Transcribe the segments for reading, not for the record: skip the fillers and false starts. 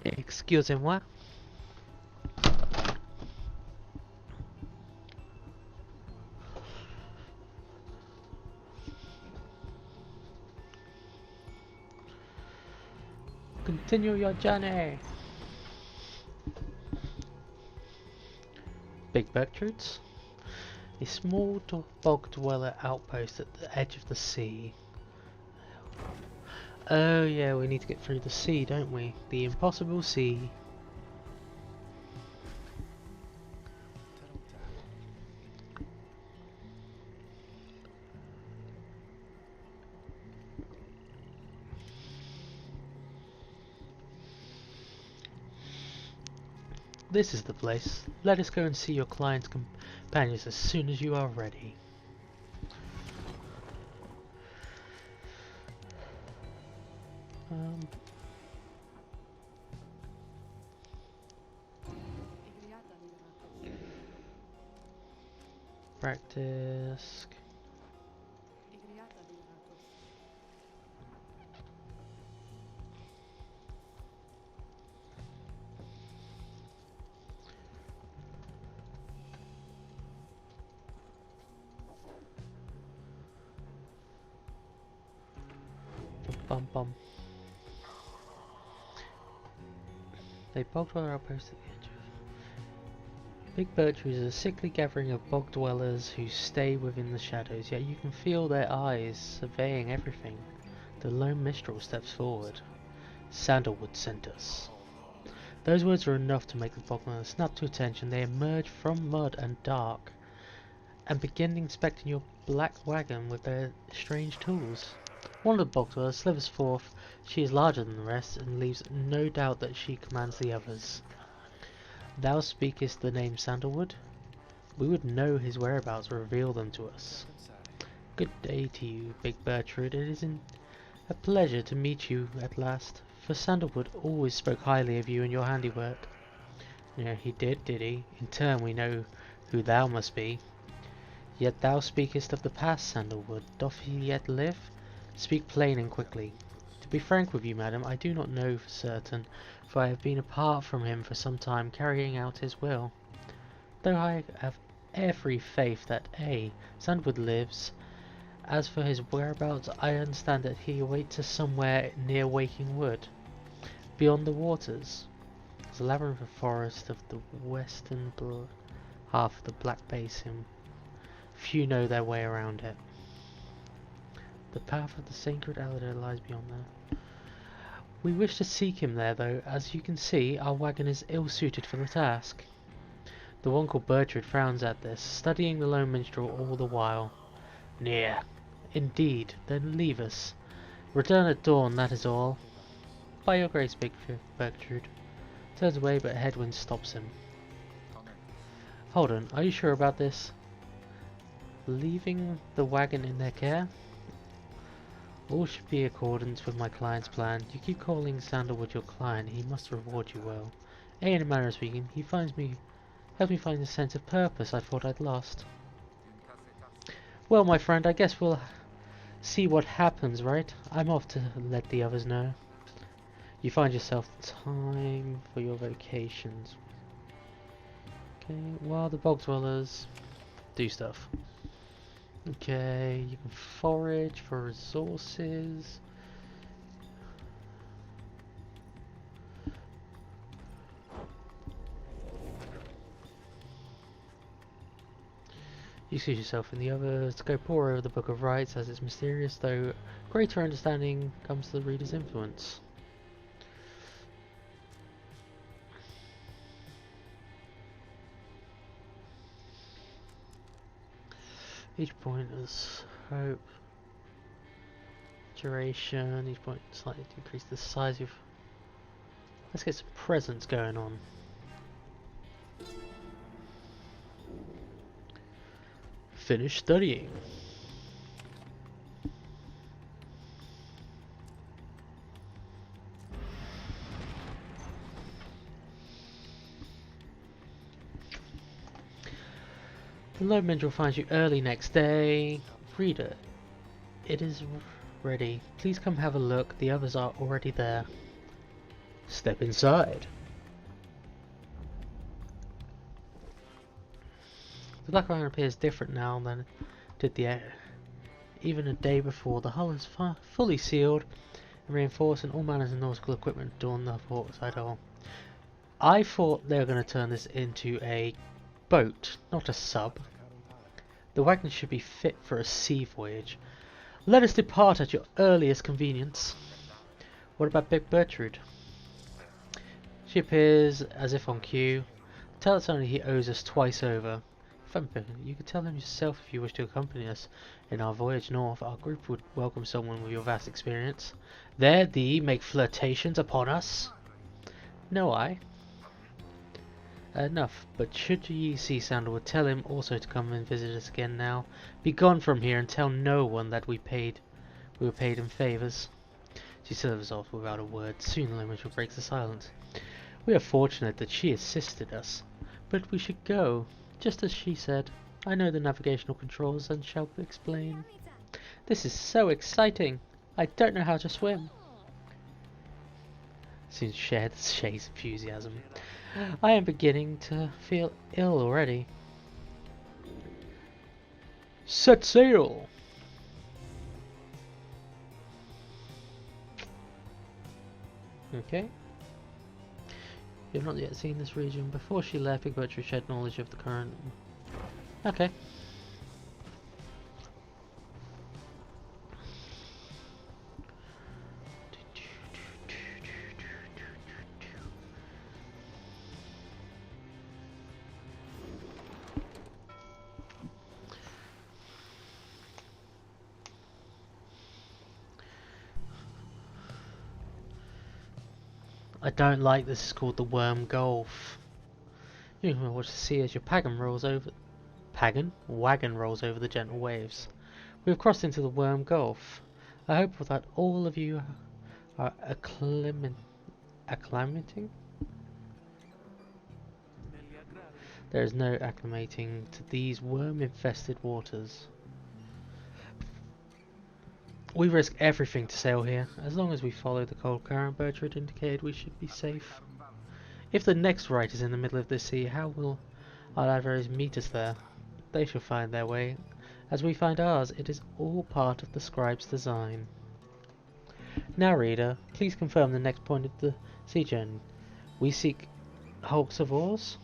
Excusez-moi. Continue your journey. Big Bertrudes? A small bog dweller outpost at the edge of the sea. Oh yeah, we need to get through the sea, don't we? The impossible sea. This is the place. Let us go and see your client's companions as soon as you are ready. Practice. Bum bum. They bogged dweller outpost at the edge of... Big Birchwood is a sickly gathering of bog dwellers who stay within the shadows, yet you can feel their eyes surveying everything. The lone minstrel steps forward. Sandalwood sent us. Those words are enough to make the bog dwellers snap to attention. They emerge from mud and dark and begin inspecting your black wagon with their strange tools. One of the bog dwellers slithers forth. She is larger than the rest and leaves no doubt that she commands the others. Thou speakest the name Sandalwood? We would know his whereabouts, reveal them to us. Good day to you, Big Bertrude. It is a pleasure to meet you at last, for Sandalwood always spoke highly of you and your handiwork. Yeah, he did he? In turn we know who thou must be. Yet thou speakest of the past, Sandalwood. Doth he yet live? Speak plain and quickly. To be frank with you, madam, I do not know for certain, for I have been apart from him for some time, carrying out his will. Though I have every faith that Sandalwood lives. As for his whereabouts, I understand that he awaits us somewhere near Waking Wood, beyond the waters. There's a labyrinth of forest of the western half of the Black Basin. Few know their way around it. The path of the sacred elder lies beyond there. We wish to seek him there, though, as you can see, our wagon is ill-suited for the task. The one called Bertrude frowns at this, studying the lone minstrel all the while. Near. Indeed, then leave us. Return at dawn, that is all. By your grace, Big Bertrude. Turns away, but a headwind stops him. Hold on, are you sure about this? Leaving the wagon in their care? All should be in accordance with my client's plan. You keep calling Sandalwood your client, he must reward you well. In a manner of speaking, he helps me find a sense of purpose I thought I'd lost. Well, my friend, I guess we'll see what happens, right? I'm off to let the others know. You find yourself time for your vacations. Okay, while the bog dwellers do stuff. Okay, you can forage for resources. You see yourself in the others. To go pour over the Book of Rites as it's mysterious, though greater understanding comes to the reader's influence. Each point is hope, duration, each point slightly decrease the size of... Let's get some presents going on. Finish studying. The lone minstrel finds you early next day. Reader, it is ready. Please come have a look. The others are already there. Step inside. The black iron appears different now than did the air. Even a day before, the hull is fully sealed and reinforced, and all manners of nautical equipment adorn the portside hull. I thought they were going to turn this into a boat, not a sub. The wagon should be fit for a sea voyage. Let us depart at your earliest convenience. What about Big Bertrude? She appears as if on cue. Tell us only he owes us twice over. You could tell him yourself if you wish to accompany us in our voyage north. Our group would welcome someone with your vast experience. There thee make flirtations upon us? No, I. Enough, but should ye see Sandalwood, tell him also to come and visit us again now. Be gone from here and tell no one that we were paid in favours. She serves off without a word. Soon Lemon breaks the silence. We are fortunate that she assisted us, but we should go, just as she said. I know the navigational controls and shall explain. This is so exciting. I don't know how to swim. Soon shared Shay's enthusiasm. I am beginning to feel ill already. Set sail! Okay. You've not yet seen this region. Before she left, Big Bertrude shared knowledge of the current. Okay. I don't like this is called the Worm Gulf. You can watch the sea as your wagon rolls over the gentle waves. We have crossed into the Worm Gulf. I hope that all of you are acclimating. There is no acclimating to these worm-infested waters. We risk everything to sail here. As long as we follow the cold current Bertrude indicated, we should be safe. If the next right is in the middle of the sea, how will our adversaries meet us there? They shall find their way. As we find ours, it is all part of the scribe's design. Now, reader, please confirm the next point of the sea journey. We seek hulks of oars.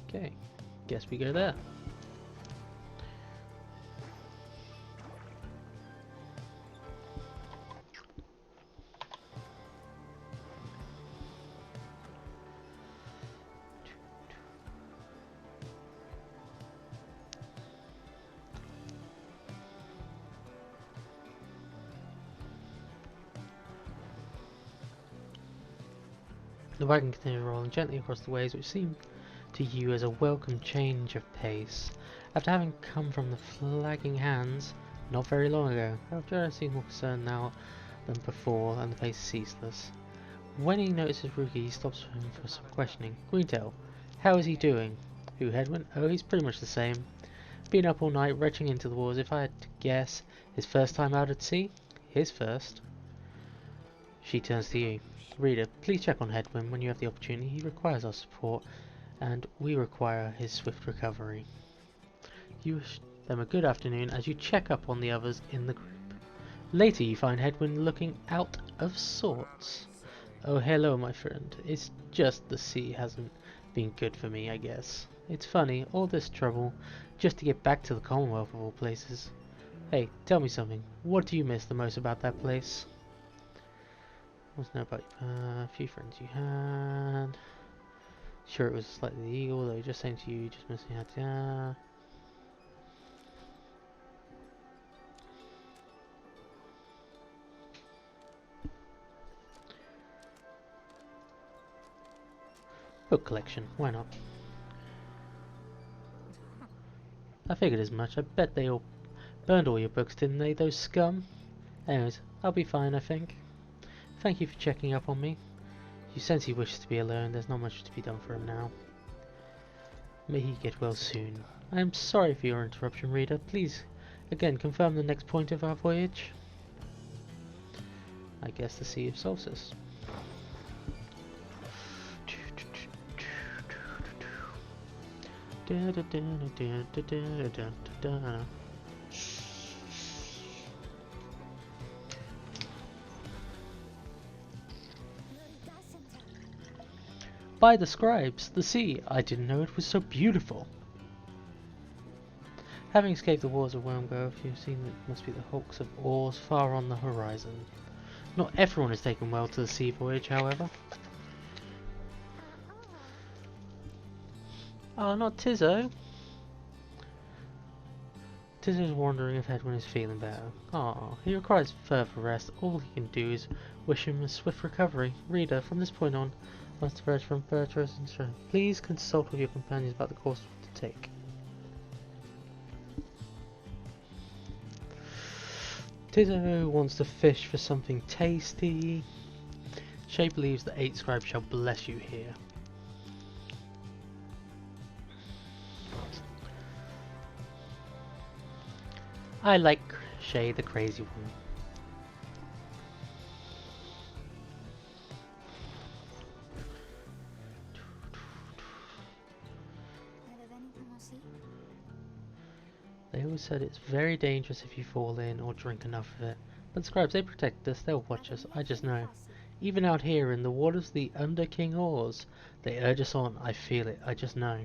Okay, guess we go there. The wagon continued rolling gently across the waves, which seemed to you as a welcome change of pace. After having come from the flagging hands not very long ago, Algernon seemed more concerned now than before, and the pace is ceaseless. When he notices Rookie, he stops him for some questioning. Greentail, how is he doing? Who, Headwind? Oh, he's pretty much the same. Been up all night, retching into the waters. If I had to guess, his first time out at sea? His first. She turns to you. Reader, please check on Headwind when you have the opportunity. He requires our support, and we require his swift recovery. You wish them a good afternoon as you check up on the others in the group. Later you find Headwind looking out of sorts. Oh, hello, my friend. It's just the sea hasn't been good for me, I guess. It's funny, all this trouble just to get back to the Commonwealth of all places. Hey, tell me something. What do you miss the most about that place? What's know about a few friends you had? Sure, it was slightly the eagle, though. Just saying to you, just missing out. Book collection, why not? I figured as much. I bet they all burned all your books, didn't they, those scum? Anyways, I'll be fine, I think. Thank you for checking up on me. You sense he wishes to be alone. There's not much to be done for him now. May he get well soon. I am sorry for your interruption, reader. Please, again, confirm the next point of our voyage. I guess the Sea of Solstice. By the scribes, the sea! I didn't know it was so beautiful. Having escaped the wars of Wormgrove, you've seen it must be the hulks of oars far on the horizon. Not everyone has taken well to the sea voyage, however. Oh, not Tizzo. Tizzo's wondering if Hedwin is feeling better. Ah, he requires further rest. All he can do is wish him a swift recovery. Reader, from this point on, must diverge from Bertra's instruction. Please consult with your companions about the course to take. Tizzo wants to fish for something tasty. Shay believes the 8 scribes shall bless you here. I like Shay, the crazy one. They always said it's very dangerous if you fall in or drink enough of it. But the scribes, they protect us, they'll watch us, I just know. Even out here in the waters the Under King oars, they urge us on, I feel it, I just know.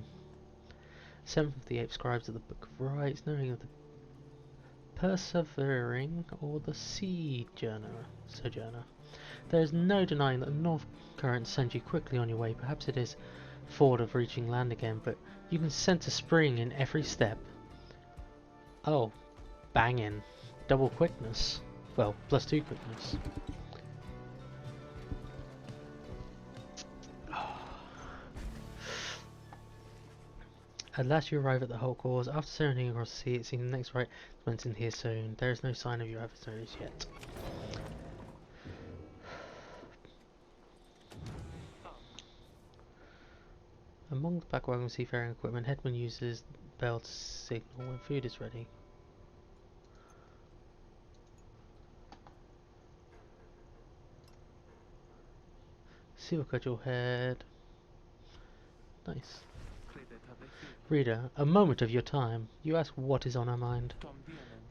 7th of the 8 scribes of the Book of Rites, knowing of the persevering or the sojourner. There is no denying that the north current sends you quickly on your way. Perhaps it is forward of reaching land again, but you can sense a spring in every step. Oh, banging. Double quickness. Well, +2 quickness. At last you arrive at the Hulk Oars. After serenading across the sea, it seems the next right went in here soon. There is no sign of your adversaries yet. Among the back wagon seafaring equipment, Hedman uses the bell to signal when food is ready. Seal cudgel head. Nice. Reader, a moment of your time. You ask what is on our mind.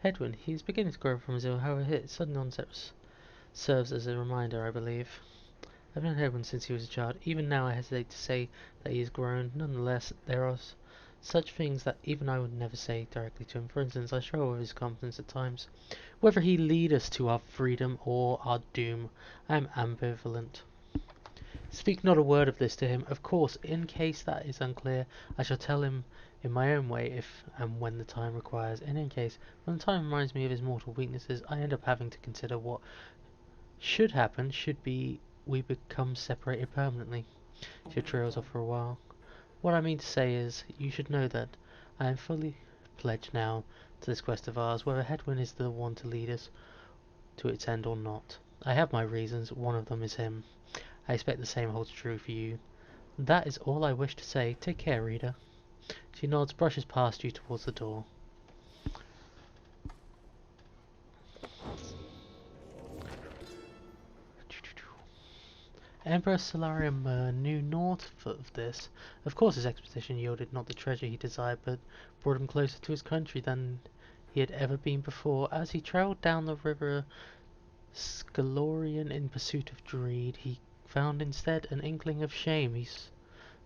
Hedwin, he is beginning to grow from his ill, however his sudden onset serves as a reminder, I believe. I've known Hedwin since he was a child. Even now I hesitate to say that he has grown. Nonetheless, there are such things that even I would never say directly to him. For instance, I struggle with his confidence at times. Whether he lead us to our freedom or our doom, I am ambivalent. Speak not a word of this to him. Of course, in case that is unclear, I shall tell him in my own way if and when the time requires. In any case, when the time reminds me of his mortal weaknesses, I end up having to consider what should happen should we become separated permanently. She trails off for a while. What I mean to say is, you should know that I am fully pledged now to this quest of ours, whether Hedwin is the one to lead us to its end or not. I have my reasons, one of them is him. I expect the same holds true for you. That is all I wish to say. Take care, reader. She nods, brushes past you towards the door. Emperor Solarium knew naught of this. Of course his expedition yielded not the treasure he desired, but brought him closer to his country than he had ever been before. As he travelled down the river Scalorian in pursuit of greed, he found instead an inkling of shame. He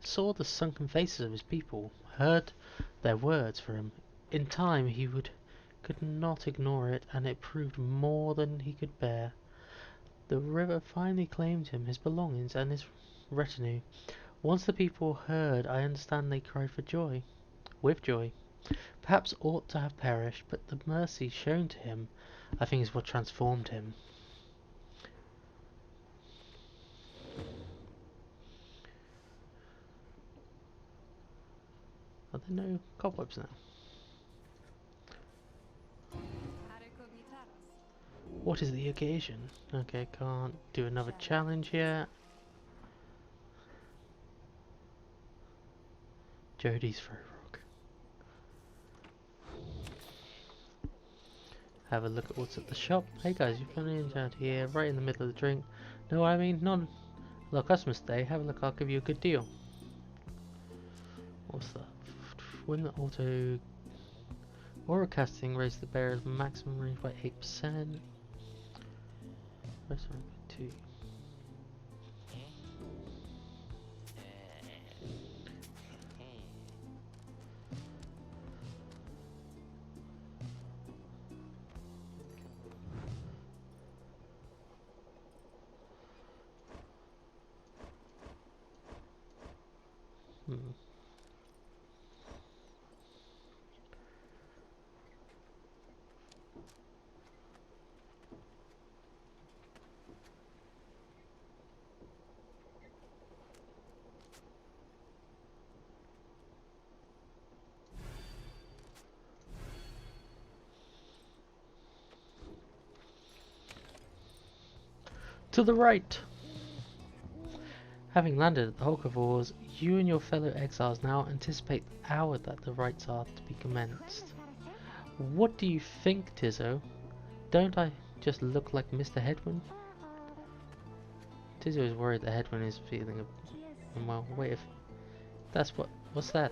saw the sunken faces of his people, heard their words for him. In time he could not ignore it, and it proved more than he could bear. The river finally claimed him, his belongings, and his retinue. Once the people heard, I understand they cried for joy, with joy. Perhaps ought to have perished, but the mercy shown to him, I think, is what transformed him. Are there no cobwebs now? What is the occasion? Okay, can't do another challenge yet. Jodie's very rock. have a look at what's at the shop. Hey guys, you've come in down here, right in the middle of the drink. Know what I mean? Not a customer stay. Have a look, I'll give you a good deal. What's that? When the aura casting raise the bearer's maximum range by 8%. Rest 2. To the right! Having landed at the Hulk of Oars, you and your fellow exiles now anticipate the hour that the rites are to be commenced. What do you think, Tizzo? Don't I just look like Mr. Headwind? Tizzo is worried that Headwind is feeling well, wait, if that's what's that?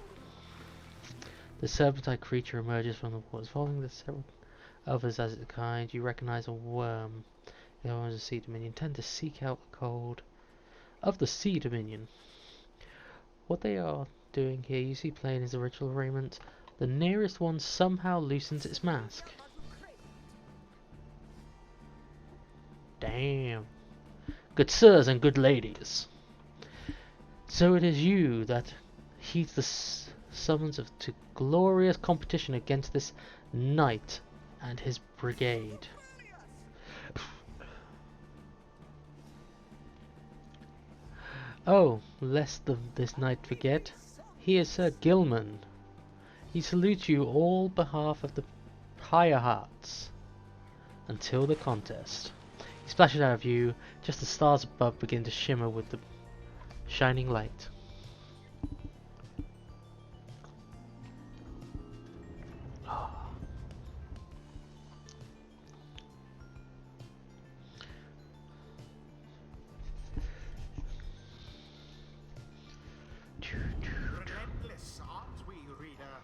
The serpentine creature emerges from the waters, following the several others as its kind. You recognize a worm. The other one is a sea dominion. Tend to seek out the cold of the sea dominion. What they are doing here, you see plain is the ritual raiment. The nearest one somehow loosens its mask. Damn. Good sirs and good ladies. So it is you that heeds the summons to glorious competition against this knight and his brigade. Oh, lest this knight forget, he is Sir Gilman. He salutes you all behalf of the Pyre hearts until the contest. He splashes out of view, just the stars above begin to shimmer with the shining light. Relentless, aren't we, reader?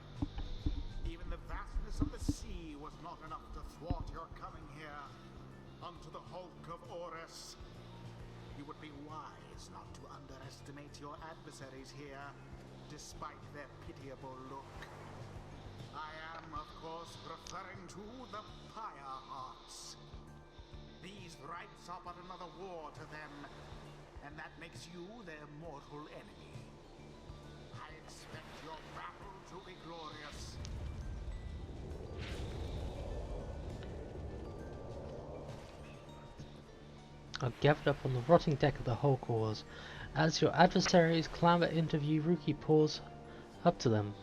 Even the vastness of the sea was not enough to thwart your coming here unto the Hulk of Orus. You would be wise not to underestimate your adversaries here, despite their pitiable look. I am, of course, referring to the Pyre hearts. These rites are but another war to them, and that makes you their mortal enemy. I expect your battle to be glorious. Are gathered up on the rotting deck of the Hulk Oars. As your adversaries clamber into view, Rookie pulls up to them.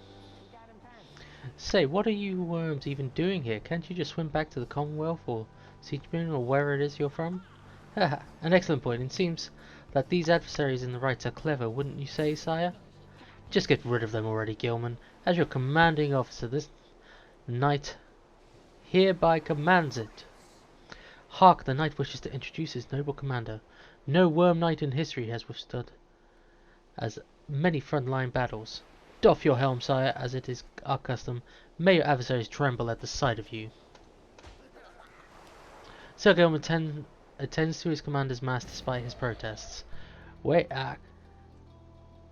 Say, what are you worms even doing here? Can't you just swim back to the Commonwealth or Siegemoon or wherever it is you're from? Haha, an excellent point. It seems that these adversaries in the rites are clever, wouldn't you say, sire? Just get rid of them already, Gilman. As your commanding officer, this knight hereby commands it. Hark, the knight wishes to introduce his noble commander. No worm knight in history has withstood as many front-line battles. Doff your helm, sire, as it is our custom. May your adversaries tremble at the sight of you. Sir Gilman attends to his commander's mass despite his protests. Wait,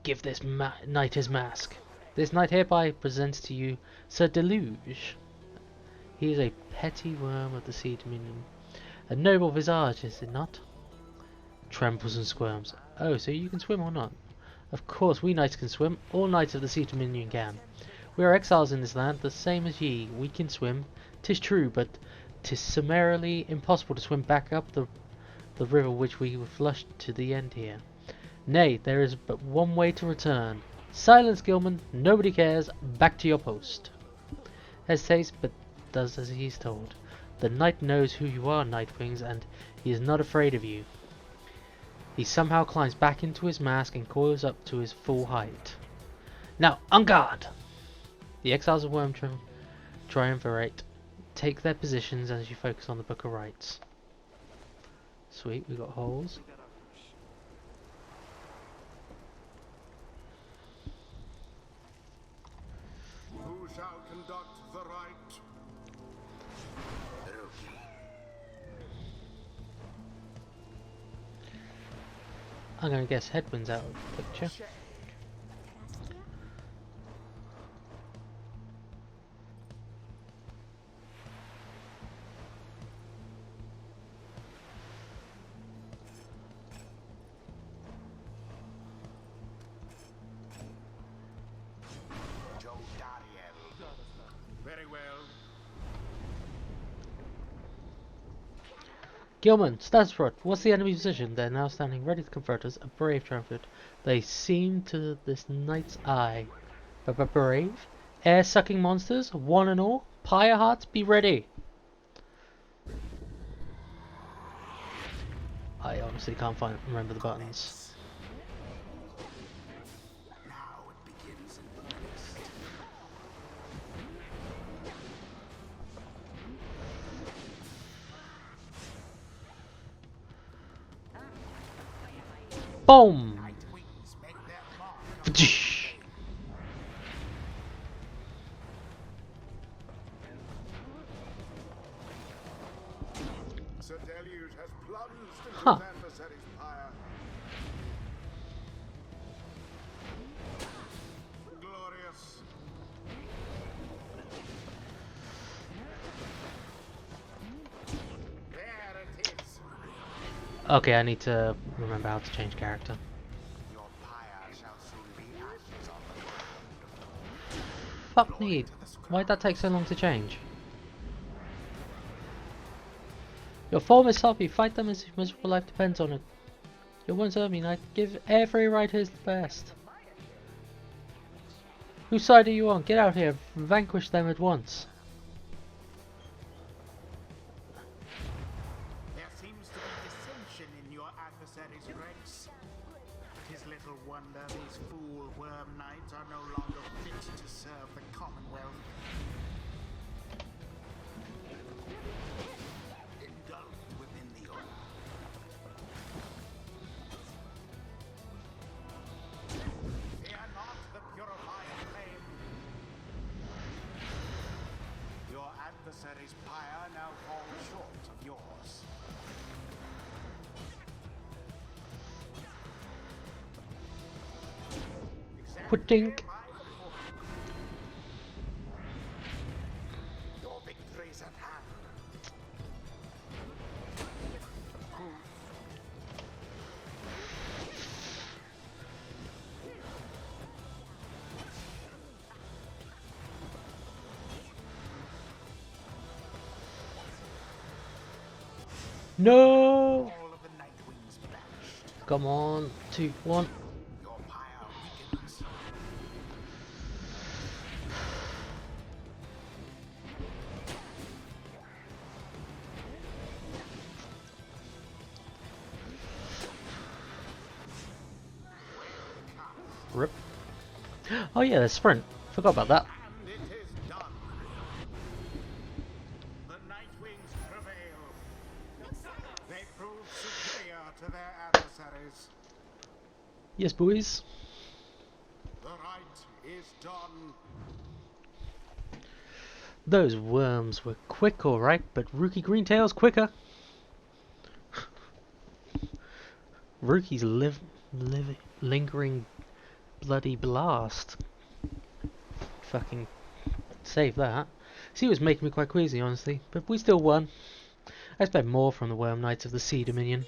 give this knight his mask. This knight hereby presents to you Sir Deluge. He is a petty worm of the Sea Dominion. A noble visage, is it not? Trembles and squirms. Oh, so you can swim or not? Of course, we knights can swim. All knights of the Sea Dominion can. We are exiles in this land, the same as ye. We can swim. 'Tis true, but 'tis summarily impossible to swim back up the river which we were flushed to the end here. Nay, there is but one way to return. Silence, Gilman. Nobody cares. Back to your post. Hesitates, but does as he is told. The knight knows who you are, Nightwings, and he is not afraid of you. He somehow climbs back into his mask and coils up to his full height. Now, on guard! The exiles of Worm triumvirate take their positions as you focus on the Book of Rites. Sweet, we got holes. Who shall conduct the rite? I'm gonna guess Headwind's out of the picture. Very well. Gilman, status report. What's the enemy position? They're now standing ready to confront us. A brave triumphant. They seem to this knight's eye. Brave? Air-sucking monsters, one and all. Pyre hearts, be ready. I honestly can't remember the buttons. Now it begins in earnest. Boom! Night wings make their mark. Sir Deluge has plunged into Huh. his adversary's pyre. Glorious. There it is. Okay, I need to remember how to change character. Your pyre shall soon be ashes on the ground. Fuck me. Why'd that take so long to change? Your form is sloppy. Fight them as if miserable life depends on it. Your one serve me, knight. Give every right his best. Whose side are you on? Get out here. Vanquish them at once. There seems to be dissension in your adversary's ranks. It is little wonder these fool worm knights are no longer fit to serve the Commonwealth. Engulfed within the order. Fear not the purifying flame. Your adversary's pyre now falls short of yours. Pudding. Your victory's at hand. No! All of the night wings banished. Come on. 2, 1. Your pyre weakens. Rip. Oh yeah, there's sprint. Forgot about that. And it is done. The night wings prevail. They prove superior to their adversaries. Yes, boys. The rite is done. Those worms were quick, alright, but Rookie Greentail's quicker. Rookie's lingering bloody blast. Fucking save that. See, it was making me quite queasy, honestly, but we still won. I expect more from the Worm Knights of the Sea Dominion.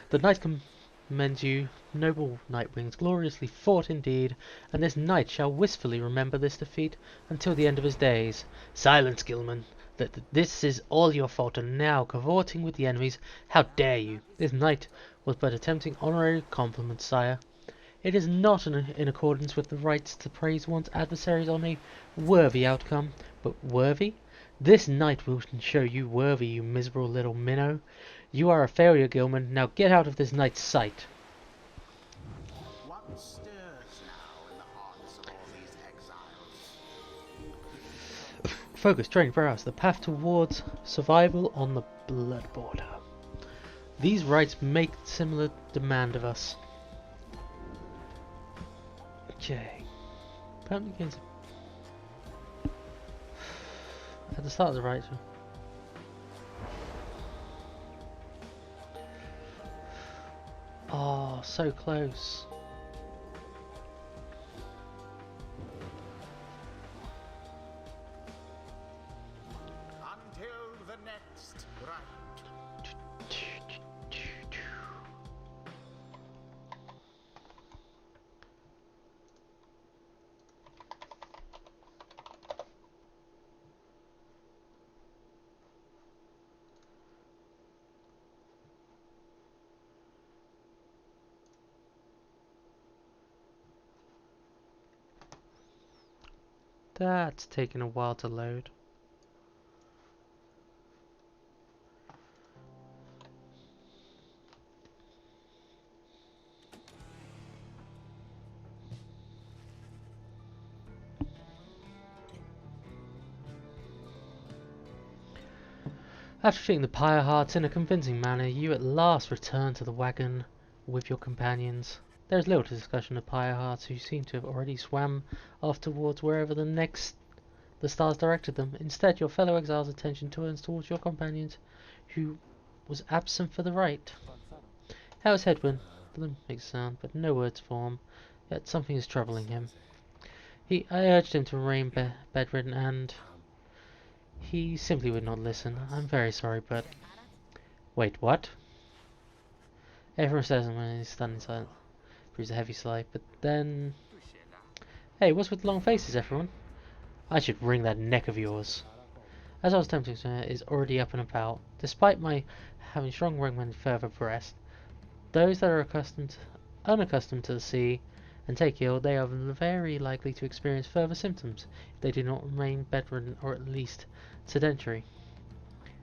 The knight commends you, noble Nightwings, gloriously fought indeed, and this knight shall wistfully remember this defeat until the end of his days. Silence, Gilman! That this is all your fault, and now cavorting with the enemies. How dare you? This knight was but attempting honorary compliments, sire. It is not in accordance with the rights to praise one's adversaries on a worthy outcome. But worthy? This knight will show you worthy, you miserable little minnow. You are a failure, Gilman. Now get out of this knight's sight. What stirs now in the hearts of all these exiles? Focus, training for us. The path towards survival on the blood border. These rites make similar demand of us. Okay. Permanent gains. At the start of the rite. Oh, so close. Until the next rite. That's taken a while to load. After defeating the Pyre Hearts in a convincing manner, you at last return to the wagon with your companions. There is little discussion of Pyre Hearts, who seem to have already swam off towards wherever the stars directed them. Instead, your fellow exile's attention turns towards your companions, who was absent for the rite. How is Hedwin? The limp makes a sound, but no words form. Yet something is troubling him. I urged him to remain bedridden, and he simply would not listen. I'm very sorry, but... Wait, what? Everyone says him when he's stunned in silence. Breathes a heavy sigh, but then... Hey, what's with the long faces, everyone? I should wring that neck of yours. As I was attempting to, is already up and about. Despite my having strong wingmen further abreast, those that are unaccustomed to the sea and take ill, they are very likely to experience further symptoms if they do not remain bedridden or at least sedentary.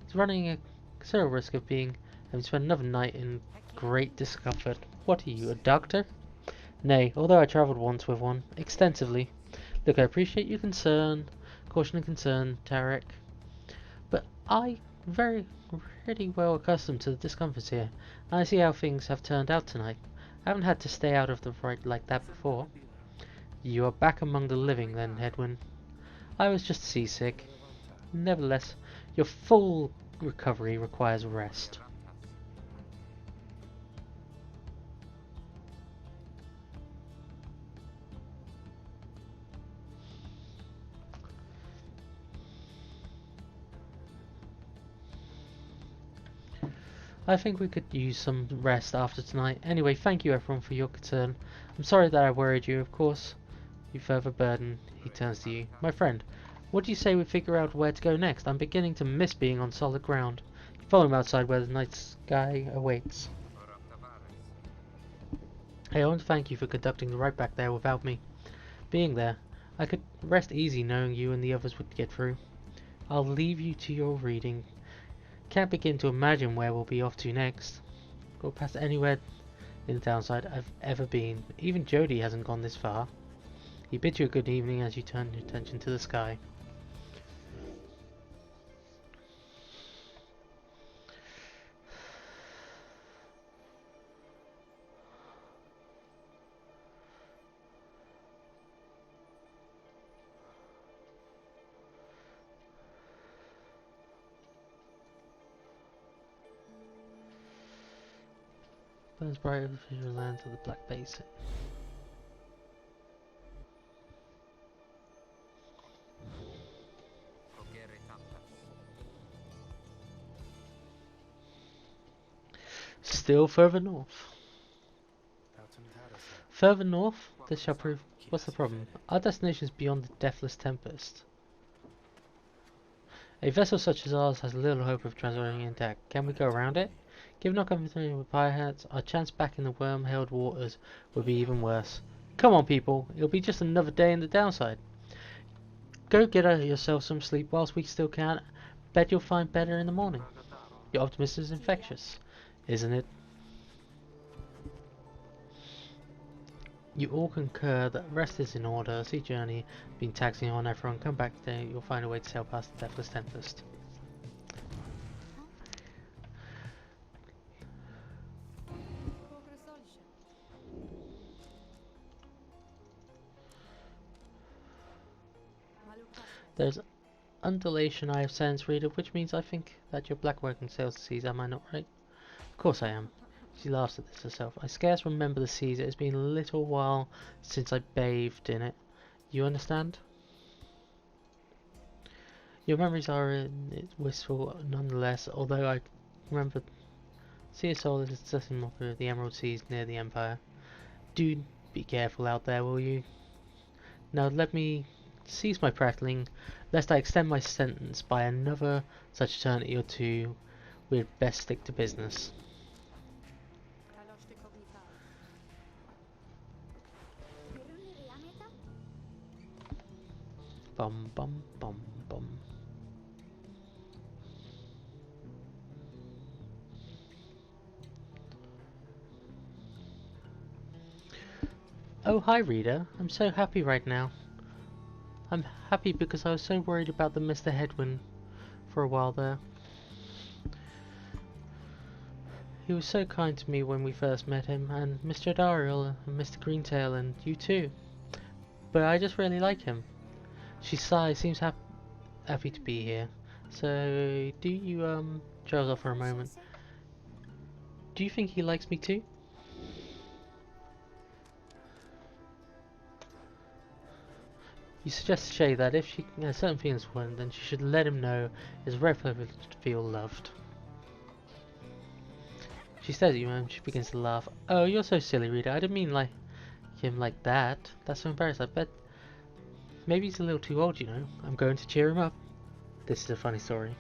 It's running a considerable risk of having spent another night in great discomfort. What are you, a doctor? Nay, although I travelled once with one, extensively. Look, I appreciate your caution and concern, Tarek, but I pretty well accustomed to the discomforts here, and I see how things have turned out tonight. I haven't had to stay out of the rite like that before. You are back among the living then, Hedwin. I was just seasick. Nevertheless, your full recovery requires rest. I think we could use some rest after tonight. Anyway, thank you everyone for your concern. I'm sorry that I worried you, of course. You further burden. He turns to you. My friend, what do you say we figure out where to go next? I'm beginning to miss being on solid ground. You follow him outside where the night sky awaits. Hey, I want to thank you for conducting the rite back there without me being there. I could rest easy knowing you and the others would get through. I'll leave you to your reading. Can't begin to imagine where we'll be off to next. Go past anywhere in the downside I've ever been. Even Jody hasn't gone this far. He bids you a good evening as you turn your attention to the sky. Burns bright over the visual lands of the Black Basin. Still further north. Further north? This shall prove... What's the problem? Our destination is beyond the deathless tempest. A vessel such as ours has little hope of transporting intact. Can we go around it? Given our company with Pyre Hats, our chance back in the worm-held waters would be even worse. Come on, people. It'll be just another day in the downside. Go get yourself some sleep whilst we still can. Bet you'll find better in the morning. Your optimism is infectious, isn't it? You all concur that rest is in order. Sea journey, been taxing on everyone. Come back today, you'll find a way to sail past the Deathless Tempest. There's undulation I have sensed, reader, which means I think that your black working sails the seas, am I not right? Of course I am. She laughs at this herself. I scarce remember the seas. It has been a little while since I bathed in it. You understand? Your memories are wistful nonetheless, although I remember Sea of Soul is discussing mockery of the Emerald Seas near the Empire. Do be careful out there, will you? Now let me cease my prattling, lest I extend my sentence by another such eternity or two. We'd best stick to business. Bum bum bum bum. Oh, hi reader. I'm so happy right now. I'm happy because I was so worried about the Mr. Headwind for a while there. He was so kind to me when we first met him, and Mr. Dariel and Mr. Greentail and you too. But I just really like him. She sighs, seems happy to be here. So, do you, trails off for a moment. Do you think he likes me too? You suggest to Shay that if she has certain feelings for him, then she should let him know it's very privileged to feel loved. She stares at you and she begins to laugh. Oh, you're so silly, Rita. I didn't mean like him like that. That's so embarrassing. I bet maybe he's a little too old, you know. I'm going to cheer him up. This is a funny story.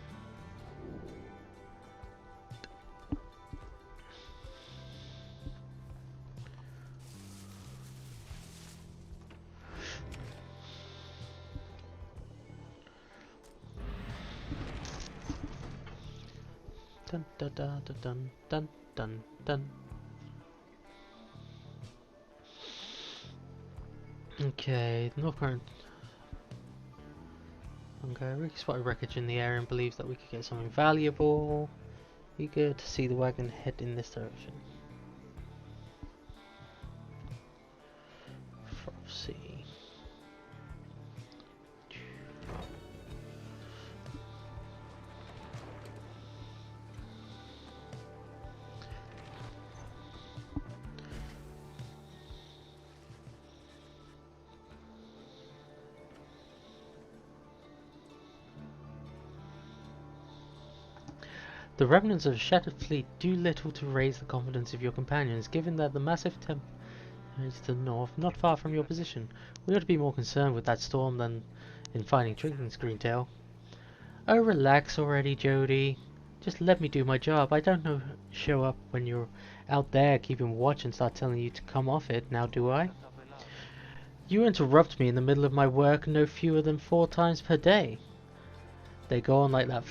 Dun dun dun dun dun dun dun. Okay, the North Current. Okay, Ricky spotted wreckage in the area and believes that we could get something valuable. Eager to see the wagon head in this direction. Frosty. The remnants of a shattered fleet do little to raise the confidence of your companions, given that the massive temp is to the north, not far from your position. We ought to be more concerned with that storm than in finding Trinking's Greentail. Oh, relax already, Jody. Just let me do my job. I don't know show up when you're out there keeping watch and start telling you to come off it, now do I? You interrupt me in the middle of my work no fewer than 4 times per day. They go on like that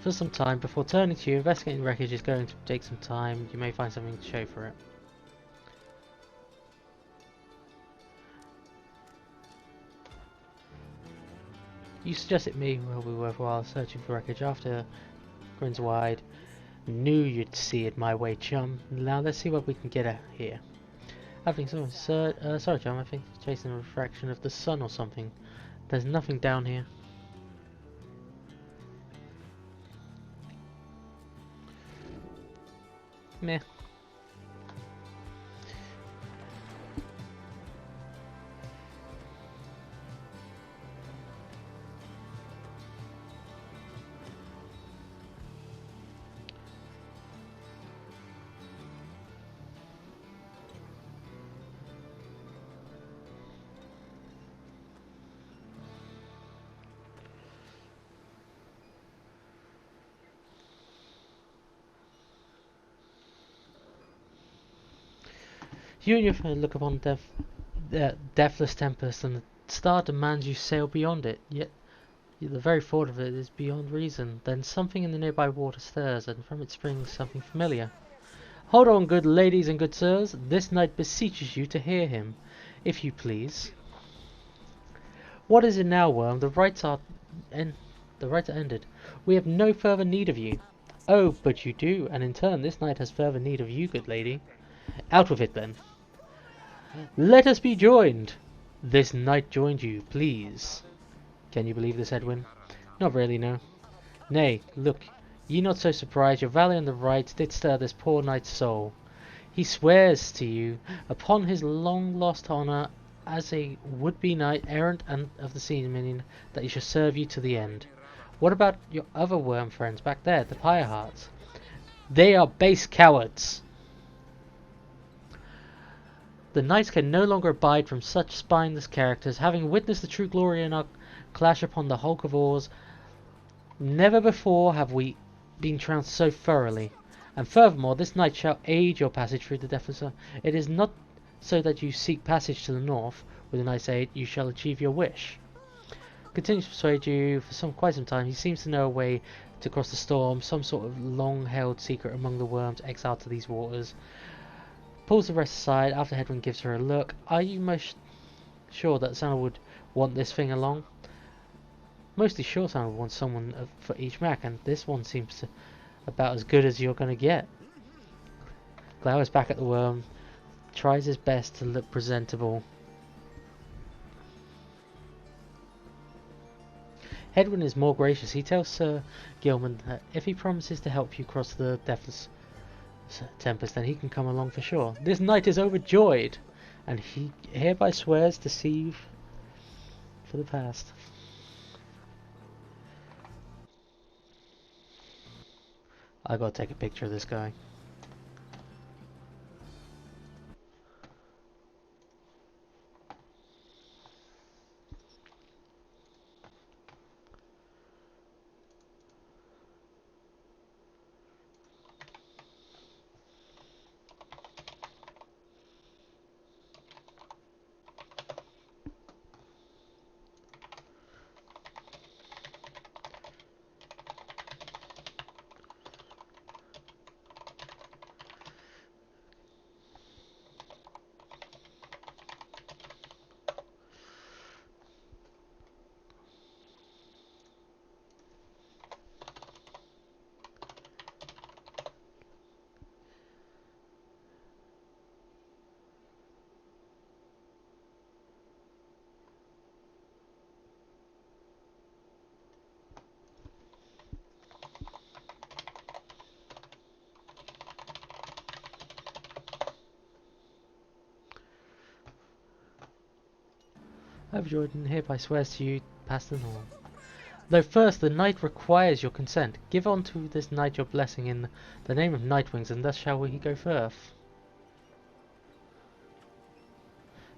for some time before turning to you. Investigating wreckage is going to take some time. You may find something to show for it. You suggest it may well be worthwhile searching for wreckage after. Grins wide. Knew you'd see it my way, chum. Now let's see what we can get at here. I think so. Sorry, chum. I think it's chasing a refraction of the sun or something. There's nothing down here. Meh. You and your friend look upon deathless tempest, and the star demands you sail beyond it. Yet the very thought of it is beyond reason. Then something in the nearby water stirs, and from it springs something familiar. Hold on, good ladies and good sirs. This knight beseeches you to hear him. if you please. What is it now, Worm? The rites are ended. We have no further need of you. Oh, but you do, and in turn this knight has further need of you, good lady. Out with it, then. Let us be joined. This knight joined you, please. Can you believe this, Edwin? Not really, no. Nay, look, ye not so surprised, your valour and the rights did stir this poor knight's soul. He swears to you, upon his long-lost honour as a would-be knight errant and of the sea dominion, that he shall serve you to the end. What about your other worm friends back there, the Pyre hearts? They are base cowards! The knights can no longer abide from such spineless characters, having witnessed the true glory in our clash upon the hulk of oars. Never before have we been trounced so thoroughly. And furthermore, this night shall aid your passage through the deathless. It is not so that you seek passage to the north. With a knight's aid, you shall achieve your wish. Continues to persuade you for quite some time. He seems to know a way to cross the storm, some sort of long-held secret among the worms exiled to these waters. Pulls the rest aside after Hedwyn gives her a look. Are you most sure that Santa would want this thing along? Mostly sure Santa would want someone for each Mac, and this one seems about as good as you're going to get. Glowers back at the worm, tries his best to look presentable. Hedwyn is more gracious. He tells Sir Gilman that if he promises to help you cross the Deathless Tempest, then he can come along for sure. This knight is overjoyed, and he hereby swears to see you for the past. I gotta take a picture of this guy. Overjoyed and hereby swears to you past the norm. Though first the knight requires your consent. Give unto this knight your blessing in the name of Nightwings, and thus shall he go forth.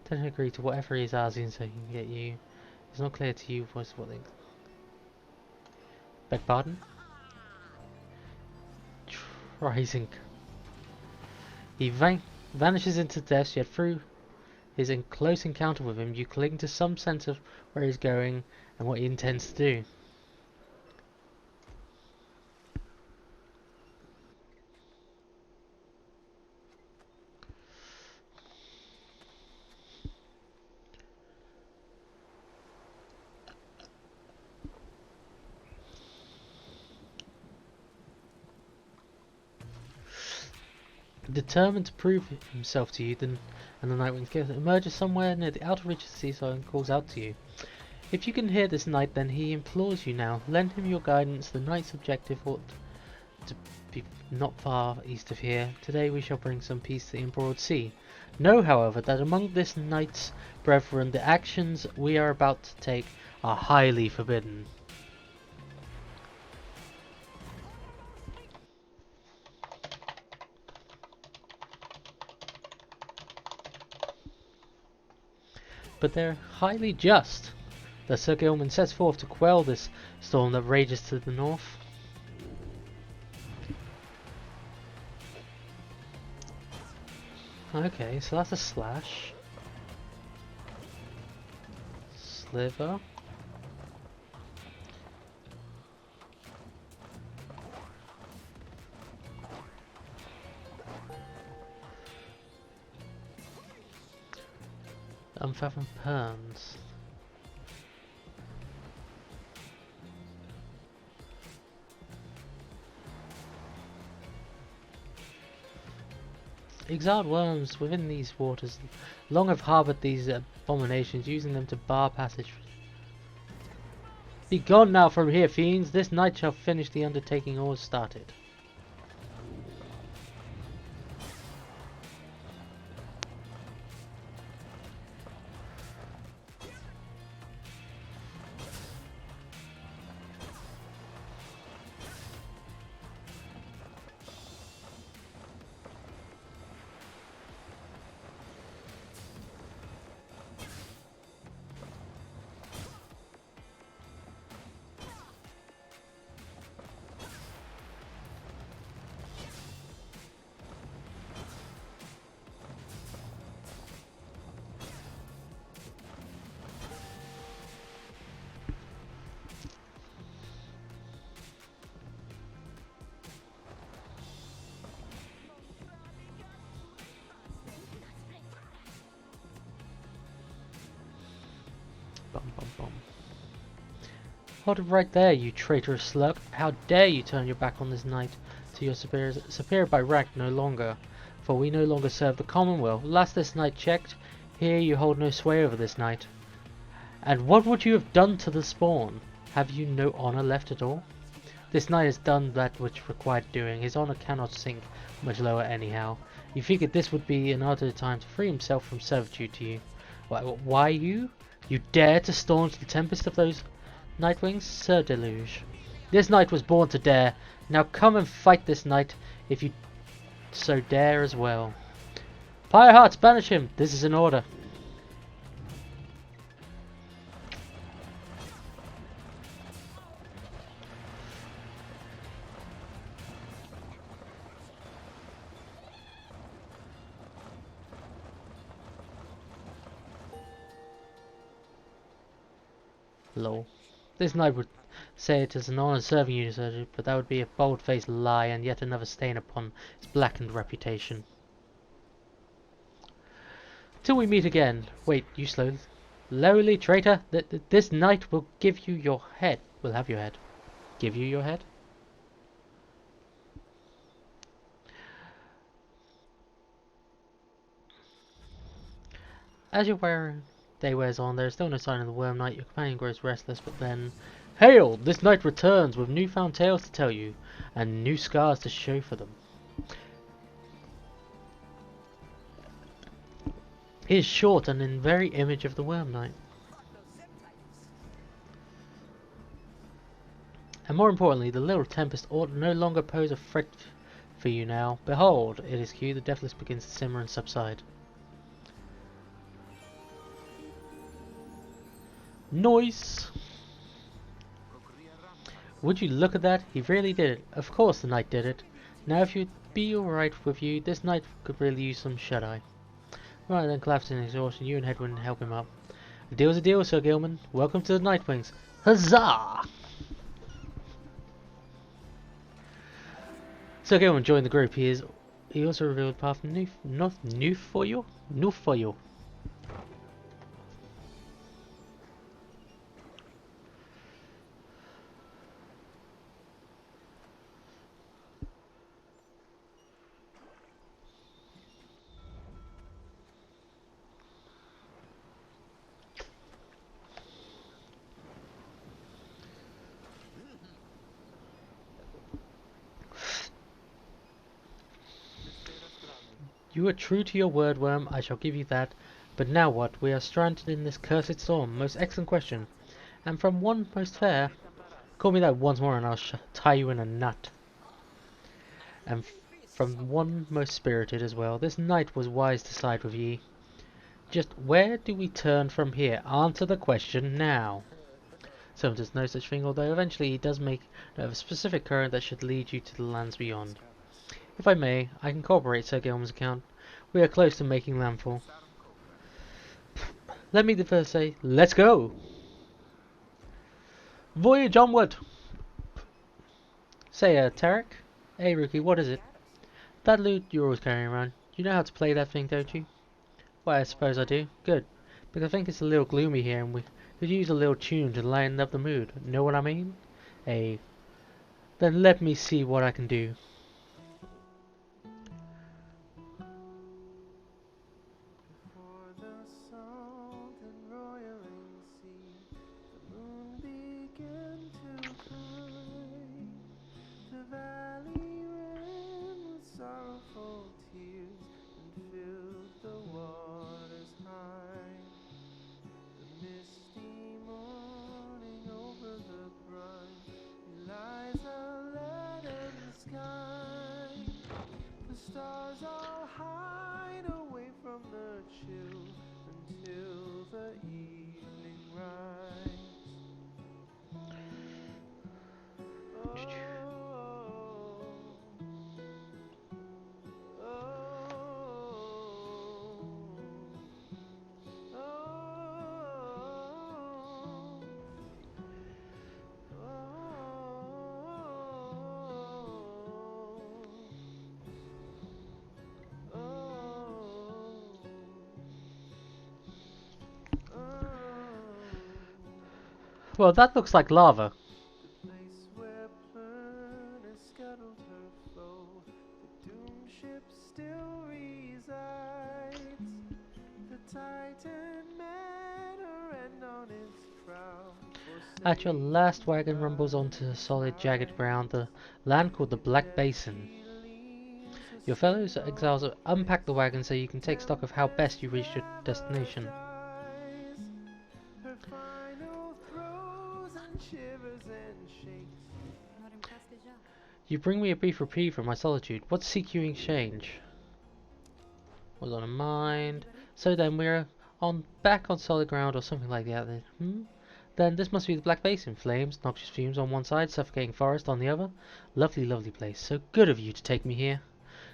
Don't agree to whatever he is asking so he can get you. It's not clear to you what they... Beg pardon? Rising. He vanishes into death, yet through his close encounter with him, you cling to some sense of where he's going and what he intends to do. Determined to prove himself to you, and the Nightwing emerges somewhere near the outer reaches of the seaside and calls out to you. If you can hear this knight, then he implores you now. Lend him your guidance. The knight's objective ought to be not far east of here. Today we shall bring some peace to the embroiled sea. Know, however, that among this knight's brethren, the actions we are about to take are highly forbidden. But they're highly just. That Sir Gilman sets forth to quell this storm that rages to the north. Okay, so that's a slash. Sliver. Unfathomed Perns. Exiled worms within these waters long have harboured these abominations, using them to bar passage. Be gone now from here, fiends! This night shall finish the undertaking all started. Bum, bum, bum. Hold it right there, you traitorous slug. How dare you turn your back on this knight to your superiors, superior by rank no longer, for we no longer serve the Commonwealth. Last this knight checked, here you hold no sway over this knight. And what would you have done to the spawn? Have you no honour left at all? This knight has done that which required doing. His honour cannot sink much lower anyhow. You figured this would be another time to free himself from servitude to you. Why you? You dare to staunch the tempest of those Nightwings? Sir Deluge. This knight was born to dare. Now come and fight this knight, if you so dare as well. Pyre hearts, banish him! This is an order. Lol. This knight would say it is an honour serving you, sir, but that would be a bold-faced lie and yet another stain upon his blackened reputation. Till we meet again. Wait, you lowly traitor! This knight will give you your head. Will have your head. Give you your head? As your day wears on, there is still no sign of the Worm Knight. Your companion grows restless, but then... Hail! This knight returns with newfound tales to tell you, and new scars to show for them. He is short and in very image of the Worm Knight. And more importantly, the little tempest ought no longer pose a threat for you now. Behold, it is Q, the deathless begins to simmer and subside. Noise! Would you look at that? He really did it. Of course the knight did it. Now if you'd be alright with you, this knight could really use some shut-eye. Right then, collapsing in exhaustion, you and Hedwyn help him up. A deal's a deal, Sir Gilman. Welcome to the Nightwings. Huzzah! Sir Gilman joined the group. He also revealed path new for you. You are true to your word, Worm, I shall give you that. But now what? We are stranded in this cursed storm. Most excellent question. And from one most fair. Call me that once more and I'll tie you in a nut. And from one most spirited as well. This knight was wise to side with ye. Just where do we turn from here? Answer the question now. So there's no such thing, although eventually he does make a specific current that should lead you to the lands beyond. If I may, I can corroborate Sir Gilman's account. We are close to making landfall. Let me first say, let's go! Voyage onward! Say, Tarek? Hey, rookie, what is it? That loot you're always carrying around. You know how to play that thing, don't you? Why, I suppose I do. Good. Because I think it's a little gloomy here and we could use a little tune to lighten up the mood. Know what I mean? Hey, then let me see what I can do. Before the salt and roiling sea, the moon began to cry. The valley ran with sorrowful tears and filled the waters high. The misty morning over the brine, Eliza led in the sky. The stars all hide away from the chill until the evening rise. Oh, Well, that looks like lava. the place where Plurna scuttled her foe, the doomed ship still resides. The Titan met her end on its prow. At your last wagon rumbles onto solid jagged ground, the land called the Black Basin. Your fellow exiles unpack the wagon so you can take stock of how best you reach your destination. Her final throes and shivers and shakes. You bring me a brief reprieve from my solitude. What seek you in exchange? Was on a mind. So then we're back on solid ground or something like that. Then this must be the Black Basin. Flames, noxious fumes on one side, suffocating forest on the other. Lovely, lovely place. So good of you to take me here.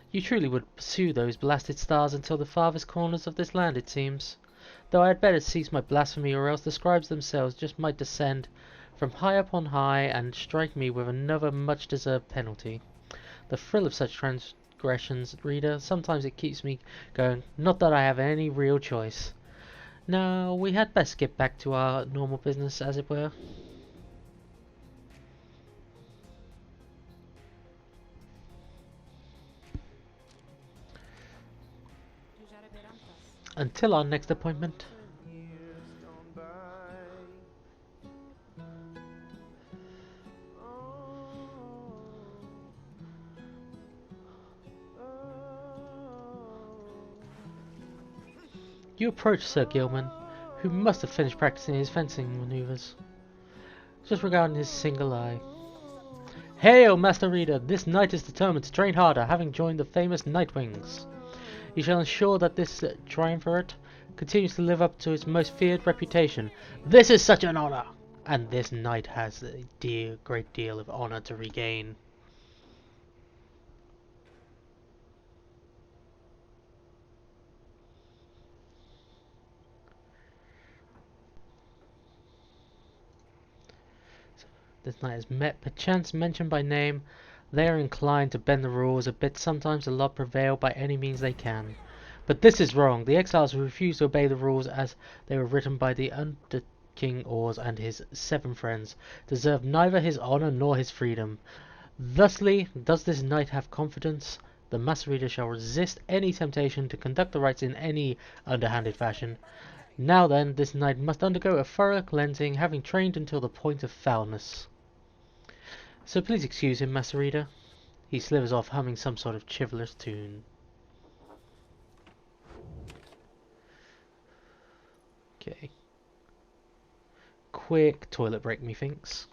You truly would pursue those blasted stars until the farthest corners of this land, it seems. Though I had better cease my blasphemy, or else the scribes themselves just might descend from high up on high and strike me with another much-deserved penalty. The thrill of such transgressions, reader, sometimes it keeps me going, not that I have any real choice. Now, we had best get back to our normal business, as it were. Until our next appointment. Years gone by. You approach Sir Gilman, who must have finished practicing his fencing maneuvers. Just regarding his single eye. Hail, Master Reader! This knight is determined to train harder, having joined the famous Nightwings. You shall ensure that this triumvirate continues to live up to its most feared reputation. This is such an honor! And this knight has a great deal of honor to regain. This knight is met, perchance mentioned by name. They are inclined to bend the rules a bit, sometimes the law prevail by any means they can. But this is wrong. The exiles who refuse to obey the rules as they were written by the under King Ors and his 7 friends deserve neither his honor nor his freedom. Thusly, does this knight have confidence? The master reader shall resist any temptation to conduct the rites in any underhanded fashion. Now then, this knight must undergo a thorough cleansing, having trained until the point of foulness. So please excuse him, Master Reader. He slithers off humming some sort of chivalrous tune. Okay. Quick toilet break, methinks.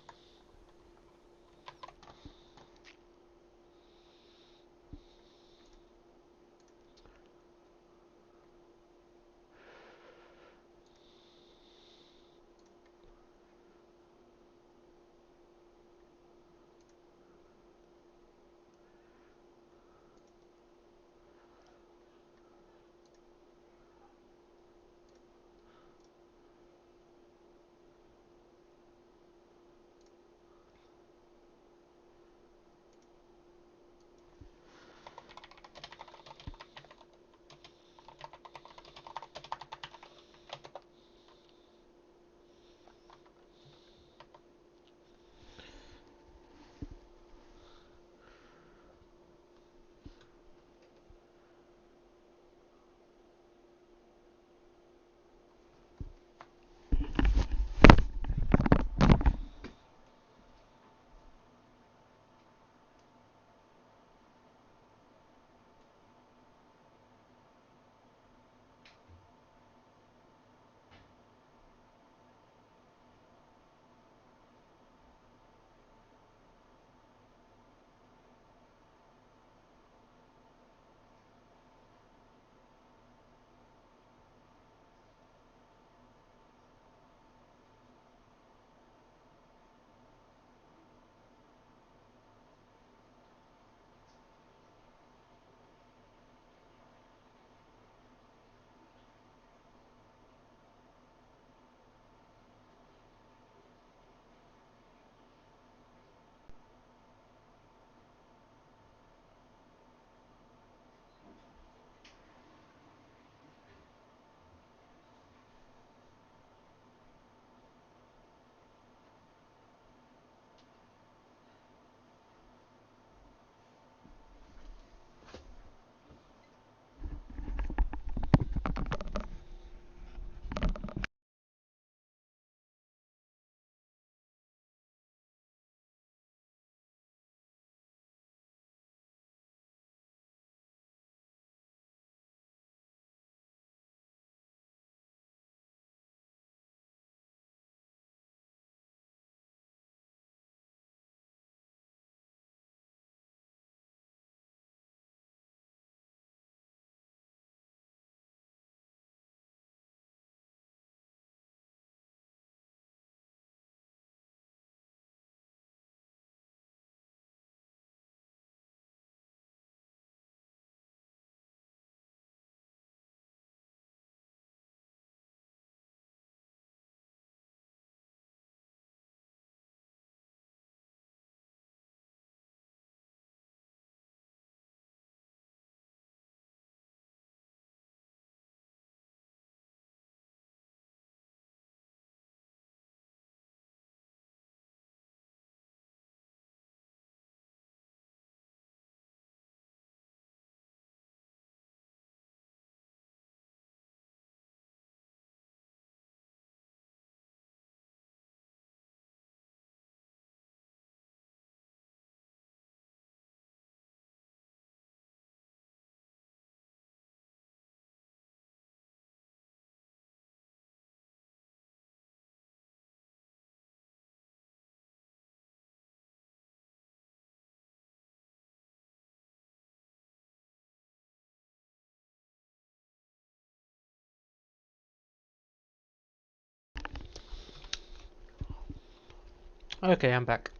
Okay, I'm back.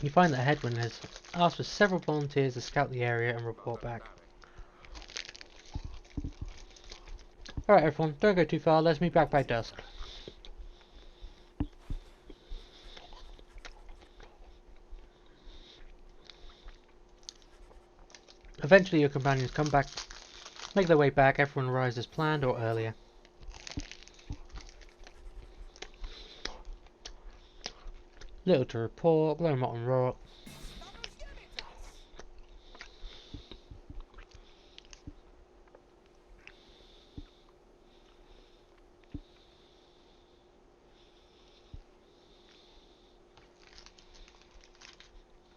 You find that Hedwin has asked for several volunteers to scout the area and report back. Alright everyone, don't go too far, let's meet back by dusk. Eventually your companions come back, make their way back, everyone arrives as planned or earlier. Little to report, Glomot and Rourke.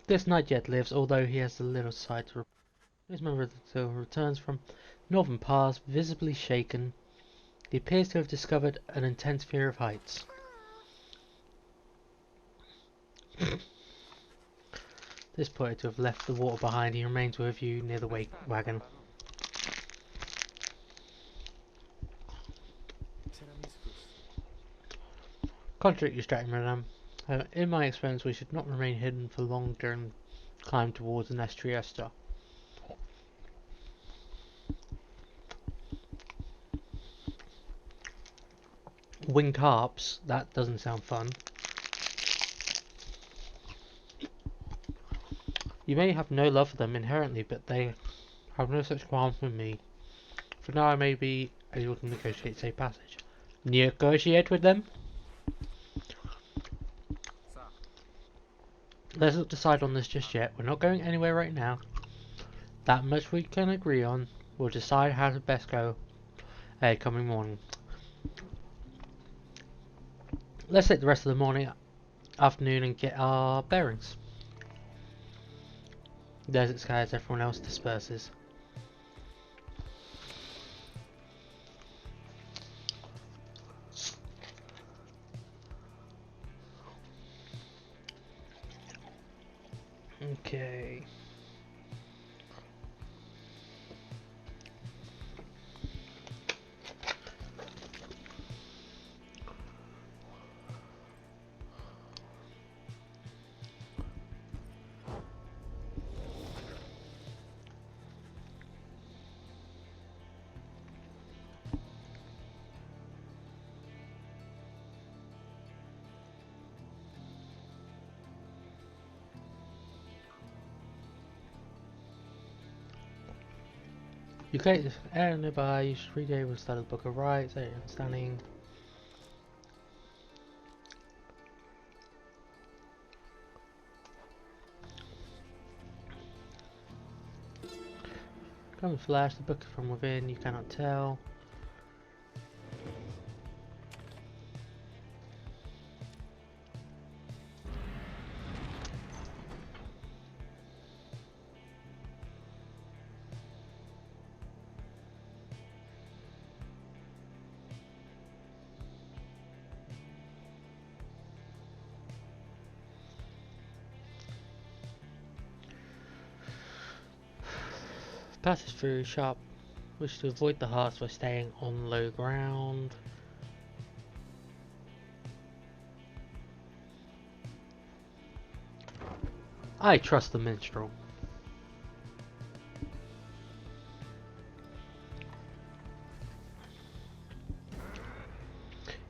This knight yet lives, although he has a little sight to report. This member of the returns from northern pass, visibly shaken. He appears to have discovered an intense fear of heights. This put to have left the water behind. He remains with you near the wagon. Contradict your strategy, madame. In my experience, we should not remain hidden for long during climb towards the Nestriesta. Winged harps? That doesn't sound fun. You may have no love for them inherently, but they have no such qualms with me. For now I may be able to negotiate safe passage. Negotiate with them? Let's not decide on this just yet. We're not going anywhere right now. That much we can agree on. We'll decide how to best go coming morning. Let's take the rest of the morning, afternoon and get our bearings. Desert sky as everyone else disperses. Okay. You get this area nearby, you should read able to start the book of rights, understanding. Come flash, the book from within, you cannot tell. Passes through sharp. Wish to avoid the hearts by staying on low ground. I trust the minstrel.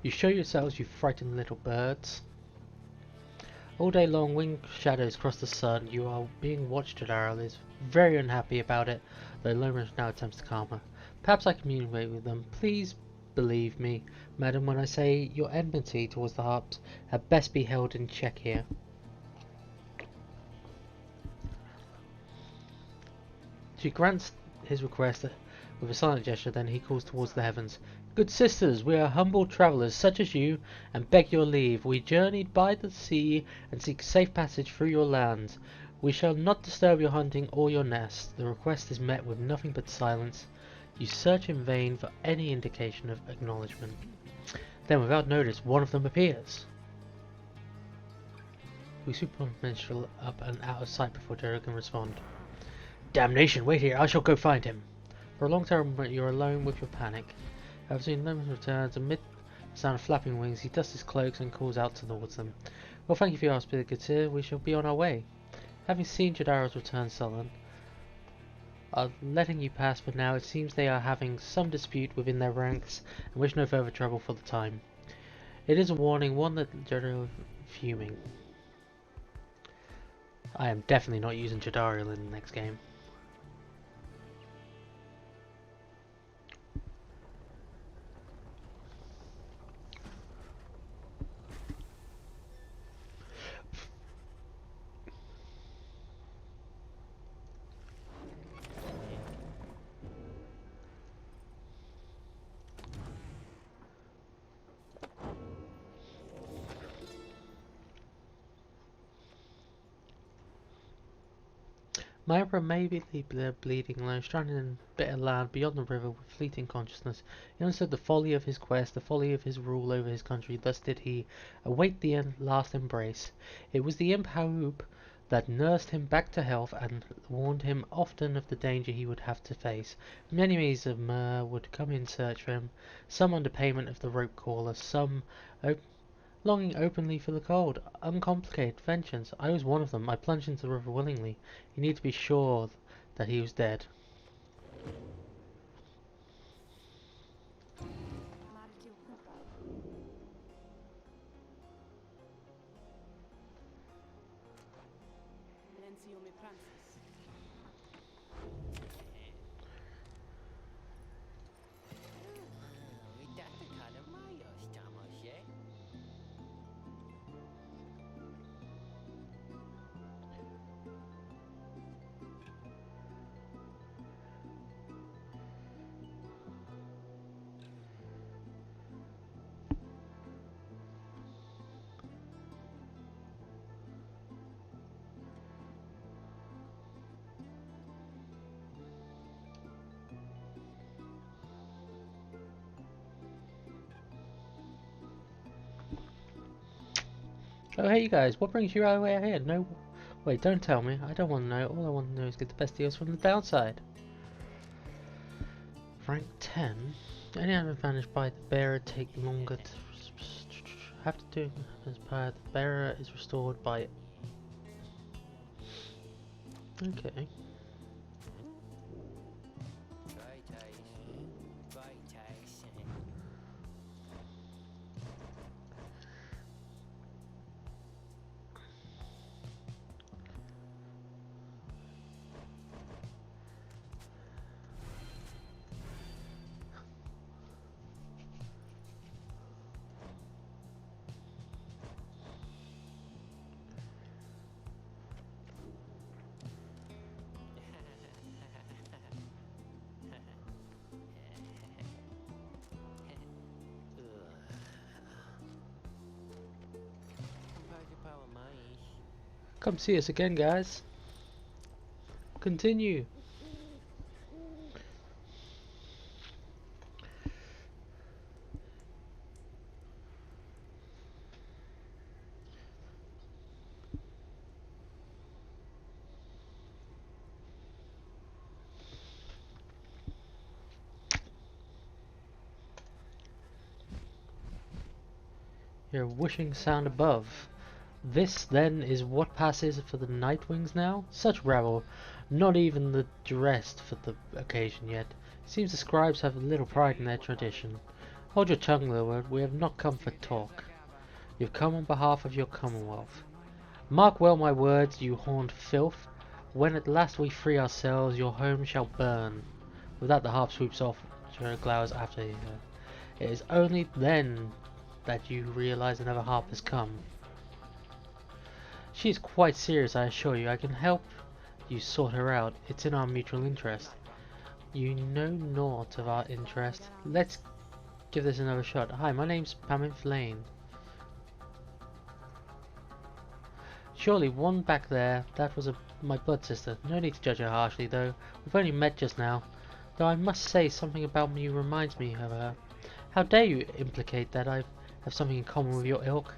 You show yourselves, you frightened little birds. All day long, winged shadows cross the sun. You are being watched at Arrow is very unhappy about it, though Loma now attempts to calm her. Perhaps I communicate with them. Please believe me, madam, when I say your enmity towards the harps had best be held in check here. She grants his request with a silent gesture, then he calls towards the heavens. Good sisters, we are humble travellers such as you, and beg your leave. We journeyed by the sea and seek safe passage through your lands. We shall not disturb your hunting or your nest. The request is met with nothing but silence. You search in vain for any indication of acknowledgement. Then, without notice, one of them appears. We sweep on the minstrel up and out of sight before Derek can respond. Damnation, wait here, I shall go find him. For a long time you're alone with your panic. However, soon Lemon returns. Amid the sound of flapping wings, he dusts his cloaks and calls out towards them. Well, thank you for your hospitality. We shall be on our way. Having seen Jadaro's return, Sullen are letting you pass, but now it seems they are having some dispute within their ranks and wish no further trouble for the time. It is a warning, one that Jadaro fuming. I am definitely not using Jadariel in the next game. My emperor may be bleeding alone, stranded in bitter land beyond the river with fleeting consciousness. He understood the folly of his quest, the folly of his rule over his country. Thus did he await the last embrace. It was the imp Haoub that nursed him back to health and warned him often of the danger he would have to face. Many enemies of Myr would come in search for him, some under payment of the rope caller, some longing openly for the cold, uncomplicated vengeance. I was one of them. I plunged into the river willingly. You need to be sure that he was dead. Oh hey you guys, what brings you all the way out here? No, wait, don't tell me. I don't want to know. All I want to know is get the best deals from the downside. Rank 10. Any advantage by the bearer take longer to have to do as Pyre. The bearer is restored by. Okay. Come see us again, guys. Continue. Your whooshing sound above. This, then, is what passes for the Nightwings now? Such rabble, not even the dressed for the occasion yet. Seems the scribes have little pride in their tradition. Hold your tongue, Lord, we have not come for talk. You've come on behalf of your commonwealth. Mark well my words, you horned filth. When at last we free ourselves, your home shall burn. With that the harp swoops off, glowers after her. It is only then that you realize another harp has come. She is quite serious, I assure you. I can help you sort her out. It's in our mutual interest. You know naught of our interest. Let's give this another shot. Hi, my name's Pamith Lane. Surely one back there, that was my blood sister. No need to judge her harshly, though. We've only met just now. Though I must say, something about you reminds me of her. How dare you implicate that I have something in common with your ilk?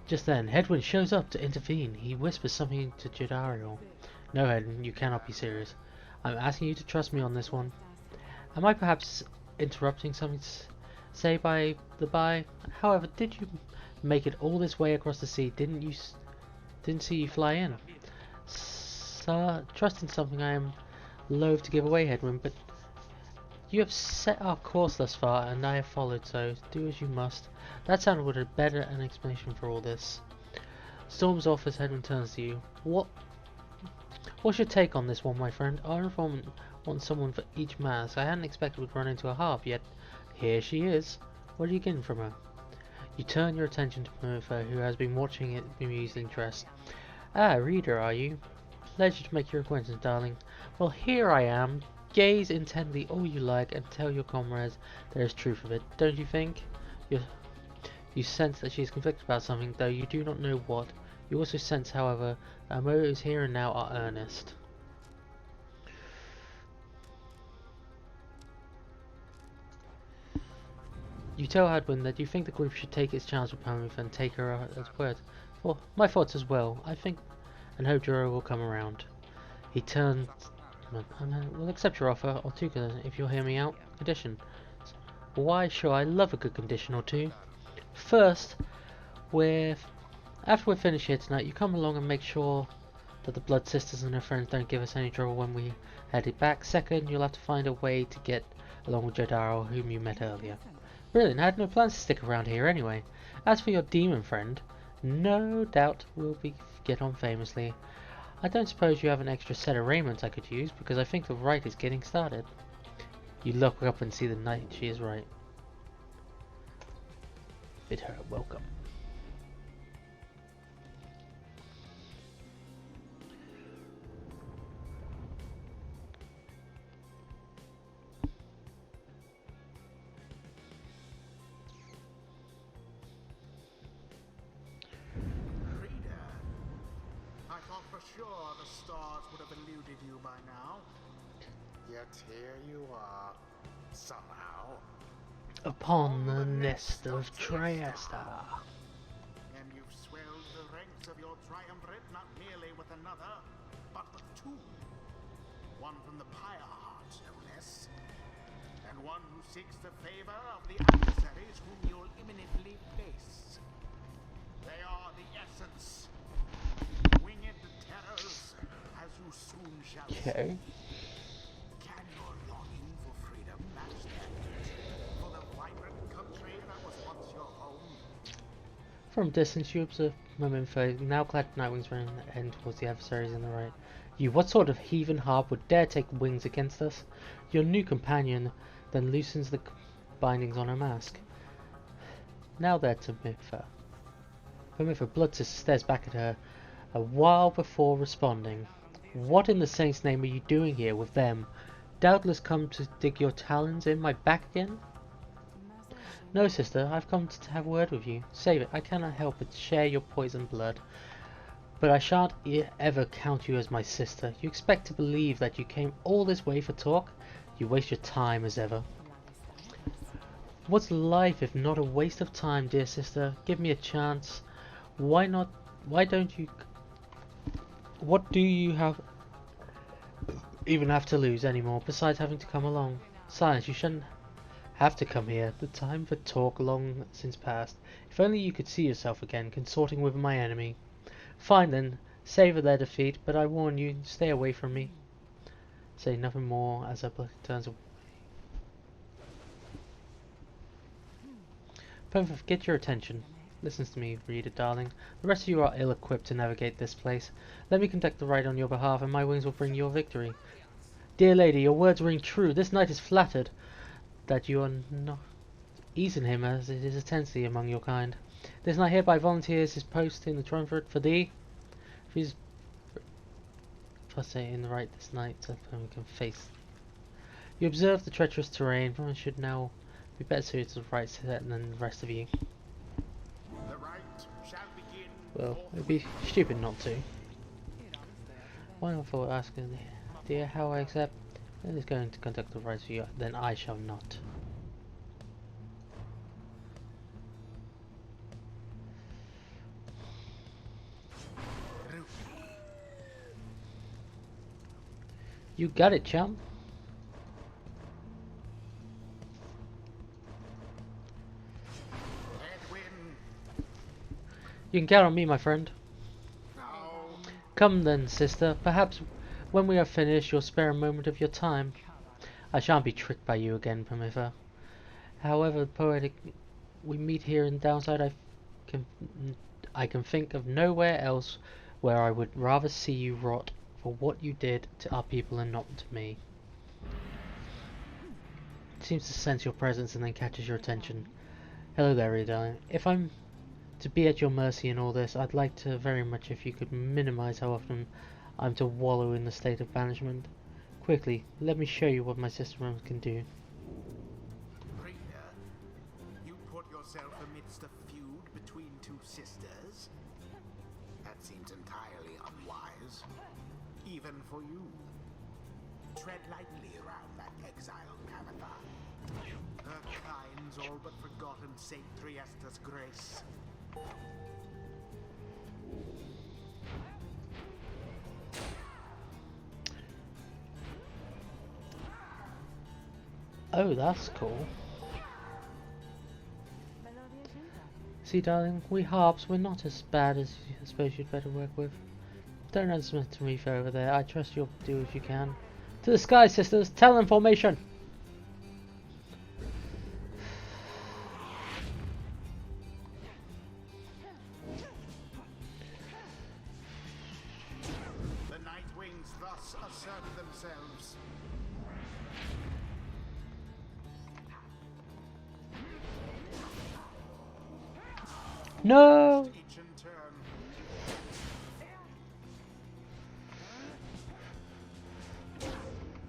Just then, Hedwin shows up to intervene. He whispers something to Jadariel. No, Hedwin, you cannot be serious. I'm asking you to trust me on this one. Am I perhaps interrupting something to say by the by? However, did you make it all this way across the sea? Didn't see you fly in. Sir, trust in something I am loath to give away, Edwin, but you have set our course thus far, and I have followed, so do as you must. That sounded would have better an explanation for all this. Storms off as Edwin turns to you. What's your take on this one, my friend? Our informant wants someone for each mask. I hadn't expected we'd run into a harp, yet here she is. What are you getting from her? You turn your attention to Pyre, who has been watching it with amused interest. Ah, reader, are you? Pleasure to make your acquaintance, darling. Well, here I am. Gaze intently all you like, and tell your comrades there is truth of it, don't you think? You sense that she is conflicted about something, though you do not know what. You also sense, however, that her motives here and now are earnest. You tell Hadwin that you think the group should take its chance with Penrith and take her at her word. Well, my thoughts as well. I think and hope Juro will come around. He turns. We'll accept your offer, or two, if you'll hear me out. Condition. Why, sure, I love a good condition or two. First, after we're finished here tonight, you come along and make sure that the Blood Sisters and her friends don't give us any trouble when we headed back. Second, you'll have to find a way to get along with Jodaro, whom you met earlier. Brilliant, I had no plans to stick around here anyway. As for your demon friend, no doubt we'll get on famously. I don't suppose you have an extra set of raiment I could use, because I think the rite is getting started. You look up and see the knight. She is right. Bid her welcome. Sure, the stars would have eluded you by now. Yet here you are, somehow. Upon the nest of Triesta. And you've swelled the ranks of your triumvirate not merely with another, but with two. One from the Pyre heart, no less. And one who seeks the favor of the adversaries whom you'll imminently face. They are the essence. Winged terrors, as you soon shall see. Can your longing for freedom match that for the vibrant country that was once your home? From a distance, you observe Momenfo, now clad Nightwings running heading towards the adversaries on the right. You, what sort of heathen harp would dare take wings against us? Your new companion then loosens the bindings on her mask. Now there to Momenfo. Momenfo, Bloodsister stares back at her a while before responding. What in the saint's name are you doing here with them? Doubtless come to dig your talons in my back again? No, sister, I've come to have a word with you. Save it, I cannot help but share your poisoned blood. But I shan't ever count you as my sister. You expect to believe that you came all this way for talk? You waste your time as ever. What's life if not a waste of time, dear sister? Give me a chance. Why not? Why don't you? What do you even have to lose anymore, besides having to come along? Silence, you shouldn't have to come here. The time for talk long since past. If only you could see yourself again, consorting with my enemy. Fine then, savour their defeat, but I warn you, stay away from me. Say nothing more as her blood turns away. Perfect, get your attention. Listen to me, reader darling. The rest of you are ill-equipped to navigate this place. Let me conduct the rite on your behalf, and my wings will bring your victory. Dear lady, your words ring true. This knight is flattered that you are not easing him, as it is a tendency among your kind. This knight hereby volunteers his post in the triumvirate for thee. If he's in the right this night, so we can face. You observe the treacherous terrain, and should now be better suited to the right set than the rest of you. Well, it'd be stupid not to. Why not for asking, dear, how I accept? It is going to conduct the rites for you, then I shall not. You got it, chum. You can count on me, my friend. No. Come then, sister. Perhaps when we are finished, you'll spare a moment of your time. I shan't be tricked by you again, Promitha. However poetic we meet here in Downside, can, I can think of nowhere else where I would rather see you rot for what you did to our people and not to me. It seems to sense your presence and then catches your attention. Hello there, darling. If I'm to be at your mercy in all this, I'd like to very much if you could minimize how often I'm to wallow in the state of banishment. Quickly, let me show you what my sister can do. Pyre, you put yourself amidst a feud between two sisters? That seems entirely unwise. Even for you. Tread lightly around that exiled Cavitha. Her kind's all but forgotten Saint Triesta's grace. Oh, that's cool. See, darling, we harps, we're not as bad as I suppose you'd better work with. Don't underestimate Tarifa over there. I trust you'll do as you can. To the sky, sisters! Tell them formation! The Night Wings thus assert themselves. No! Each in turn.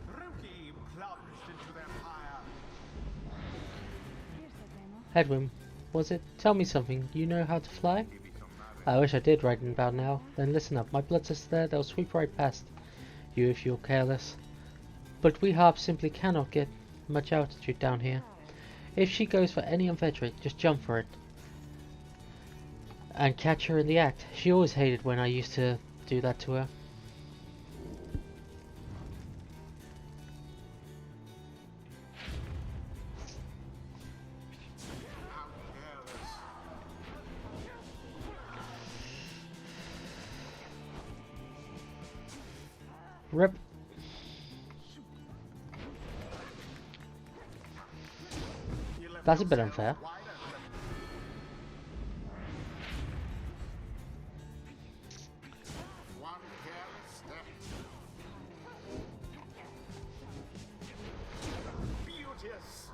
Rookie plunged into their fire. Edwin, was it? Tell me something. You know how to fly? I wish I did right about now. Then listen up. My blood sister there, they'll sweep right past you if you're careless. But we harps simply cannot get much altitude down here. If she goes for any unfair trick, just jump for it. And catch her in the act. She always hated when I used to do that to her. How careless. Rip. You left That's a bit yourself unfair. wide open. One careless step. Beauteous.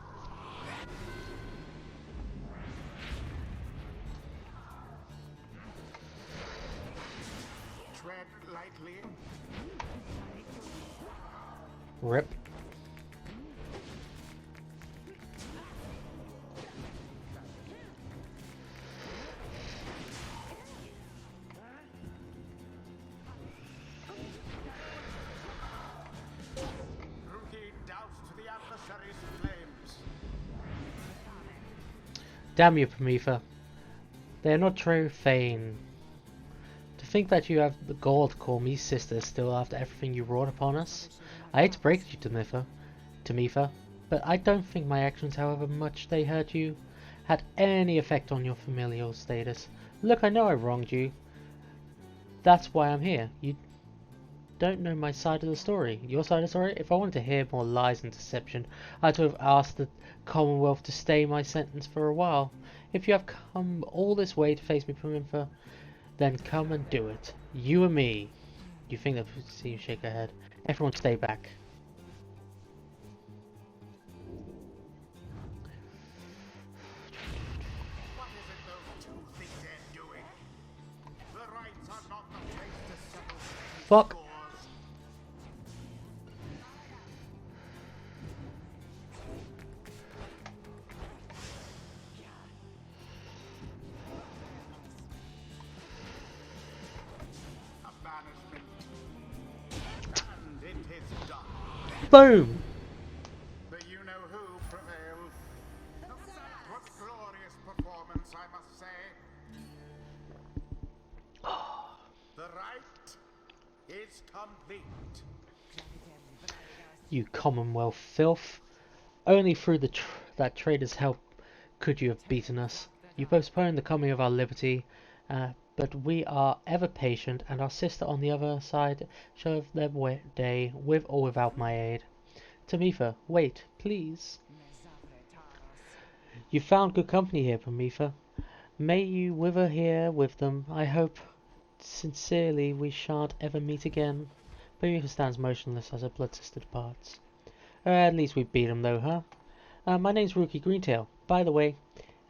Tread lightly. Rip. Rookie doused the adversary's flames. Damn you, Prometha. They are not true, Fane. To think that you have the gall to call me sister still after everything you wrought upon us. I hate to break it to you, Prometha, but I don't think my actions, however much they hurt you, had any effect on your familial status. Look, I know I wronged you. That's why I'm here. You don't know my side of the story. Your side of the story? If I wanted to hear more lies and deception, I'd have asked the Commonwealth to stay my sentence for a while. If you have come all this way to face me, Promitha, then come and do it. You and me. You think that see you shake her head. Everyone stay back. What is it those two think they're doing? The rights are not the place to settle petty Fuck. scores. A banishment. And it is done. Boom! The you-know-who prevailed. What glorious performance, I must say. The right is complete. You Commonwealth filth. Only through that traitor's help could you have beaten us. You postponed the coming of our liberty, but we are ever patient, and our sister on the other side shall have their day, with or without my aid. Tamitha, wait, please. You found good company here, Tamitha. May you wither here with them. I hope sincerely we shan't ever meet again. Tamitha stands motionless as her blood sister departs. At least we beat him though, huh? My name's Rookie Greentail, by the way,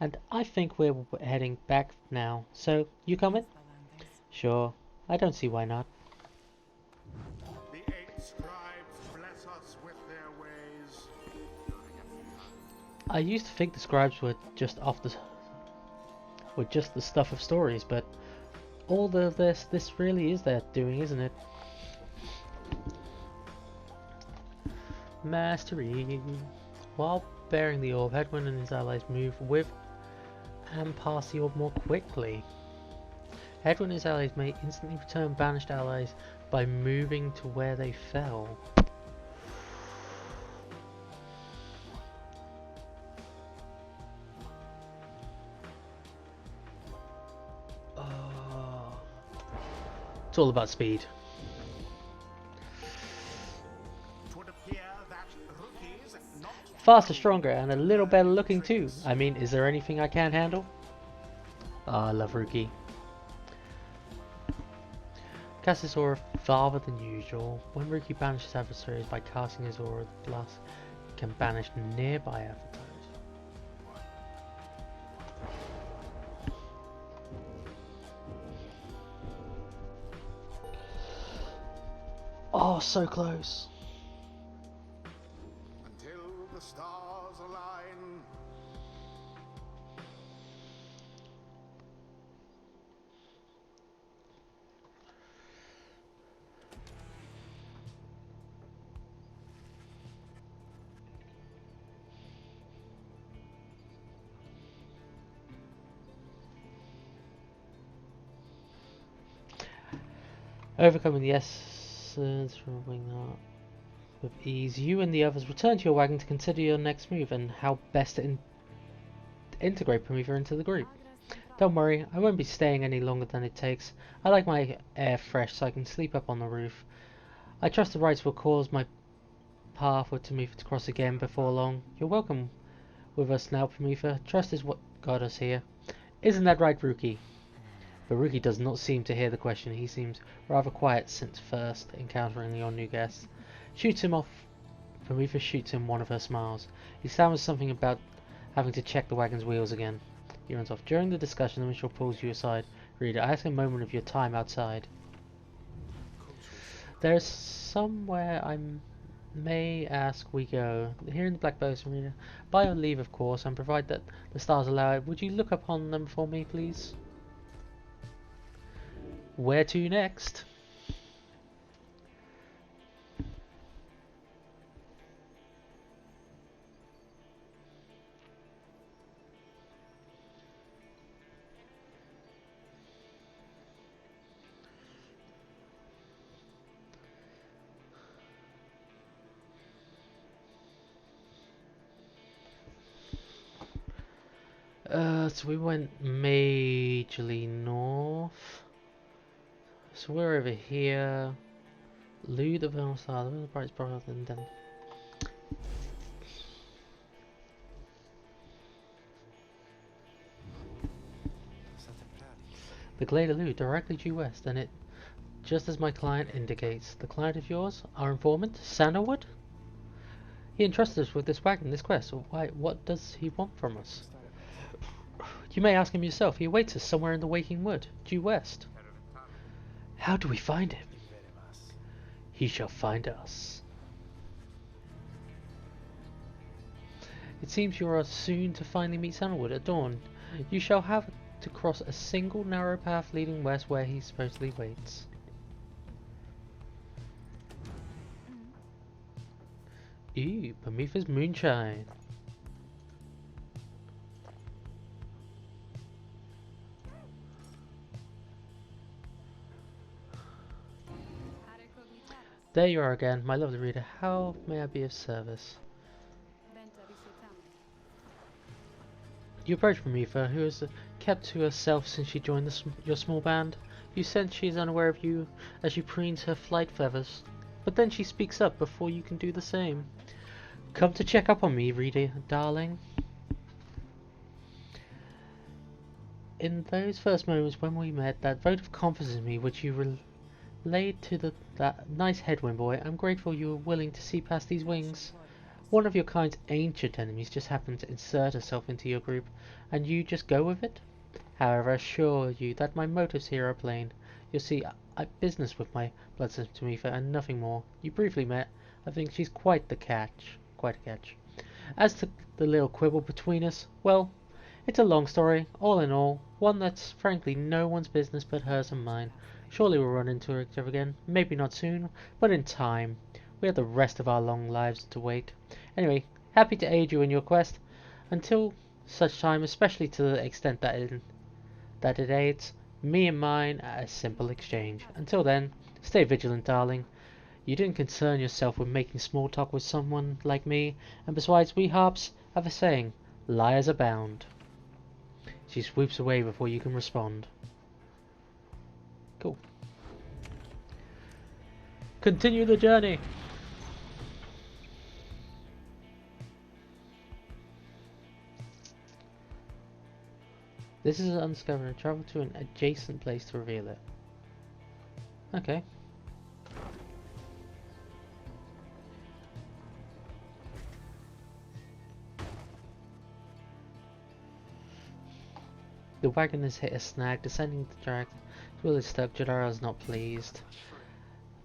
and I think we're heading back now. So, you coming? Sure. I don't see why not. The 8 scribes bless us with their ways. I used to think the scribes were just the stuff of stories, but all of this really is their doing, isn't it? Mastery. While bearing the orb, Hedwyn and his allies move with and pass the orb more quickly. Hedwyn and his allies may instantly return banished allies by moving to where they fell. Oh. It's all about speed. Faster, stronger, and a little better looking too. I mean, is there anything I can't handle? Ah, I love Rookie. Cast his aura farther than usual. When Rookie banishes adversaries by casting his aura, the blast can banish nearby adversaries. Oh, so close. Until the stars align. Overcoming the essence from wing art with ease, you and the others return to your wagon to consider your next move and how best to integrate Prometha into the group. Don't worry, I won't be staying any longer than it takes. I like my air fresh so I can sleep up on the roof. I trust the rites will cause my path with Prometha to cross again before long. You're welcome with us now, Prometha. Trust is what got us here. Isn't that right, Rookie? But Rookie does not seem to hear the question. He seems rather quiet since first encountering your new guest. Shoots him off. Prometha shoots him one of her smiles. He stammers something about having to check the wagon's wheels again. He runs off. During the discussion, the minstrel pulls you aside. Reader, ask a moment of your time outside. There is somewhere I may ask we go. Here in the Black Boson Reader. By your leave, of course, and provide that the stars allow it. Would you look upon them for me, please? Where to next? So we went majorly north. So we're over here. Lou the Vernal Star, the bright brother, and then the glade of Lou directly due west, and it just as my client indicates. The client of yours, our informant, Sandalwood? He entrusted us with this wagon, this quest. Why, what does he want from us? You may ask him yourself. He awaits us somewhere in the waking wood, due west. How do we find him? He shall find us. It seems you are soon to finally meet Sandalwood at dawn. You shall have to cross a single narrow path leading west where he supposedly waits. Ooh, Prometheus moonshine. There you are again, my lovely reader. How may I be of service? You approach Prometha, who has kept to herself since she joined your small band. You sense she is unaware of you as she preens her flight feathers. But then she speaks up before you can do the same. Come to check up on me, reader, darling. In those first moments when we met, that vote of confidence in me which you relayed to that nice headwind boy, I'm grateful you were willing to see past these wings. One of your kind's ancient enemies just happened to insert herself into your group, and you just go with it? However, I assure you that my motives here are plain. You see, I business with my blood sister Tamifa and nothing more. You briefly met. I think she's quite a catch. As to the little quibble between us, well, it's a long story, all in all, one that's frankly no one's business but hers and mine. Surely we'll run into each other again, maybe not soon, but in time. We have the rest of our long lives to wait. Anyway, happy to aid you in your quest. Until such time, especially to the extent that it aids me and mine at a simple exchange. Until then, stay vigilant, darling. You didn't concern yourself with making small talk with someone like me, and besides, we harps have a saying, liars abound. She swoops away before you can respond. Cool. Continue the journey! This is undiscovered. Travel to an adjacent place to reveal it. Okay. The wagon has hit a snag, descending the track. The wheel is stuck. Jotaro is not pleased.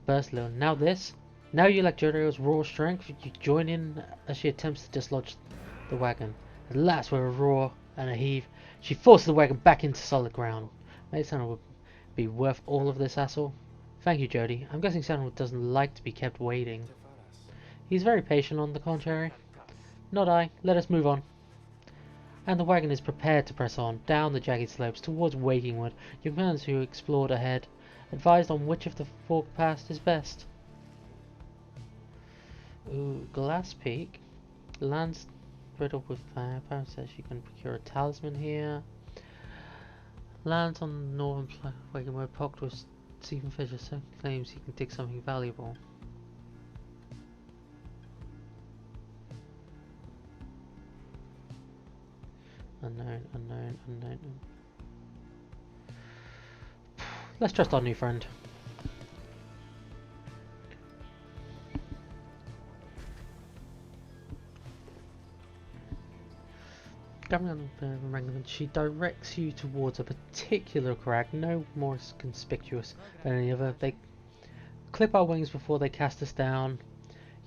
Burst little. Now this? Now you lack Jotaro's raw strength. You join in as she attempts to dislodge the wagon. At last, with a roar and a heave, she forces the wagon back into solid ground. Maybe Sandalwood would be worth all of this hassle. Thank you, Jody. I'm guessing Sandalwood doesn't like to be kept waiting. He's very patient, on the contrary. Not I. Let us move on. And the wagon is prepared to press on, down the jagged slopes, towards Wakingwood. Your friends who explored ahead, advised on which of the fork paths is best. Ooh, Glass Peak. Lands riddled with fire. Apparently says you can procure a talisman here. Lands on the northern Wakingwood, pocked with Stephen Fisher, so claims he can dig something valuable. Unknown. Let's trust our new friend. She directs you towards a particular crag, no more conspicuous than any other. They clip our wings before they cast us down.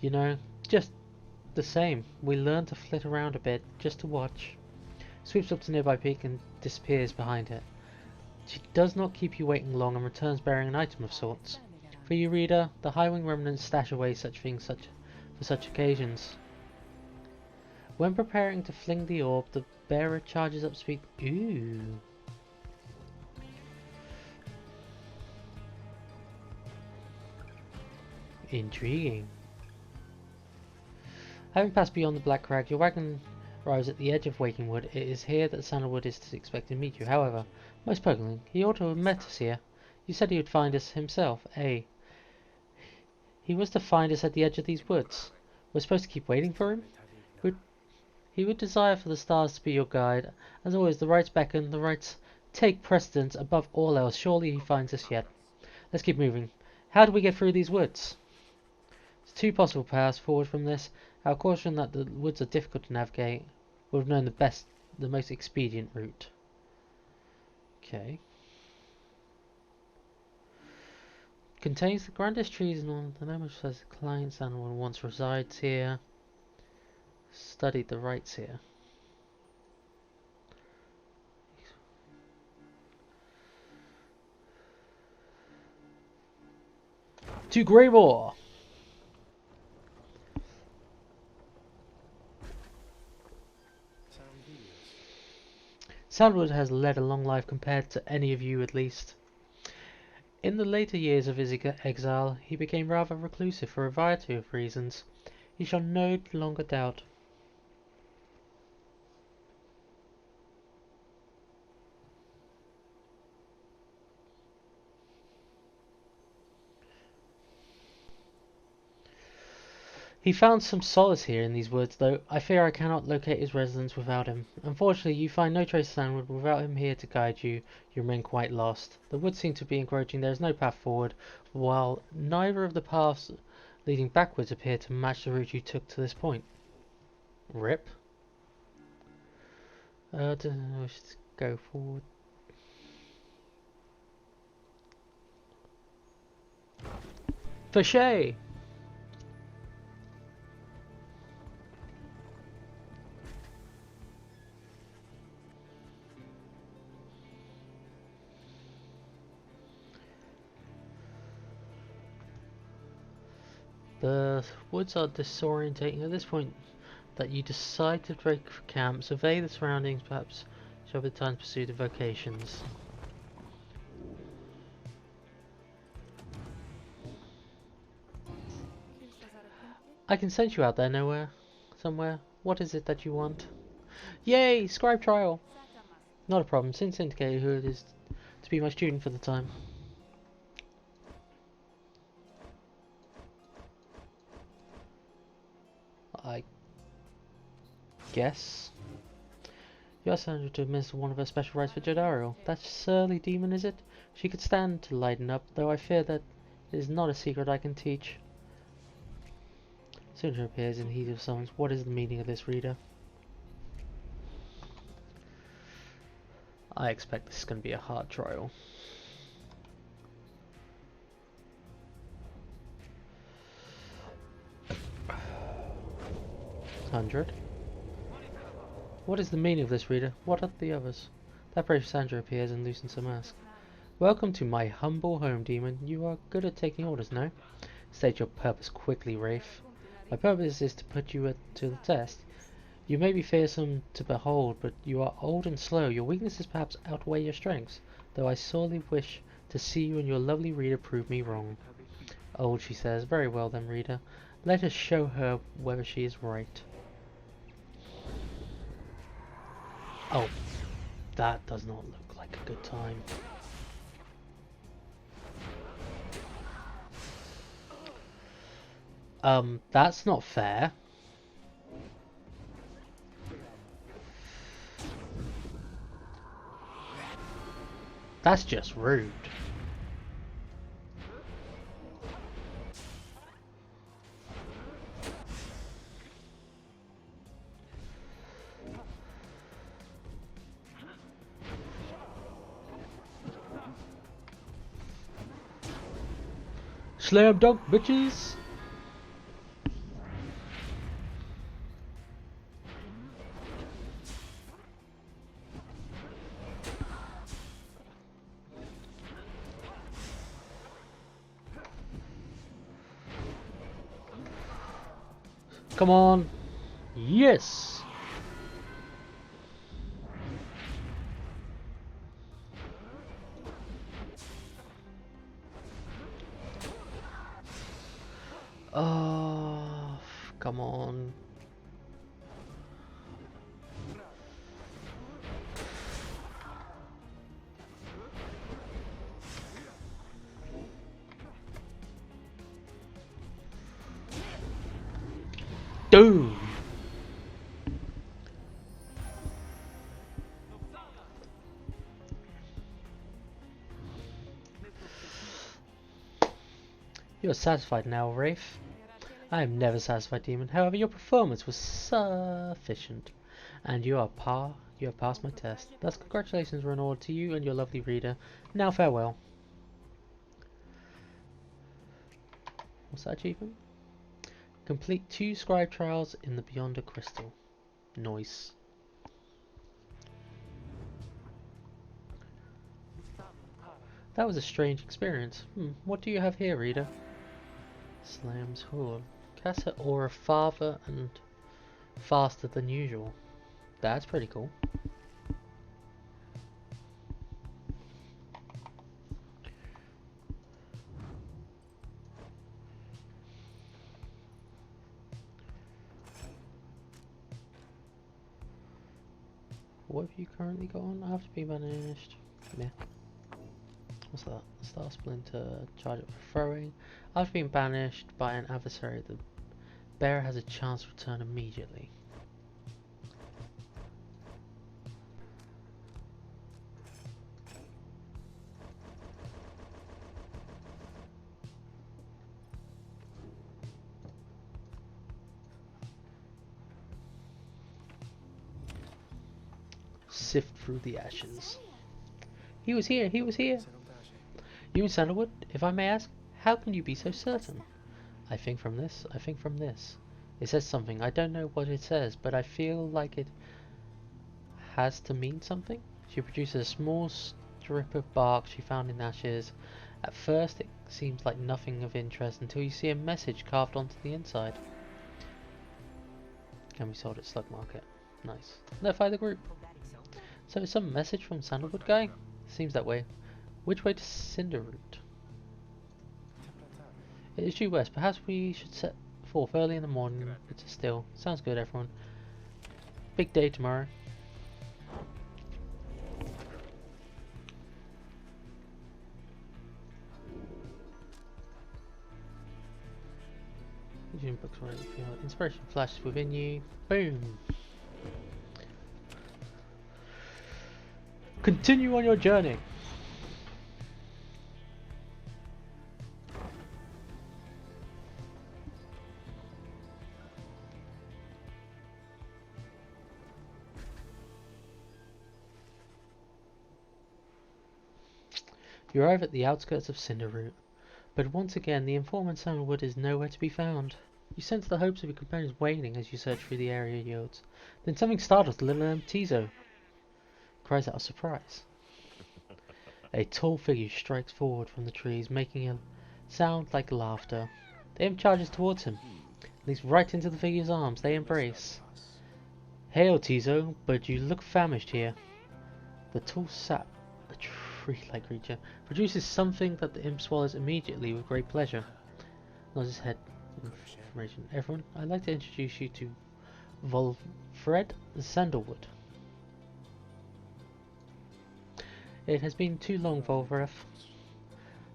You know, just the same. We learn to flit around a bit, just to watch. Sweeps up to nearby peak and disappears behind it. She does not keep you waiting long and returns bearing an item of sorts. For you, reader, the high-wing remnants stash away such things for such occasions. When preparing to fling the orb, the bearer charges up speed. Ooh. Intriguing. Having passed beyond the Black Crag, your wagon arrives at the edge of Wakingwood. It is here that Sandalwood is to expect to meet you. However, most puzzling, he ought to have met us here. You said he would find us himself, eh? He was to find us at the edge of these woods. We're supposed to keep waiting for him? He would desire for the stars to be your guide. As always, the rights beckon, the rights take precedence above all else. Surely he finds us yet. Let's keep moving. How do we get through these woods? There's two possible paths forward from this. I'll caution that the woods are difficult to navigate. We've known the most expedient route. Okay. Contains the grandest trees in all the name, which says the client Sandalwood once resides here. Studied the rights here. To Greymore! Sandalwood has led a long life compared to any of you, at least. In the later years of his exile, he became rather reclusive for a variety of reasons. He shall no longer doubt. He found some solace here in these woods, though I fear I cannot locate his residence without him. Unfortunately, you find no trace of Sandwood. Without him here to guide you, you remain quite lost. The woods seem to be encroaching. There is no path forward, while neither of the paths leading backwards appear to match the route you took to this point. Rip. Let's go forward. Fouché! The woods are disorientating at this point that you decide to break for camp, survey the surroundings, perhaps shall be time to pursue the vocations. I can send you out there somewhere. What is it that you want? Yay! Scribe trial! Not a problem, since indicated who it is to be my student for the time. I guess. You asked Sandra to administer one of her special rites for Jodariel. That surly demon, is it? She could stand to lighten up, though I fear that it is not a secret I can teach. Sandra appears in the heat of summons. What is the meaning of this, reader? I expect this is going to be a hard trial. $100. What is the meaning of this, reader? What are the others? That brave Sandra appears and loosens her mask. Welcome to my humble home, demon. You are good at taking orders, no? State your purpose quickly, Wraith. My purpose is to put you to the test. You may be fearsome to behold, but you are old and slow. Your weaknesses perhaps outweigh your strengths, though I sorely wish to see you and your lovely reader prove me wrong. Old, she says. Very well then, reader. Let us show her whether she is right. Oh, that does not look like a good time. That's not fair. That's just rude. Slam dunk, bitches! Come on. Yes. Oh, come on. Doom. You are satisfied now, Wraith? I am never satisfied, demon. However, your performance was sufficient, and you have passed my test. Thus, congratulations are in order to you and your lovely reader. Now, farewell. What's that achievement? Complete 2 scribe trials in the Beyonder Crystal. Nice. That was a strange experience. What do you have here, reader? Slams Hall. Cast her aura farther and faster than usual. That's pretty cool. What have you currently got on? After being banished. Yeah. What's that? Star Splinter. Charge up for throwing. After being banished by an adversary, the bearer has a chance to return immediately. Sift through the ashes. He was here, he was here! You in Sandalwood? If I may ask, how can you be so certain? I think from this, I think from this. It says something, I don't know what it says, but I feel like it has to mean something. She produces a small strip of bark she found in ashes. At first it seems like nothing of interest until you see a message carved onto the inside. Can be sold at Slug Market. Nice. Notify the group. So it's some message from Sandalwood guy? Seems that way. Which way to Cinderroot? It is due west. Perhaps we should set forth early in the morning. It's still. Sounds good, everyone. Big day tomorrow. Vision books ready for your inspiration flashes within you. Boom. Continue on your journey. You arrive at the outskirts of Cinderroot, but once again the informant Sandalwood is nowhere to be found. You sense the hopes of your companions waning as you search through the area yields. Then something startles the little Tizo. Cries out of surprise. A tall figure strikes forward from the trees, making a sound like laughter. The imp charges towards him, leaps right into the figure's arms. They embrace. Hail, Tizo, but you look famished here. The tall sap, a tree-like creature, produces something that the imp swallows immediately with great pleasure. Nods his head in information. Everyone, I'd like to introduce you to Volfred Sandalwood. It has been too long, Volfred.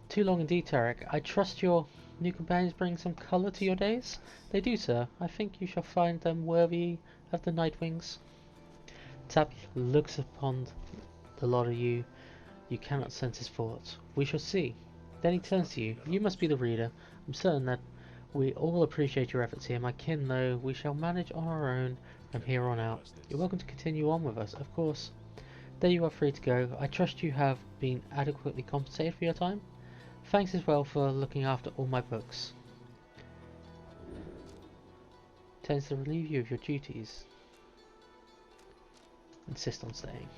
Too long indeed, Tarek. I trust your new companions bring some colour to your days? They do, sir. I think you shall find them worthy of the Nightwings. Tap looks upon the lot of you. You cannot sense his thoughts. We shall see. Then he turns to you. You must be the reader. I'm certain that we all appreciate your efforts here. My kin, though, we shall manage on our own from here on out. You're welcome to continue on with us, of course. There you are free to go. I trust you have been adequately compensated for your time. Thanks as well for looking after all my books. Tends to relieve you of your duties. Insist on staying.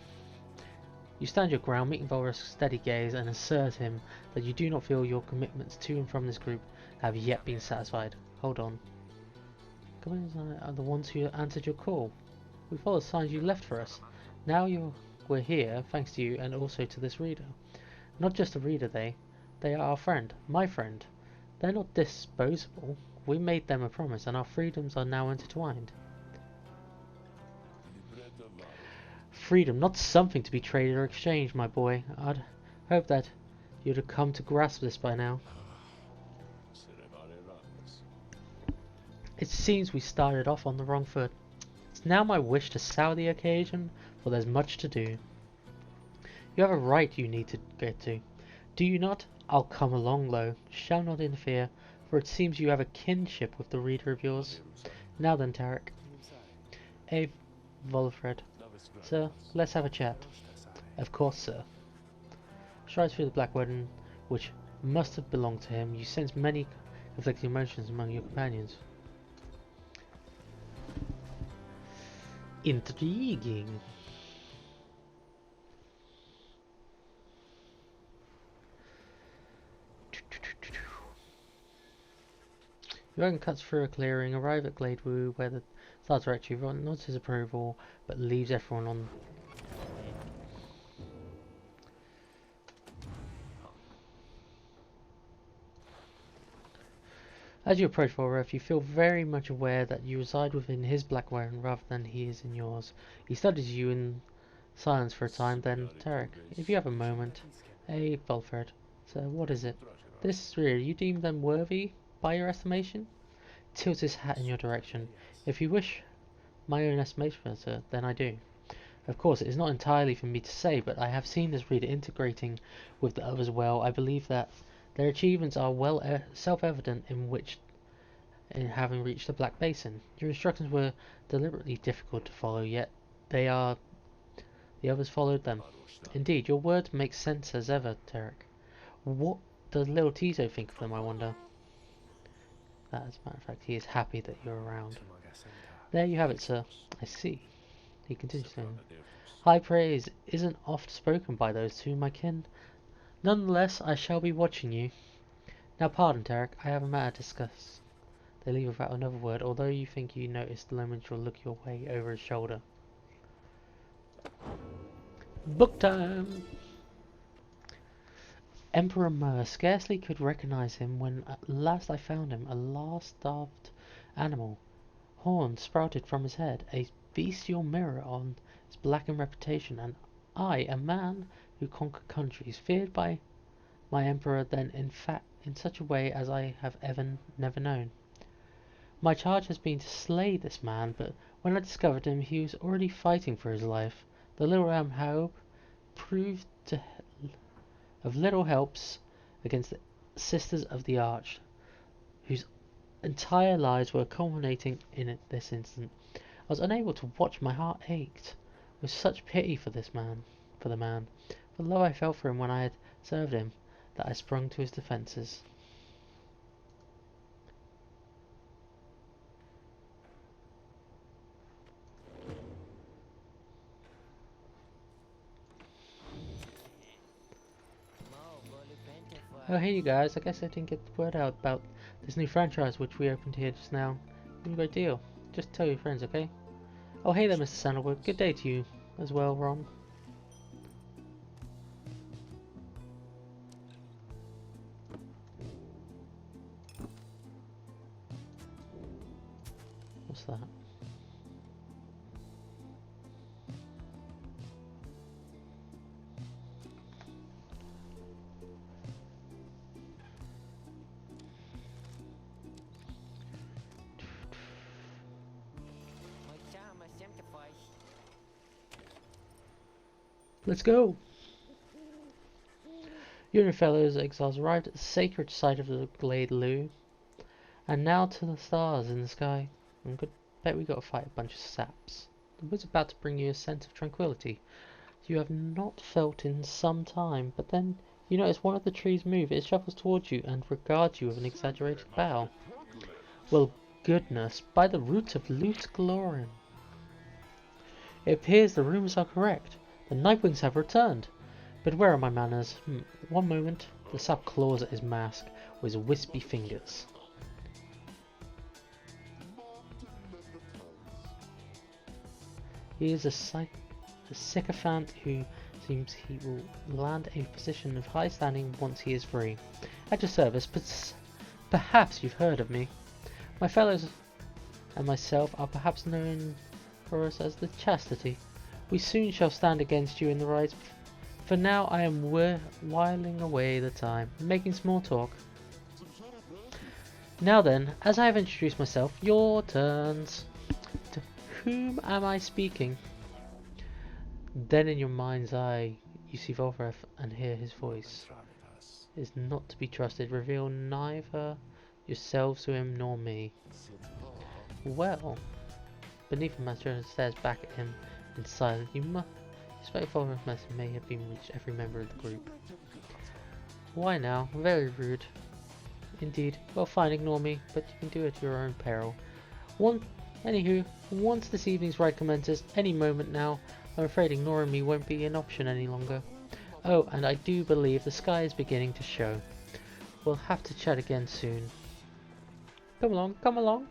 You stand your ground, meeting Volrus's steady gaze, and assert him that you do not feel your commitments to and from this group have yet been satisfied. Hold on. Companions are the ones who answered your call. We followed the signs you left for us. Now we're here, thanks to you, and also to this reader. Not just a reader, they are our friend, my friend. They're not disposable. We made them a promise, and our freedoms are now intertwined. Freedom, not something to be traded or exchanged, my boy. I'd hope that you'd have come to grasp this by now. It seems we started off on the wrong foot. It's now my wish to sour the occasion, for there's much to do. You have a right you need to get to. Do you not? I'll come along, though. Shall not interfere, for it seems you have a kinship with the reader of yours. Now then, Tarek. Volfred. Sir, let's have a chat. Of course, sir. Strides through the black weapon, which must have belonged to him. You sense many conflicting emotions among your companions. Intriguing. Your wagon cuts through a clearing, arrive at Gladewood, where the stars direct you. Ron nods his approval, but leaves everyone on. As you approach Volref, you feel very much aware that you reside within his black wagon rather than he is in yours. He studies you in silence for a time, then, Tarek, if you have a moment. Hey, Volfred. So, what is it? This reader, you deem them worthy, by your estimation? tilts his hat in your direction. If you wish my own estimation, sir, then I do. Of course, it is not entirely for me to say, but I have seen this reader integrating with the others well. I believe that their achievements are well self-evident in having reached the Black Basin. Your instructions were deliberately difficult to follow, yet the others followed them. Indeed, your words make sense as ever, Tarek. What does little Tizo think of them, I wonder? That, as a matter of fact, he is happy that you're around. There you have it, sir. I see. He continues saying, high praise isn't oft spoken by those two, my kin. Nonetheless, I shall be watching you. Now pardon, Tarek, I have a matter to discuss. They leave without another word, although you think you notice the Loman will look your way over his shoulder. Book time! Emperor Mur scarcely could recognize him when at last I found him, a last-starved animal. Horns sprouted from his head, a bestial mirror on his blackened reputation, and I, a man who conquered countries, feared by my emperor then in fact in such a way as I have never known. My charge has been to slay this man, but when I discovered him he was already fighting for his life. The little however, proved of little helps against the Sisters of the Arch, whose entire lives were culminating in this instant. I was unable to watch. My heart ached with such pity for the man. For the love I felt for him when I had served him, that I sprung to his defences. Oh hey you guys, I guess I didn't get the word out about this new franchise which we opened here just now. No great deal. Just tell your friends, okay? Oh hey there, Mr. Sandalwood. Good day to you as well, Ron. What's that? Let's go! You and your fellows exiles arrived at the sacred site of the Glade Loo, and now to the stars in the sky. I'm good. Bet we gotta fight a bunch of saps. The wood's about to bring you a sense of tranquility you have not felt in some time, but then you notice one of the trees move. It shuffles towards you and regards you with an exaggerated bow. Well, goodness, by the roots of Lut Glorin. It appears the rumours are correct. The Nightwings have returned. But where are my manners? One moment. The sap claws at his mask with his wispy fingers. He is a sycophant who seems he will land a position of high standing once he is free. At your service, but perhaps you've heard of me. My fellows and myself are perhaps known for us as the Chastity. We soon shall stand against you in the right. For now I am whiling away the time, making small talk. Now then, as I have introduced myself, your turns. To whom am I speaking? Then in your mind's eye you see Volrath and hear his voice. It is not to be trusted. Reveal neither yourselves to him nor me. Well, beneath him, Master stares back at him in silence. You suspect Volrath's message may have been reached every member of the group. Why now? Very rude. Indeed. Well fine, ignore me, but you can do it at your own peril. Anywho, once this evening's ride commences, any moment now, I'm afraid ignoring me won't be an option any longer. Oh, and I do believe the sky is beginning to show. We'll have to chat again soon. Come along, come along.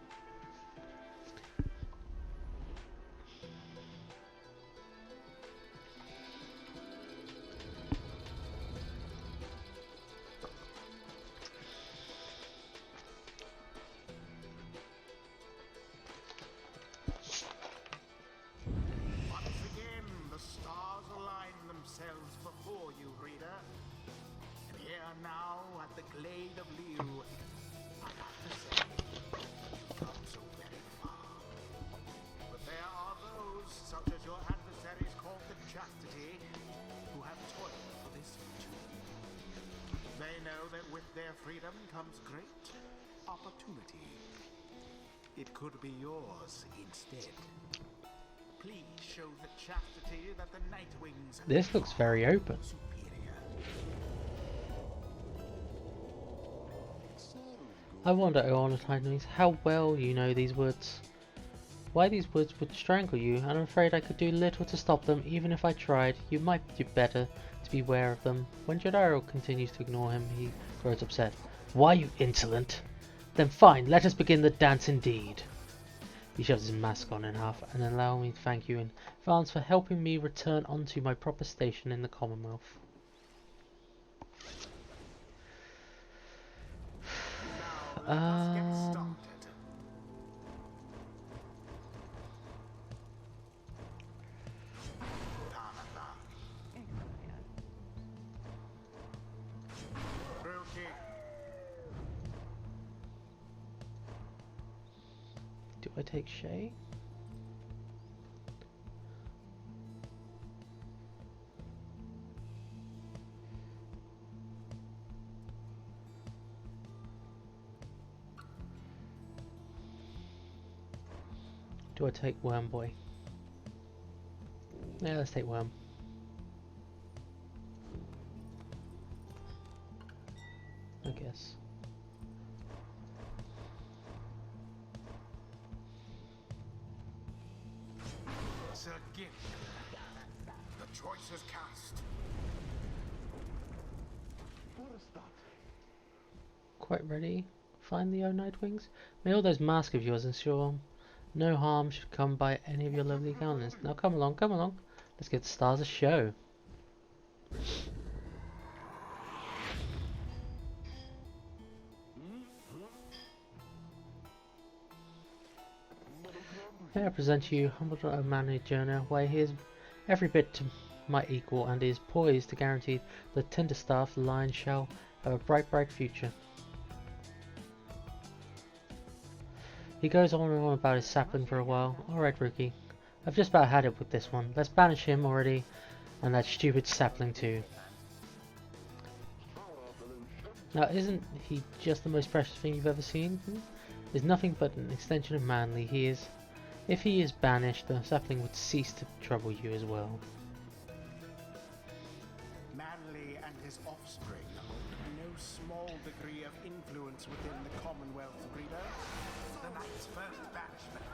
Before you, reader. And here now at the Glade of Liu, I have to say, so very far. But there are those, such as your adversaries called the Chastity, who have toiled for this too. They know that with their freedom comes great opportunity. It could be yours instead. Please show the Chastity that the Nightwings This looks very open. superior. I wonder, O Honor Nightwings, how well you know these woods. Why these woods would strangle you, and I'm afraid I could do little to stop them, even if I tried. You might do better to be aware of them. When Jodaro continues to ignore him, he grows upset. Why, you insolent? Then fine, let us begin the dance indeed. He shoves his mask on in half, and allow me to thank you in advance for helping me return onto my proper station in the Commonwealth. Now let us get started. Brookie. Do I take Shay? Do I take Worm Boy? Yeah, let's take Worm. I guess. Sir Gimp. The choice is cast. Quite ready? Find the O Nightwings? May all those masks of yours ensure no harm should come by any of your lovely countenance. Now come along, come along. Let's give the stars a show. May I present to you humble manager, why he is every bit to my equal and is poised to guarantee the tender-staffed lion shall have a bright future. He goes on and on about his sapling for a while. Alright, Rookie. I've just about had it with this one. Let's banish him already, and that stupid sapling too. Now, isn't he just the most precious thing you've ever seen? Is nothing but an extension of Manly. If he is banished, the sapling would cease to trouble you as well. Manly and his offspring hold no small degree of influence within the Commonwealth, Breeder. The Knight's first banishment.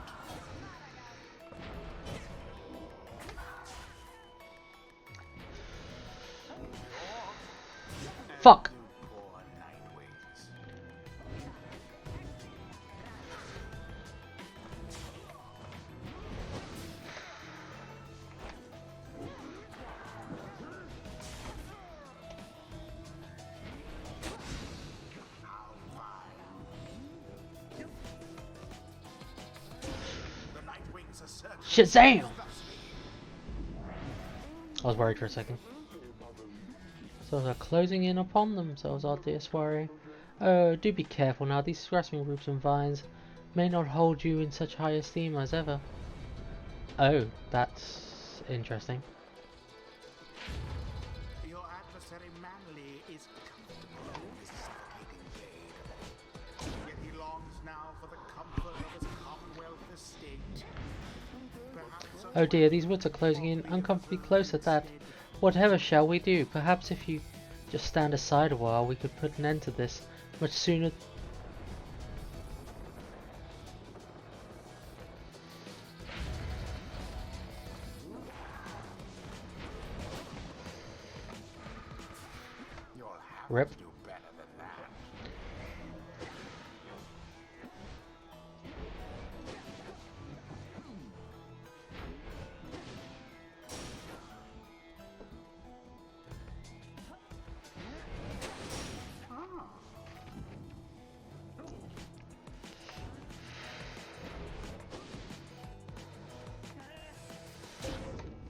Fuck! You poor Nightwings. How fine. The Nightwings assert Shazam! I was worried for a second. So they're closing in upon themselves, our dear soiree. Oh, do be careful now. These grasping roots and vines may not hold you in such high esteem as ever. Oh, that's interesting. Your adversary Manly is comfortable in this suffocating glade. Yet he longs now for the comfort of his Commonwealth estate. Perhaps Oh dear, these woods are closing in uncomfortably close at that. Whatever shall we do? Perhaps if you just stand aside a while, we could put an end to this much sooner. you'll have Rip. to do better than that.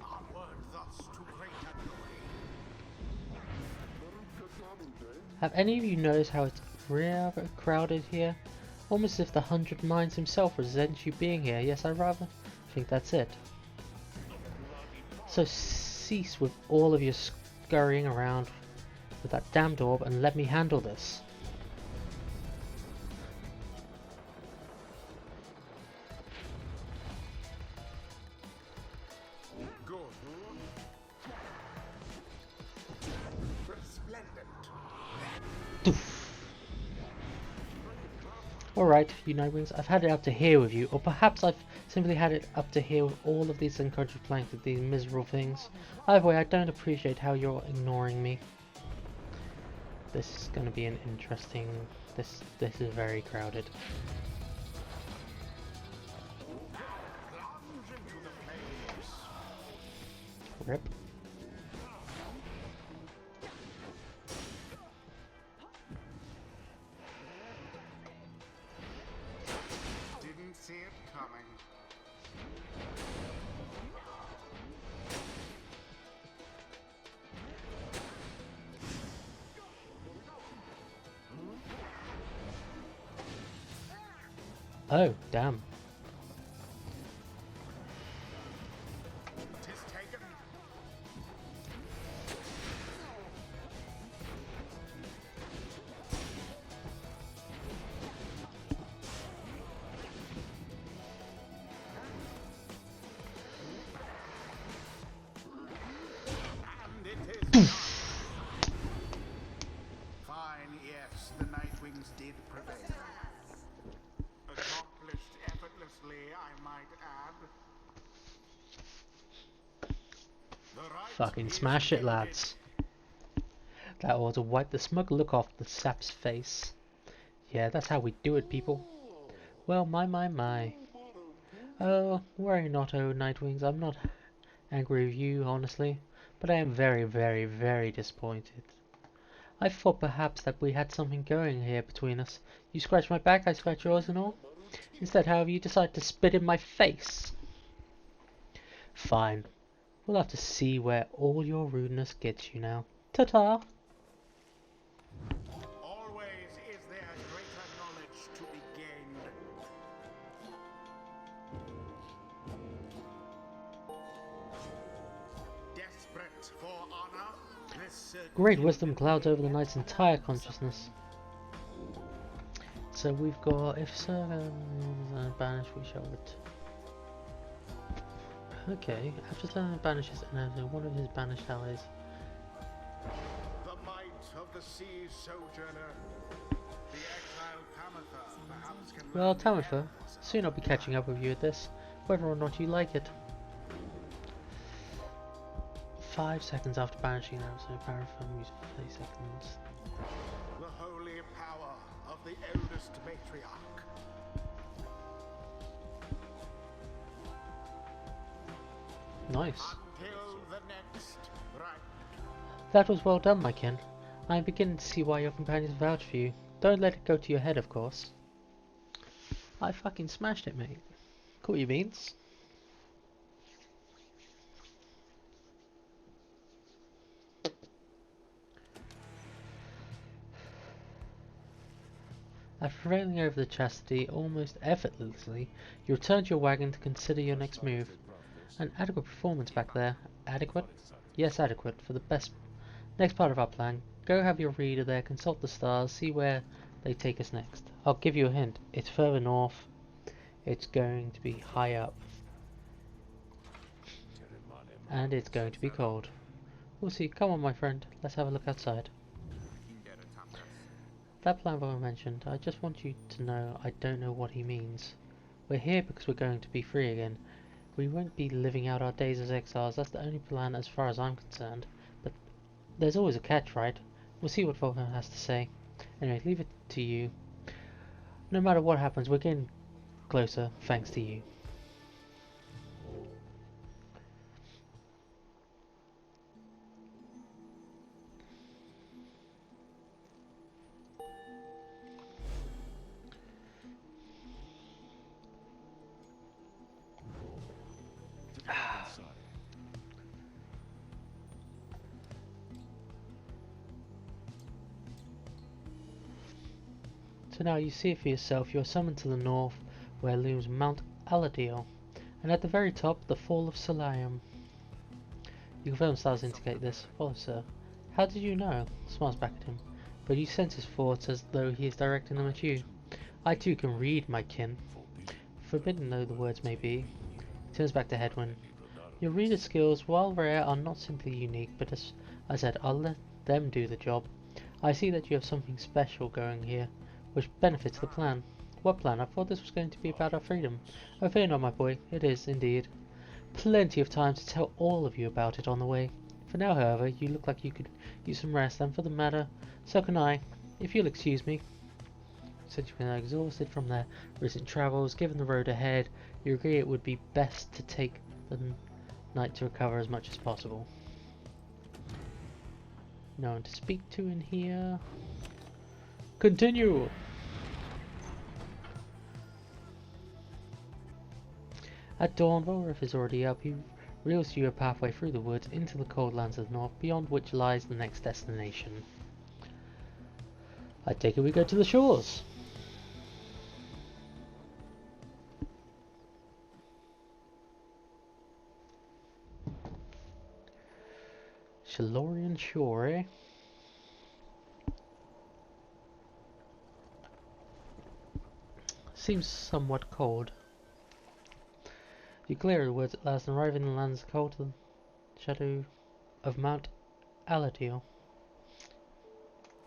Onward thus to great glory. Have any of you noticed how it's rather crowded here? Almost as if the 100 Minds himself resents you being here. Yes, I rather think that's it. So cease with all of your scurrying around with that damned orb and let me handle this. Good. Resplendent. Alright, you Nightwings, I've had it up to here with you, or perhaps I've simply had it up to here with all of these unconscious planks with these miserable things. Either way, I don't appreciate how you're ignoring me. This is going to be an interesting... This is very crowded. Plunge into the flames. Rip. Didn't see it coming. Oh, damn. Tis taken. And it is. Fine, yes, the Nightwings did prevail. Accomplished effortlessly, I might add. The right Fucking is smash it, ended. lads. That ought to wipe the smug look off the sap's face. Yeah, that's how we do it, people. Well, my. Oh, worry not, oh Nightwings, I'm not angry with you, honestly, but I am very, very, very disappointed. I thought perhaps that we had something going here between us. You scratch my back, I scratch yours and all. Instead, however, you decide to spit in my face. Fine. We'll have to see where all your rudeness gets you now. Ta-ta! Always is there greater knowledge to be gained. Desperate for honor, this circuit Great wisdom clouds over the knight's entire consciousness. So we've got, if Sir banish, we shall return. Okay, after Sir banishes one of his banished allies. the might of the sea sojourner. The exiled Tamitha perhaps can Well, learn the Tamitha, errors of soon I'll be catching up with you at this, whether or not you like it. 5 seconds after banishing them, so paraffin use 30 seconds. the holy power of the eldest matriarch. Nice. Until the next right. That was well done, my kin. I am beginning to see why your companions vouch for you. Don't let it go to your head, of course. I fucking smashed it, mate. Cool you beans. After prevailing over the chastity almost effortlessly, you return to your wagon to consider your next move. An adequate performance back there. Adequate? Yes, adequate for the best. Next part of our plan. Go have your reader there, consult the stars, see where they take us next. I'll give you a hint. It's further north. It's going to be high up. And it's going to be cold. We'll see. Come on, my friend. Let's have a look outside. That plan I mentioned, I just want you to know I don't know what he means. We're here because we're going to be free again. We won't be living out our days as exiles, that's the only plan as far as I'm concerned. But there's always a catch, right? We'll see what Vulcan has to say. Anyway, leave it to you. No matter what happens, we're getting closer, thanks to you. So now you see it for yourself. You are summoned to the north, where looms Mount Aladiel, and at the very top, the Fall of Solium. You confirm stars indicate this. Follow, sir. How did you know? Smiles back at him, but you sense his thoughts as though he is directing them at you. I too can read, my kin. Forbidden though the words may be, he turns back to Hedwyn. Your reader skills, while rare, are not simply unique, but as I said, I'll let them do the job. I see that you have something special going here, which benefits the plan. What plan? I thought this was going to be about our freedom. Oh, fear not, my boy. It is, indeed. Plenty of time to tell all of you about it on the way. For now, however, you look like you could use some rest, and for the matter, so can I. If you'll excuse me. Since you've been exhausted from their recent travels, given the road ahead, you agree it would be best to take the night to recover as much as possible. No one to speak to in here. Continue! At dawn, Volref is already up. He reveals to you a pathway through the woods into the cold lands of the north, beyond which lies the next destination. I take it we go to the shores. Shalorian Shore, eh? Seems somewhat cold. You clear the woods at last and arrive in the lands cold to the shadow of Mount Aladiel.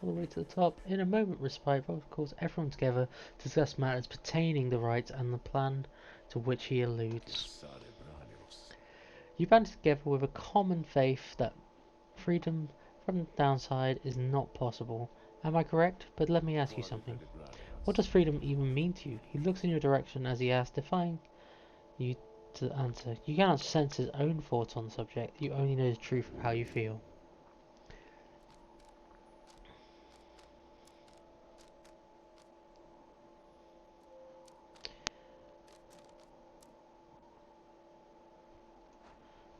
All the way to the top. In a moment respite, Rolf calls everyone together to discuss matters pertaining the rites and the plan to which he alludes. You band together with a common faith that freedom from the downside is not possible. Am I correct? But let me ask you something. What does freedom even mean to you? He looks in your direction as he asks, defying you to answer. You cannot sense his own thoughts on the subject. You only know the truth of how you feel.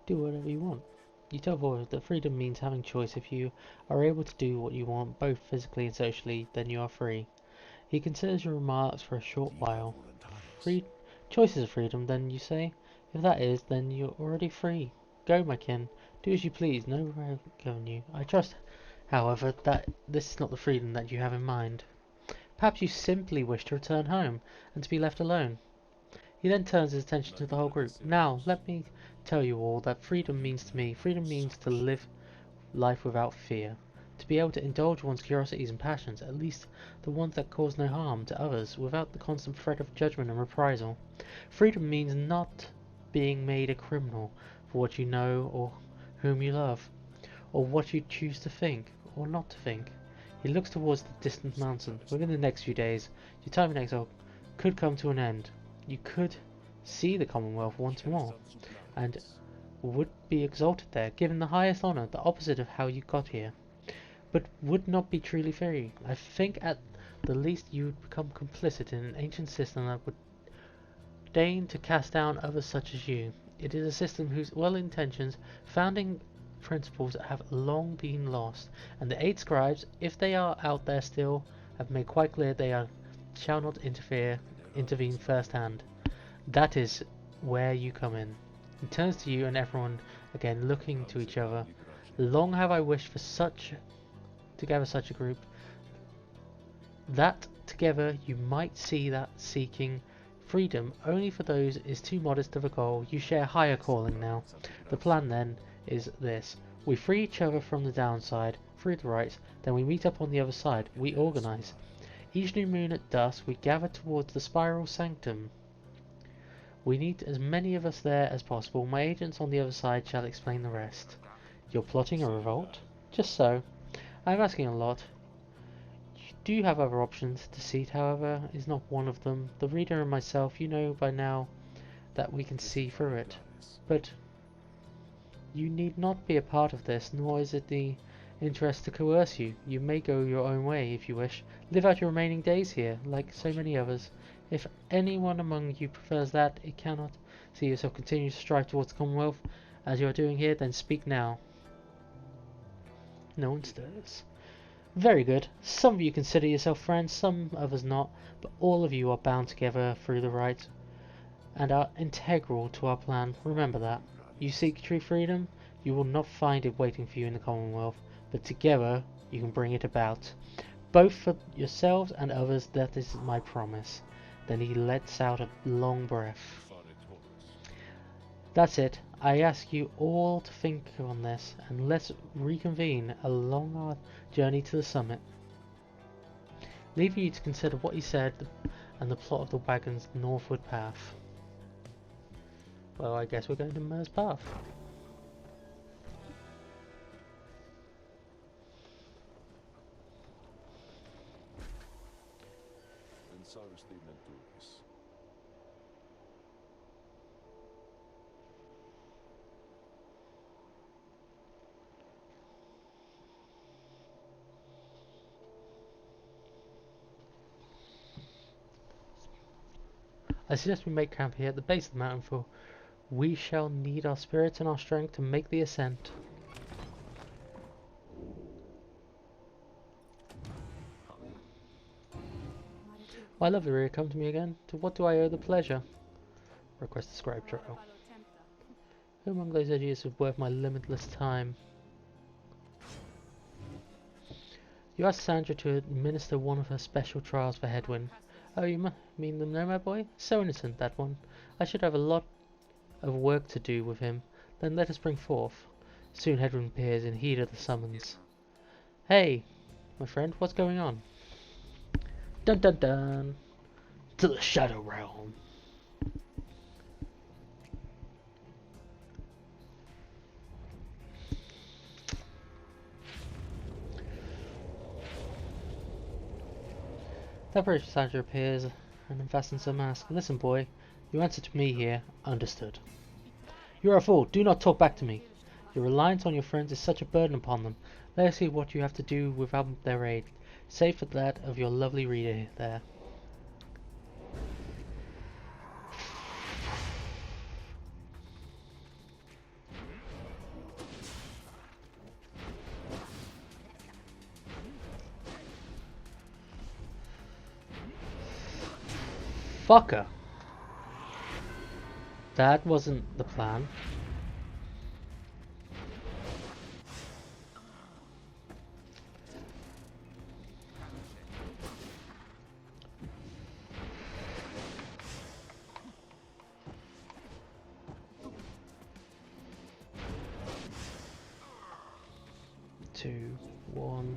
Do whatever you want. You tell Void that freedom means having choice. If you are able to do what you want, both physically and socially, then you are free. He considers your remarks for a short while. Free choice is freedom, then you say? If that is, then you're already free. Go, my kin. Do as you please. No road govern you. I trust, however, that this is not the freedom that you have in mind. Perhaps you simply wish to return home, and to be left alone. He then turns his attention to the whole group. Now, let me tell you all that freedom means to me. Freedom means to live life without fear. To be able to indulge one's curiosities and passions, at least the ones that cause no harm to others, without the constant threat of judgment and reprisal. Freedom means not being made a criminal for what you know or whom you love, or what you choose to think or not to think. He looks towards the distant mountain. Within the next few days, your time in exile could come to an end. You could see the Commonwealth once more, and would be exalted there, given the highest honour, the opposite of how you got here, but would not be truly free. I think at the least you would become complicit in an ancient system that would deign to cast down others such as you. It is a system whose well-intentioned founding principles have long been lost, and the 8 scribes, if they are out there still, have made quite clear shall not intervene first-hand. That is where you come in. He turns to you and everyone again, looking to each other. Long have I wished for to gather such a group, that together you might see that seeking freedom only for those is too modest of a goal. You share higher calling now. The plan then is this. We free each other from the downside, through the rights, then we meet up on the other side. We organise. Each new moon at dusk we gather towards the spiral sanctum. We need as many of us there as possible. My agents on the other side shall explain the rest. You're plotting a revolt? Just so. I'm asking a lot. You do have other options. Deceit, however, is not one of them. The reader and myself, you know by now that we can see through it. But you need not be a part of this, nor is it the interest to coerce you. You may go your own way if you wish. Live out your remaining days here, like so many others. If anyone among you prefers that, it cannot see yourself continue to strive towards the Commonwealth as you are doing here, then speak now. No one stirs. Very good. Some of you consider yourself friends, some others not, but all of you are bound together through the right and are integral to our plan. Remember that. You seek true freedom, you will not find it waiting for you in the Commonwealth, but together you can bring it about. Both for yourselves and others, that is my promise. Then he lets out a long breath. That's it. I ask you all to think on this, and let's reconvene along our journey to the summit. Leaving you to consider what he said and the plot of the wagon's northward path. Well, I guess we're going to Mer's path. I suggest we make camp here at the base of the mountain, for we shall need our spirits and our strength to make the ascent. My lovely Rhea, come to me again. To what do I owe the pleasure? Request the scribe trial. Who among those idiots is worth my limitless time? You asked Sandra to administer one of her special trials for Hedwyn. Oh, you mean the nomad boy? So innocent, that one. I should have a lot of work to do with him. Then let us bring forth. Soon Hedwyn appears in heed of the summons. Hey, my friend, what's going on? Dun dun dun! To the Shadow Realm! That British Sandra appears and unfastens her mask. Listen, boy, you answer to me here. Understood. You are a fool. Do not talk back to me. Your reliance on your friends is such a burden upon them. Let us see what you have to do without their aid, save for that of your lovely reader there. Fucker. That wasn't the plan. Two, one.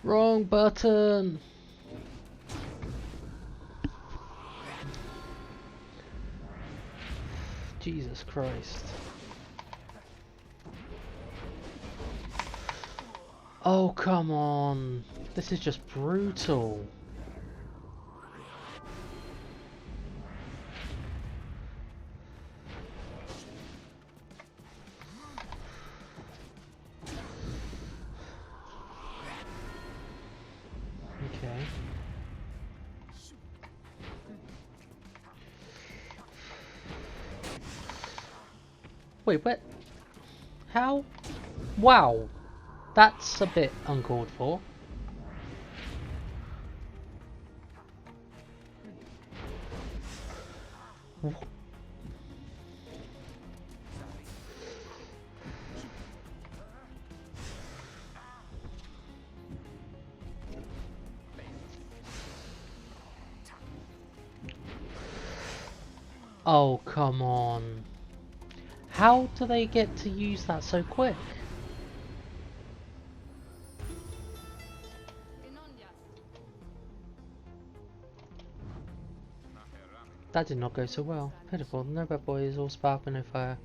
Wrong button! Jesus Christ. Oh, come on. This is just brutal. Okay. Wait, what? How? Wow. That's a bit uncalled for. Oh, come on. How do they get to use that so quick? That did not go so well. Pitiful, the Nobel boy is all spark and no fire.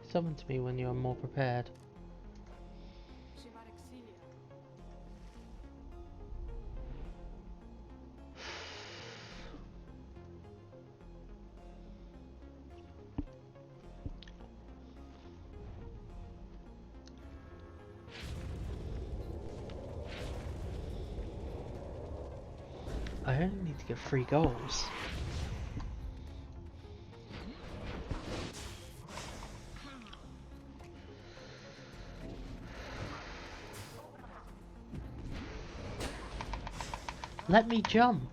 Summon to me when you are more prepared. I only need to get 3 goals. Let me jump.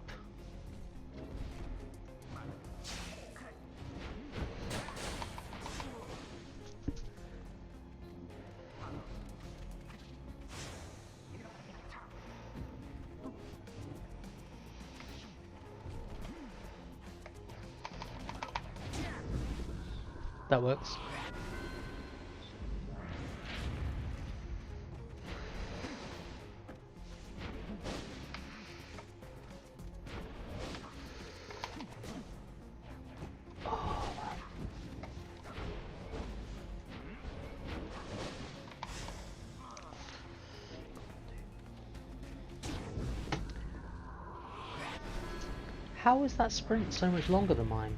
That works. How is that sprint so much longer than mine?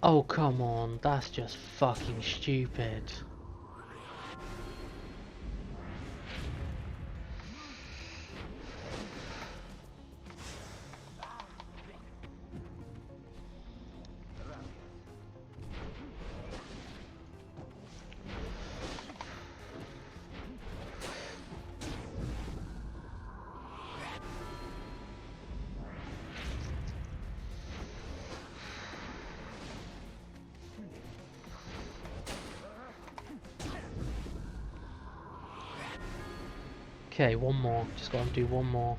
Oh, come on, that's just fucking stupid. Okay, one more. Just gotta do one more.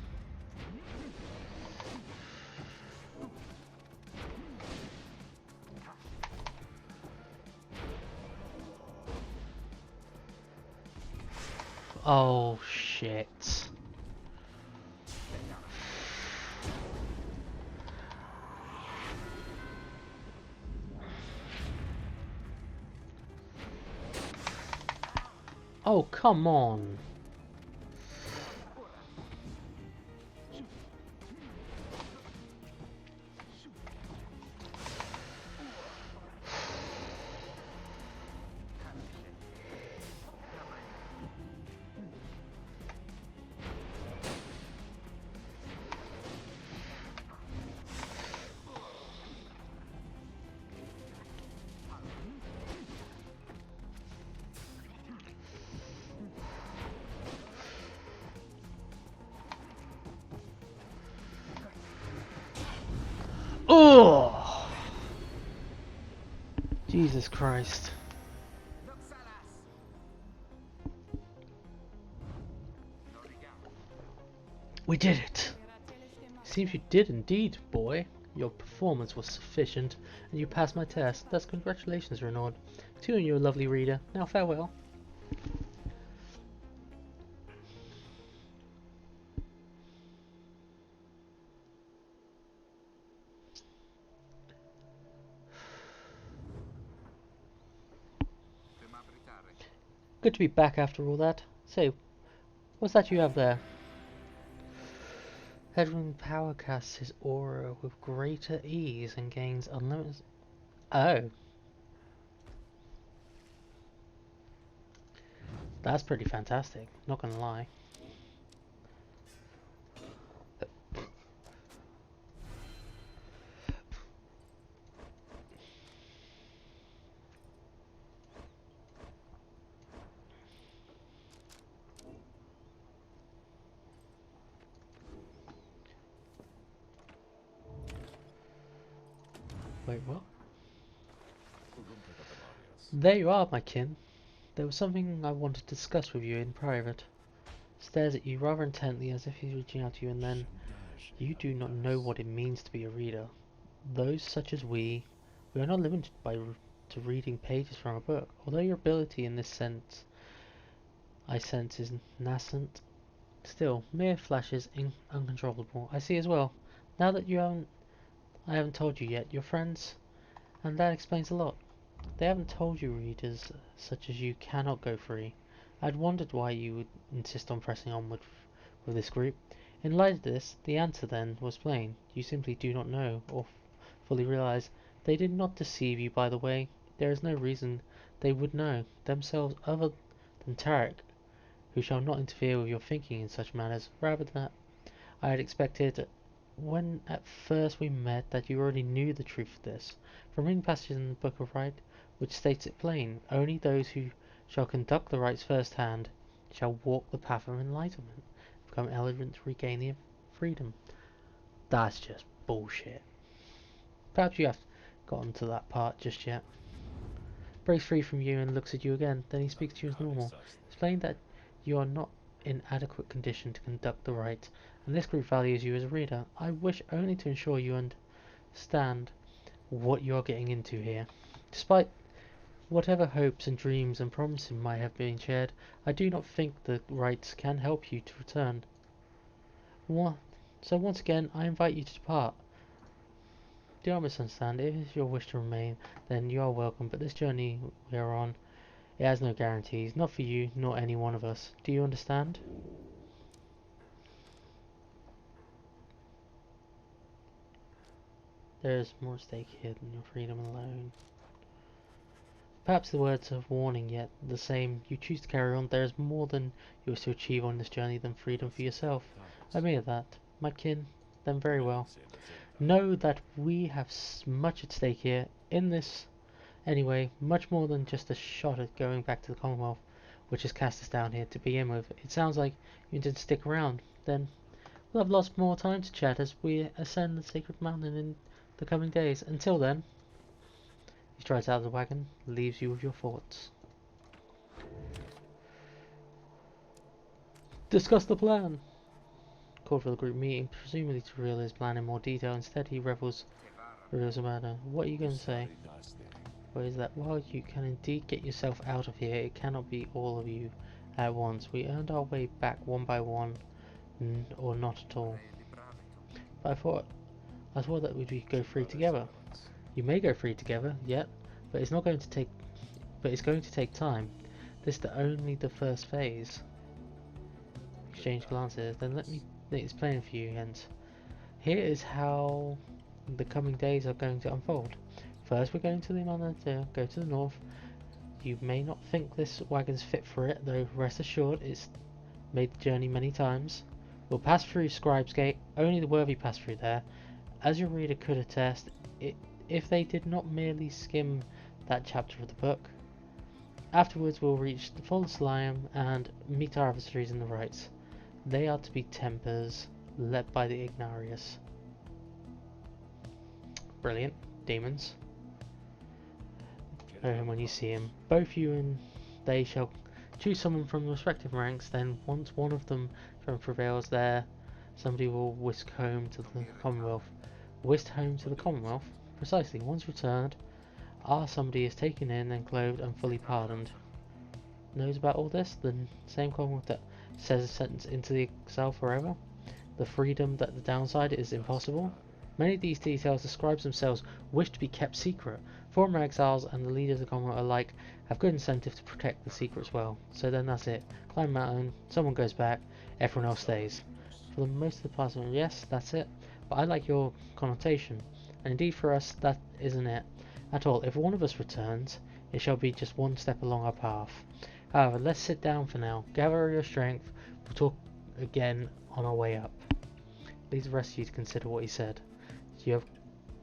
Oh, shit. Oh, come on. Oh! Jesus Christ. We did it! Seems you did indeed, boy. Your performance was sufficient, and you passed my test. Thus, congratulations, Renaud. To you and your lovely reader. Now farewell. Good to be back after all that. Say, what's that you have there? Headwind power casts his aura with greater ease and gains unlimited... Oh. That's pretty fantastic, not gonna lie. Wait, what? There you are, my kin. There was something I wanted to discuss with you in private. Stares at you rather intently as if he's reaching out to you, and then... You do not know what it means to be a reader. Those such as we are not limited to reading pages from a book. Although your ability in this sense, I sense, is nascent, still, mere flashes uncontrollable. I see as well. Now that I haven't told you yet, your friends, and that explains a lot. They haven't told you readers such as you cannot go free. I'd wondered why you would insist on pressing onward with this group. In light of this, the answer then was plain. You simply do not know, or fully realize. They did not deceive you, by the way. There is no reason they would know themselves other than Tarek, who shall not interfere with your thinking in such matters. Rather than that, I had expected, when at first we met, that you already knew the truth of this. From reading passages in the Book of Right, which states it plain, only those who shall conduct the rites first hand shall walk the path of enlightenment, become elegant to regain their freedom. That's just bullshit. Perhaps you haven't gotten to that part just yet. Breaks free from you and looks at you again, then he speaks to you as normal. Explain that you are not in adequate condition to conduct the rites, and this group values you as a reader. I wish only to ensure you understand what you are getting into here. Despite whatever hopes and dreams and promises might have been shared, I do not think the rites can help you to return. So once again, I invite you to depart. Do not misunderstand. If it is your wish to remain, then you are welcome, but this journey we are on, it has no guarantees, not for you, nor any one of us. Do you understand? There is more at stake here than your freedom alone. Perhaps the words of warning, yet the same. You choose to carry on. There is more than you wish to achieve on this journey than freedom for yourself. I admit that, my kin. Then very well. Know that we have much at stake here. In this, anyway, much more than just a shot at going back to the Commonwealth, which has cast us down here to begin with. It sounds like you intend to stick around. Then we'll have lots more time to chat as we ascend the sacred mountain in the coming days. Until then. He strides out of the wagon, leaves you with your thoughts. Discuss the plan. Called for the group meeting, presumably to reveal his plan in more detail. Instead, he reveals about it. What are you going to say? What is that? While you can indeed get yourself out of here, it cannot be all of you at once. We earned our way back one by one, or not at all. But I thought that we'd go free together. You may go free together, yet, but it's going to take time. This is only the first phase. Exchange glances. Then let me explain for you, hence. Here is how the coming days are going to unfold. First, we're going to the mountain to go to the north. You may not think this wagon's fit for it, though rest assured it's made the journey many times. We'll pass through Scribe's Gate. Only the worthy pass through there. As your reader could attest, if they did not merely skim that chapter of the book. Afterwards we'll reach the False Lion and meet our adversaries in the rites. They are to be Tempers, led by the Ignarius. Brilliant. Demons. When you see him, both you and they shall choose someone from the respective ranks. Then once one of them prevails there, somebody will whisk home to the Commonwealth. Whisked home to the Commonwealth? Precisely. Once returned, our somebody is taken in and clothed and fully pardoned. Knows about all this? The same Commonwealth that says a sentence into the exile forever? The freedom that the downside is impossible? Many of these details the scribes themselves wish to be kept secret. Former exiles and the leaders of the Commonwealth alike have good incentive to protect the secrets well. So then that's it. Climb mountain, someone goes back, everyone else stays. For the most of the party, yes, that's it. But I like your connotation. And indeed for us, that isn't it at all. If one of us returns, it shall be just one step along our path. However, let's sit down for now. Gather your strength. We'll talk again on our way up. Leaves the rest of you to consider what he said. You have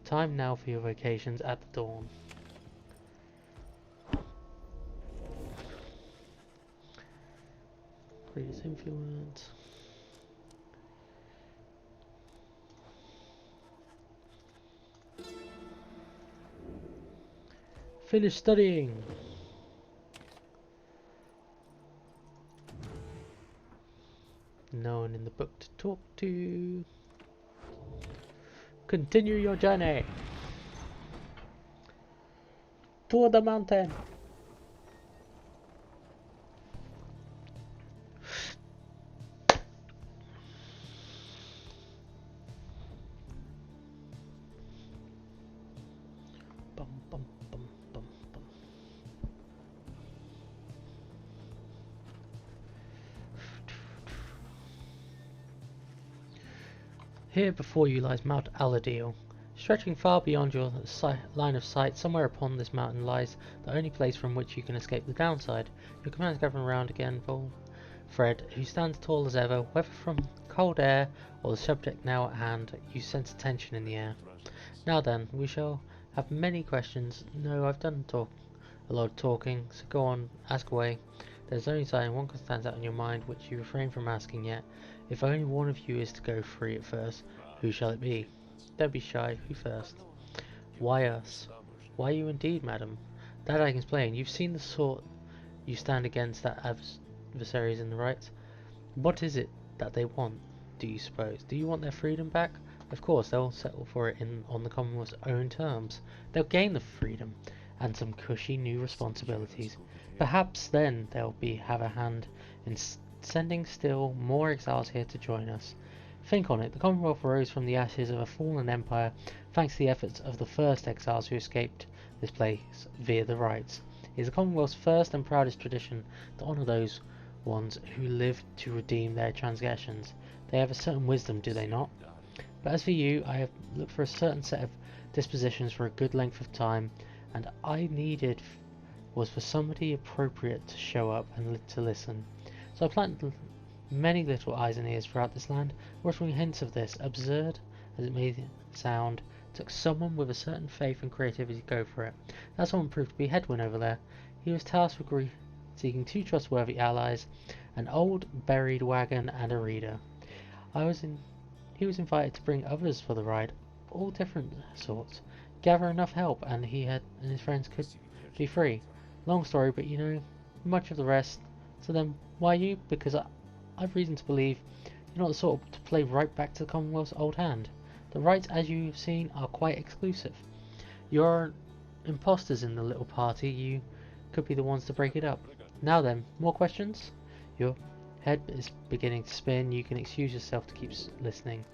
time now for your vacations at the dawn. Previous influence. Finish studying. No one in the book to talk to. Continue your journey toward the mountain. Bum, bum, bum, bum, bum. Here before you lies Mount Aladil. Stretching far beyond your line of sight, somewhere upon this mountain lies the only place from which you can escape the downside. Your commands gather around again, Fred, who stands tall as ever, whether from cold air or the subject now at hand, you sense tension in the air. Now then, we shall have many questions. No, I've done a lot of talking, so go on, ask away. There's only something one stands out in your mind which you refrain from asking yet. If only one of you is to go free at first, who shall it be? Don't be shy, who first? Why us? Why you indeed, madam? That I can explain. You've seen the sort you stand against that adversaries in the right. What is it that they want, do you suppose? Do you want their freedom back? Of course, they'll settle for it on the Commonwealth's own terms. They'll gain the freedom and some cushy new responsibilities. Perhaps then they'll have a hand in sending still more exiles here to join us. Think on it, the Commonwealth rose from the ashes of a fallen empire thanks to the efforts of the first exiles who escaped this place via the rights. It is the Commonwealth's first and proudest tradition to honour those ones who lived to redeem their transgressions. They have a certain wisdom, do they not? But as for you, I have looked for a certain set of dispositions for a good length of time, and I needed was for somebody appropriate to show up and to listen. So I planted many little eyes and ears throughout this land, whispering hints of this, absurd as it may sound. Took someone with a certain faith and creativity to go for it. That someone proved to be Hedwin over there. He was tasked with seeking two trustworthy allies, an old buried wagon and a reader. He was invited to bring others for the ride, all different sorts. Gather enough help, and he and his friends could be free. Long story, but you know much of the rest. So then, why you? Because I've reason to believe you're not the sort to play right back to the Commonwealth's old hand. The rights, as you've seen, are quite exclusive. You're imposters in the little party. You could be the ones to break it up. Now then, more questions? Your head is beginning to spin. You can excuse yourself to keep listening.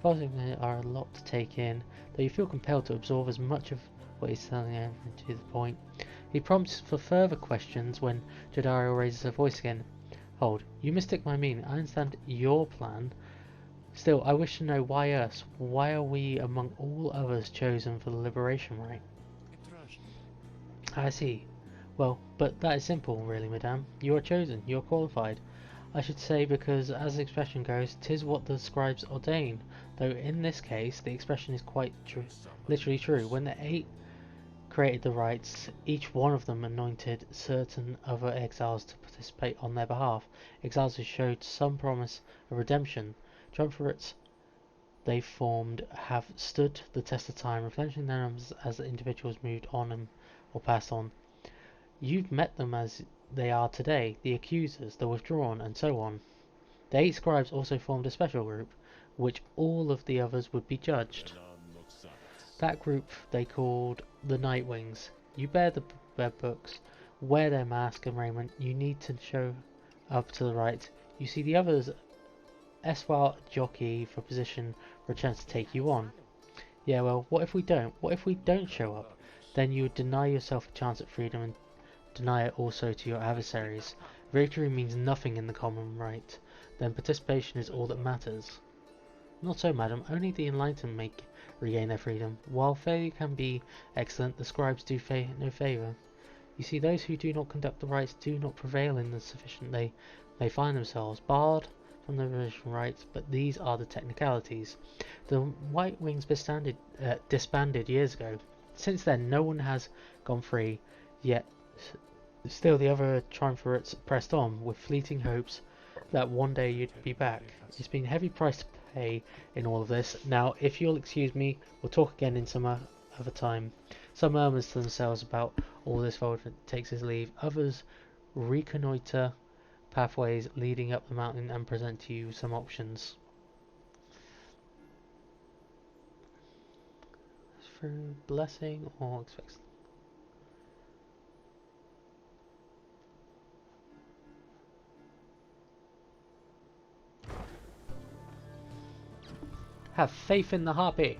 Possibly are a lot to take in, though you feel compelled to absorb as much of what he's telling you to the point. He prompts for further questions when Jadario raises her voice again. Hold, you mistake my meaning. I understand your plan. Still, I wish to know why us? Why are we among all others chosen for the liberation rite? I see. Well, but that is simple, really, madame. You are chosen. You are qualified. I should say because, as the expression goes, 'tis what the scribes ordain. Though in this case, the expression is quite literally true. When the 8 created the rites, each one of them anointed certain other exiles to participate on their behalf. Exiles who showed some promise of redemption. Triumvirates they formed have stood the test of time, replenishing their numbers as the individuals moved on or passed on. You've met them as they are today, the accusers, the withdrawn, and so on. The 8 scribes also formed a special group, which all of the others would be judged. That group they called the Nightwings. You bear their books, wear their mask and raiment. You need to show up to the right. You see the others espoir jockey for position for a chance to take you on. Yeah, well, what if we don't? What if we don't show up? Then you would deny yourself a chance at freedom and deny it also to your adversaries. Victory means nothing in the common right. Then participation is all that matters. Not so, madam. Only the enlightened may regain their freedom. While failure can be excellent, the scribes do no favour. You see, those who do not conduct the rites do not prevail in the sufficient they may find themselves barred from the revision rites, but these are the technicalities. The White Wings disbanded years ago. Since then, no one has gone free, yet still the other triumvirates pressed on, with fleeting hopes that one day you'd be back. It's been a heavy price to pay in all of this. Now, if you'll excuse me, we'll talk again in some other time. Some murmurs to themselves about all this Voldemort takes his leave. Others reconnoitre pathways leading up the mountain and present to you some options. Through blessing or expect. Have faith in the harpy.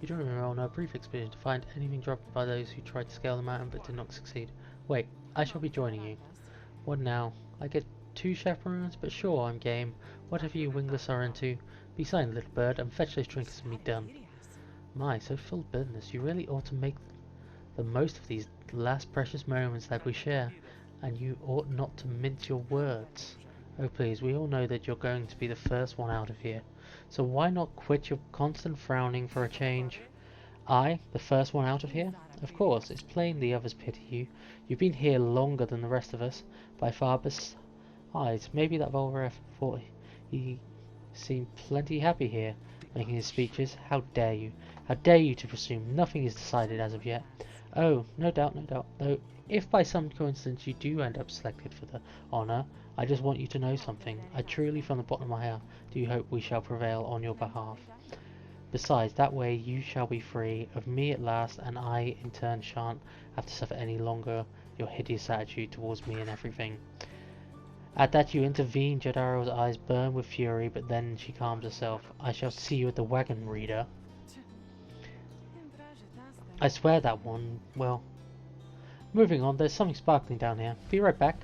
You don't remember on our brief experience to find anything dropped by those who tried to scale the mountain but did not succeed. Wait, I shall be joining you. What now? I get 2 chaperones, but sure, I'm game. Whatever you wingless are into. Be silent, little bird, and fetch those trinkets and be done. My, so full of bitterness. You really ought to make the most of these last precious moments that we share, and you ought not to mince your words. Oh please, we all know that you're going to be the first one out of here, so why not quit your constant frowning for a change? I, the first one out of here? Of course, it's plain the others pity you. You've been here longer than the rest of us, by far. Besides, maybe that Volref thought he seemed plenty happy here, making his speeches. How dare you? How dare you to presume nothing is decided as of yet? Oh, no doubt, no doubt. Though, if by some coincidence you do end up selected for the honour, I just want you to know something. I truly, from the bottom of my heart, do hope we shall prevail on your behalf. Besides, that way you shall be free of me at last, and I, in turn, shan't have to suffer any longer your hideous attitude towards me and everything. At that you intervene. Jadaro's eyes burn with fury, but then she calms herself. I shall see you at the wagon, reader. I swear that one, well... Moving on, there's something sparkling down here. Be right back.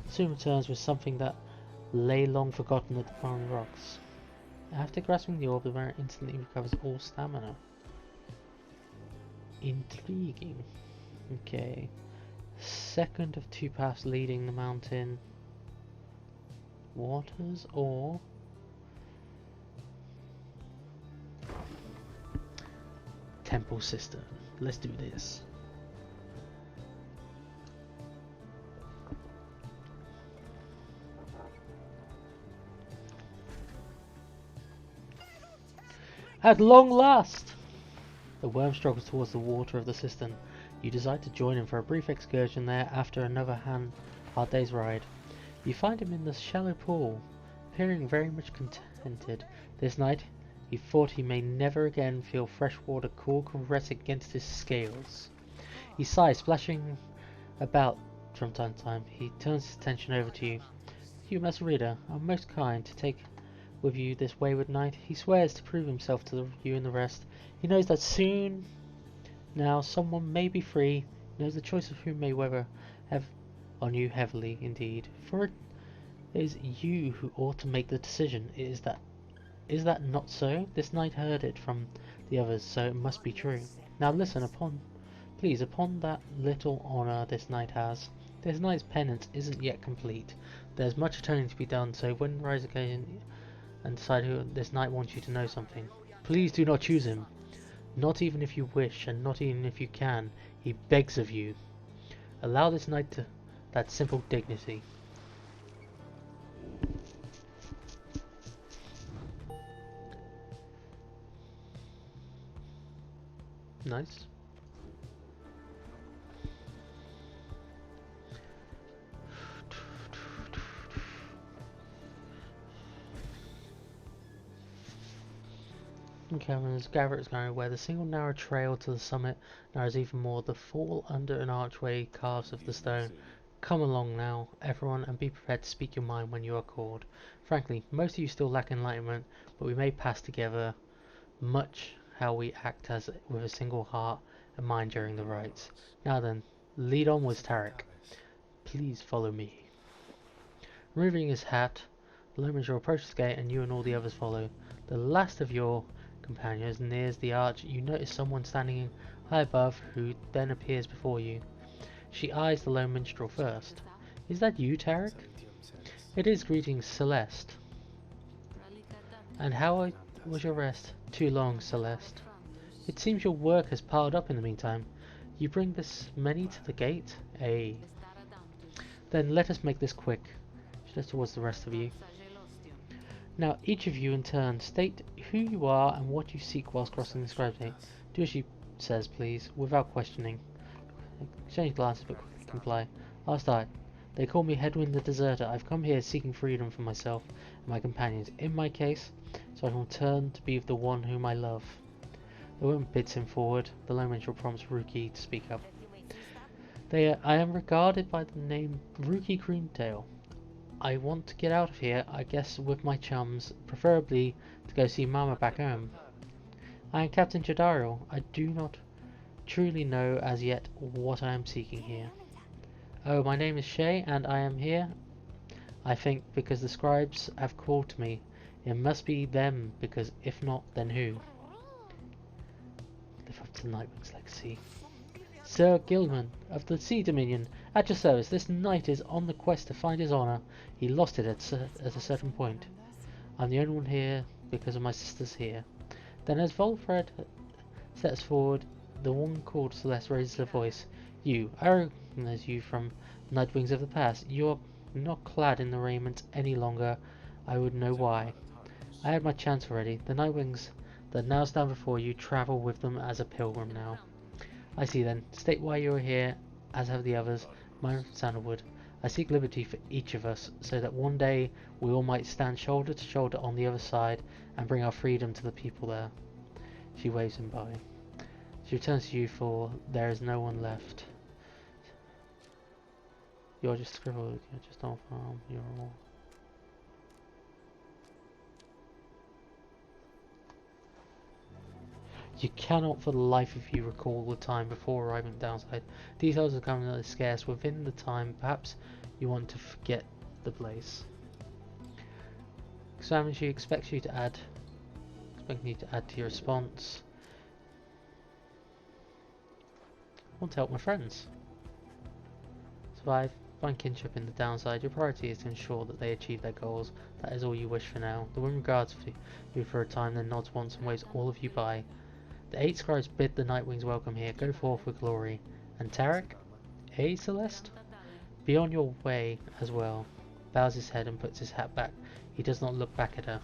Soon returns with something that lay long forgotten at the bottom rocks. After grasping the orb, the runner instantly recovers all stamina. Intriguing. Okay. Second of 2 paths leading the mountain waters, or temple cistern. Let's do this. At long last! The worm struggles towards the water of the cistern. You decide to join him for a brief excursion there after another hard day's ride. You find him in the shallow pool, appearing very much contented. This night, he thought he may never again feel fresh water cool caress against his scales. He sighs, splashing about from time to time. He turns his attention over to you. You, Master Reader, are most kind to take with you this wayward night. He swears to prove himself to you and the rest. He knows that soon now someone may be free. He knows the choice of whom may weather have on you heavily indeed. For it is you who ought to make the decision. Is that not so? This knight heard it from the others, so it must be true. Now listen upon that little honour this knight has. This knight's penance isn't yet complete. There's much atoning to be done, so when the rise occasion and decide who this knight wants you to know something. Please do not choose him. Not even if you wish, and not even if you can. He begs of you. Allow this knight that simple dignity. Nice. Caverns gatherers going where the single narrow trail to the summit narrows even more. The fall under an archway carves of the stone. Come along now, everyone, and be prepared to speak your mind when you are called. Frankly, most of you still lack enlightenment, but we may pass together much how we act as with a single heart and mind during the rites. Now then, lead onwards, Tarek. Please follow me. Removing his hat, the Lomanger approaches the gate, and you and all the others follow. The last of your companions nears the arch. You notice someone standing high above, who then appears before you. She eyes the lone minstrel first. Is that you, Tarek? It is. Greetings, Celeste. And how was your rest? Too long, Celeste. It seems your work has piled up in the meantime. You bring this many to the gate? Ay. Then let us make this quick. She looks towards the rest of you. Now, each of you in turn, state who you are and what you seek whilst crossing the scribe gate. Do as she says, please, without questioning. Exchange glances, but quickly comply. I'll start. They call me Hedwin the Deserter. I've come here seeking freedom for myself and my companions, in my case, so I can return to be with the one whom I love. The woman bids him forward. The lone minstrel prompts Ruki to speak up. I am regarded by the name Ruki Greentail. I want to get out of here, I guess with my chums, preferably to go see Mama back home. I am Captain Jadariel. I do not truly know as yet what I am seeking here. Oh, my name is Shay, and I am here, I think, because the scribes have called to me. It must be them, because if not, then who? Live up to the Nightwing's legacy. Sir Gilman of the Sea Dominion, at your service. This knight is on the quest to find his honour. He lost it at a certain point. I'm the only one here because of my sisters here. Then as Volfred steps forward, the one called Celeste raises her voice. You, I recognize you from Nightwings of the past. You are not clad in the raiment any longer. I would know why. I had my chance already. The Nightwings that now stand before you travel with them as a pilgrim now. I see then. State why you are here, as have the others. Mine from Sandalwood. I seek liberty for each of us, so that one day we all might stand shoulder to shoulder on the other side and bring our freedom to the people there. She waves him by. She returns to you, for there is no one left. You're just scribbled, you're just on farm, you're all. You cannot for the life of you recall the time before arriving downside. Details are becoming scarce within the time. Perhaps you want to forget the place. Examine, she expecting you to add to your response. I want to help my friends. Survive. Find kinship in the downside. Your priority is to ensure that they achieve their goals. That is all you wish for now. The woman regards you for a time, then nods once and waves all of you by. The 8 scribes bid the Nightwings welcome here. Go forth with glory. And Tarek? Eh, Celeste? Be on your way as well. Bows his head and puts his hat back. He does not look back at her.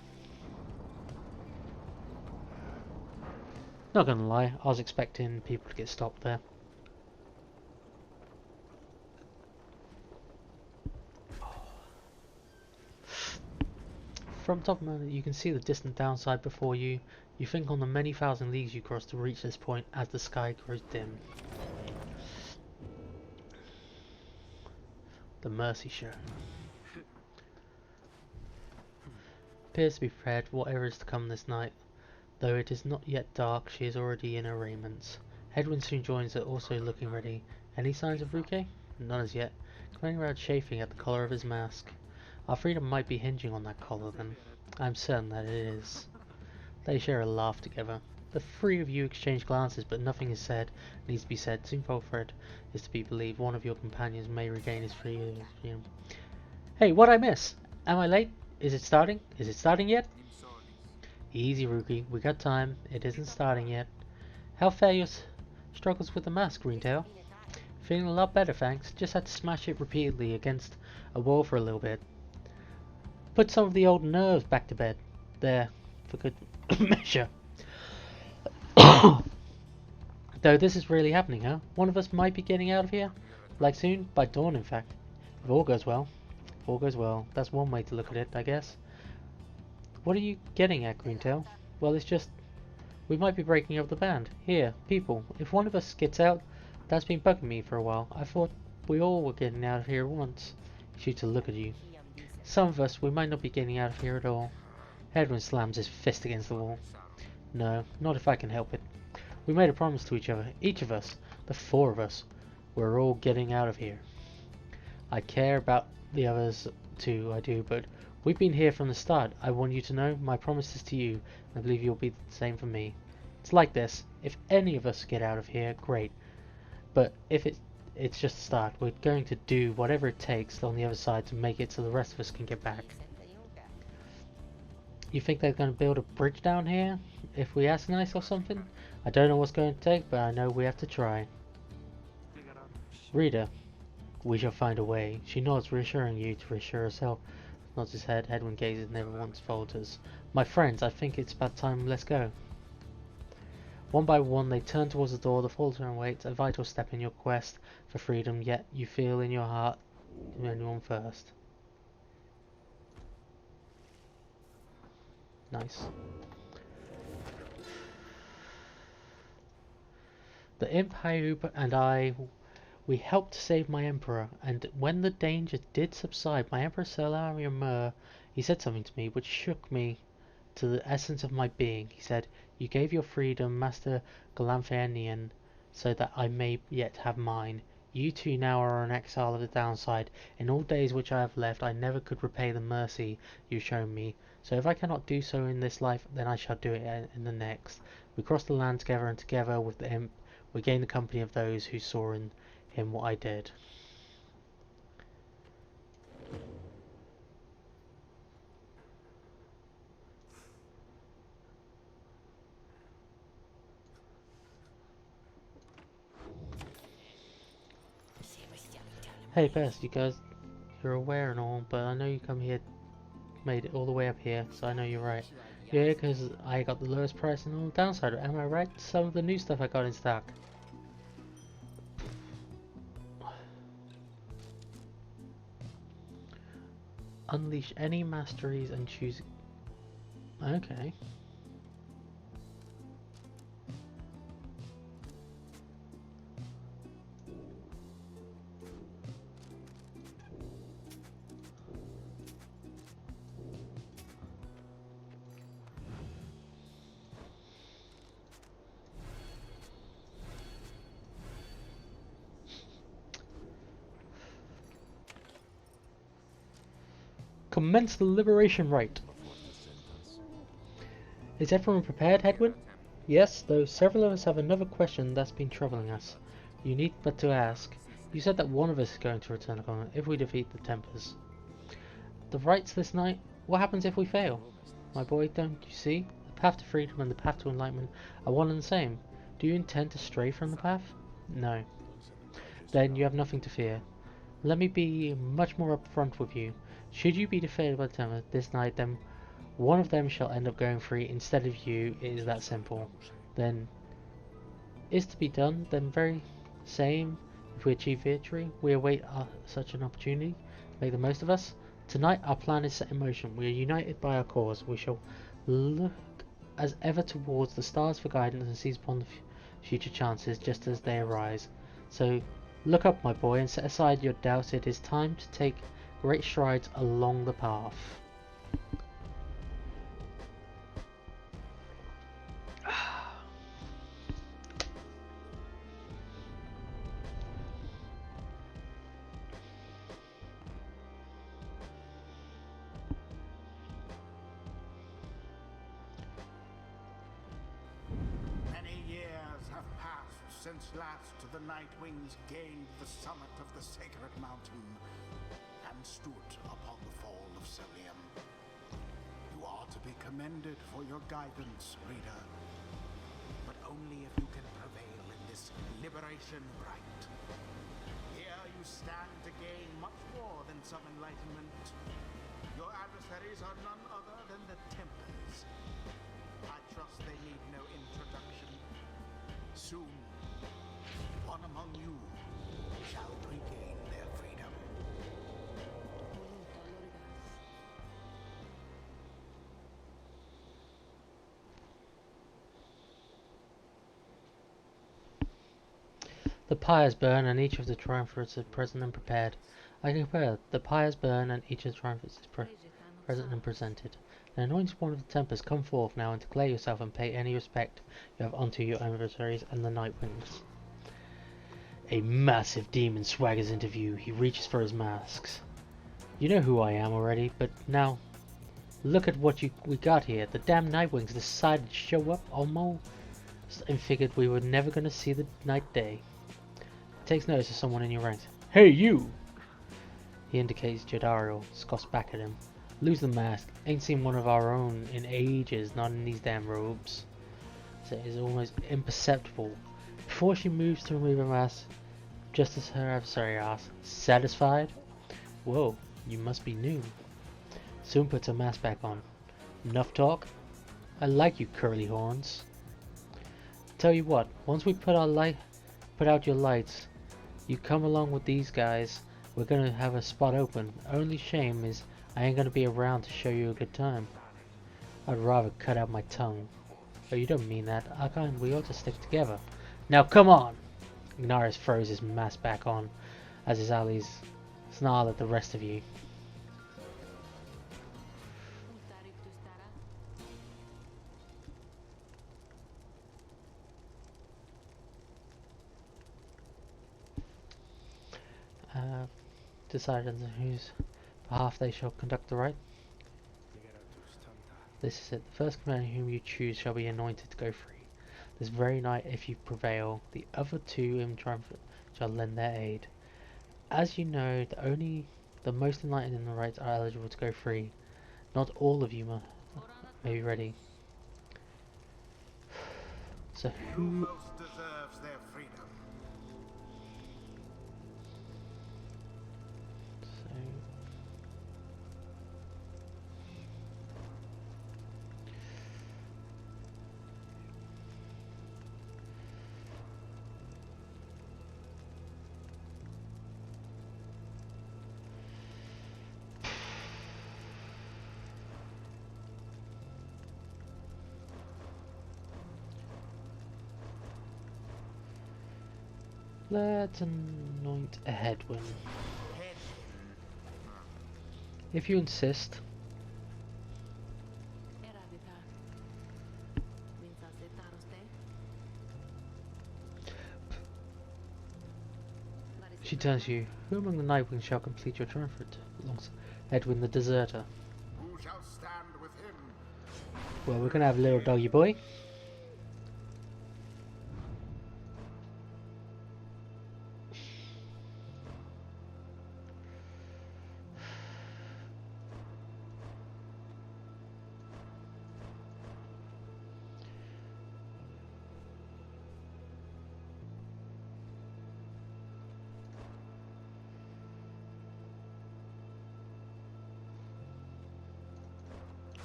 Not gonna lie, I was expecting people to get stopped there. From top of the mountain, you can see the distant downside before you. You think on the many thousand leagues you crossed to reach this point as the sky grows dim. The Mercy Show. Appears to be prepared for whatever is to come this night. Though it is not yet dark, she is already in her raiments. Hedwyn soon joins her, also looking ready. Any signs of Ruke? None as yet. Coming around chafing at the collar of his mask. Our freedom might be hinging on that collar then. I am certain that it is. They share a laugh together. The 3 of you exchange glances, but nothing is said. Needs to be said. Soon Volfred is to be believed. One of your companions may regain his freedom. Hey, what'd I miss? Am I late? Is it starting? Is it starting yet? Easy, Rookie. We got time. It isn't starting yet. How fare your struggles with the mask, Greentail? Feeling a lot better, thanks. Just had to smash it repeatedly against a wall for a little bit. Put some of the old nerves back to bed. There, for good measure. Though this is really happening, huh? One of us might be getting out of here. Like soon? By dawn, in fact. If all goes well. If all goes well. That's one way to look at it, I guess. What are you getting at, Greentail? Well, it's just... we might be breaking up the band. Here, people, if one of us gets out, that's been bugging me for a while. I thought we all were getting out of here at once. He shoots a look at you. Some of us, we might not be getting out of here at all. Hedwyn slams his fist against the wall. No, not if I can help it. We made a promise to each other, each of us, the 4 of us. We're all getting out of here. I care about the others too, I do, but we've been here from the start. I want you to know my promise is to you. I believe you'll be the same for me. It's like this. If any of us get out of here, great. But if it's just a start, we're going to do whatever it takes on the other side to make it so the rest of us can get back. You think they're going to build a bridge down here if we ask nice or something? I don't know what's going to take, but I know we have to try. Reader, we shall find a way. She nods, reassuring you to reassure herself. Nods his head. Hedwyn gazes, never once falters. My friends, I think it's about time. Let's go. One by one, they turn towards the door. The faltering waits, a vital step in your quest for freedom. Yet you feel in your heart anyone first. Nice. The imp Hayub and I, we helped to save my emperor, and when the danger did subside, my emperor Salarian Mur, he said something to me which shook me to the essence of my being. He said, "You gave your freedom, Master Galanthanian, so that I may yet have mine. You two now are an exile of the downside. In all days which I have left, I never could repay the mercy you've shown me. So if I cannot do so in this life, then I shall do it in the next. We crossed the land together, and together with the imp, we gained the company of those who saw in him what I did. Hey, Bess, you're aware and all, but I know you come here, made it all the way up here, so I know you're right. Yeah, because I got the lowest price and on the downside, am I right? Some of the new stuff I got in stock. Unleash any masteries and choose... Okay. Commence the liberation rite. Is everyone prepared, Hedwin? Yes, though several of us have another question that's been troubling us. You need but to ask. You said that one of us is going to return the colony if we defeat the Tempers. The rites this night? What happens if we fail? My boy, don't you see? The path to freedom and the path to enlightenment are one and the same. Do you intend to stray from the path? No. Then you have nothing to fear. Let me be much more upfront with you. Should you be defeated by the Tempers this night, then one of them shall end up going free instead of you. It is that simple. Then is to be done, then very same. If we achieve victory, we await such an opportunity. Make the most of us. Tonight our plan is set in motion. We are united by our cause. We shall look as ever towards the stars for guidance and seize upon the future chances just as they arise. So look up, my boy, and set aside your doubts. It is time to take great strides along the path. Many years have passed since last the Nightwings gained the summit of the sacred mountain and stood upon the fall of Solium. You are to be commended for your guidance, reader, but only if you can prevail in this liberation rite. Here you stand to gain much more than some enlightenment. Your adversaries are none other than the Tempers. I trust they need no introduction. Soon, one among you shall regain their freedom. The pyres burn, and each of the triumphants is present and prepared. I compare. The pyres burn, and each of the triumphants is present and presented. The anointed one of the Tempers, come forth now and declare yourself and pay any respect you have unto your adversaries and the Nightwings. A massive demon swaggers into view. He reaches for his masks. You know who I am already, but now look at what we got here. The damn Nightwings decided to show up almost and figured we were never going to see the night day. Takes notice of someone in your ranks. Hey, you! He indicates Jadariel, scoffs back at him. Lose the mask. Ain't seen one of our own in ages, not in these damn robes. So it is almost imperceptible. Before she moves to remove her mask, just as her adversary asks, satisfied? Whoa, you must be new. Soon puts her mask back on. Enough talk? I like you, curly horns. Tell you what, once we put out your lights, you come along with these guys. We're gonna have a spot open. Only shame is I ain't gonna be around to show you a good time. I'd rather cut out my tongue. Oh, you don't mean that. We ought to stick together. Now come on! Ignarius throws his mask back on as his allies snarl at the rest of you. decide on whose behalf they shall conduct the rite. This is it. The first commander whom you choose shall be anointed to go free. This very night, if you prevail, the other two in triumph shall lend their aid. As you know, the most enlightened in the rites are eligible to go free. Not all of you may be ready. So Who who... most deserves their freedom? So... Let's anoint a headwind. Head. If you insist. She turns to you. Who among the Nightwings shall complete your triumvirate? Alongside Edwin the Deserter. Who shall stand with him? Well, we're gonna have a little doggy boy.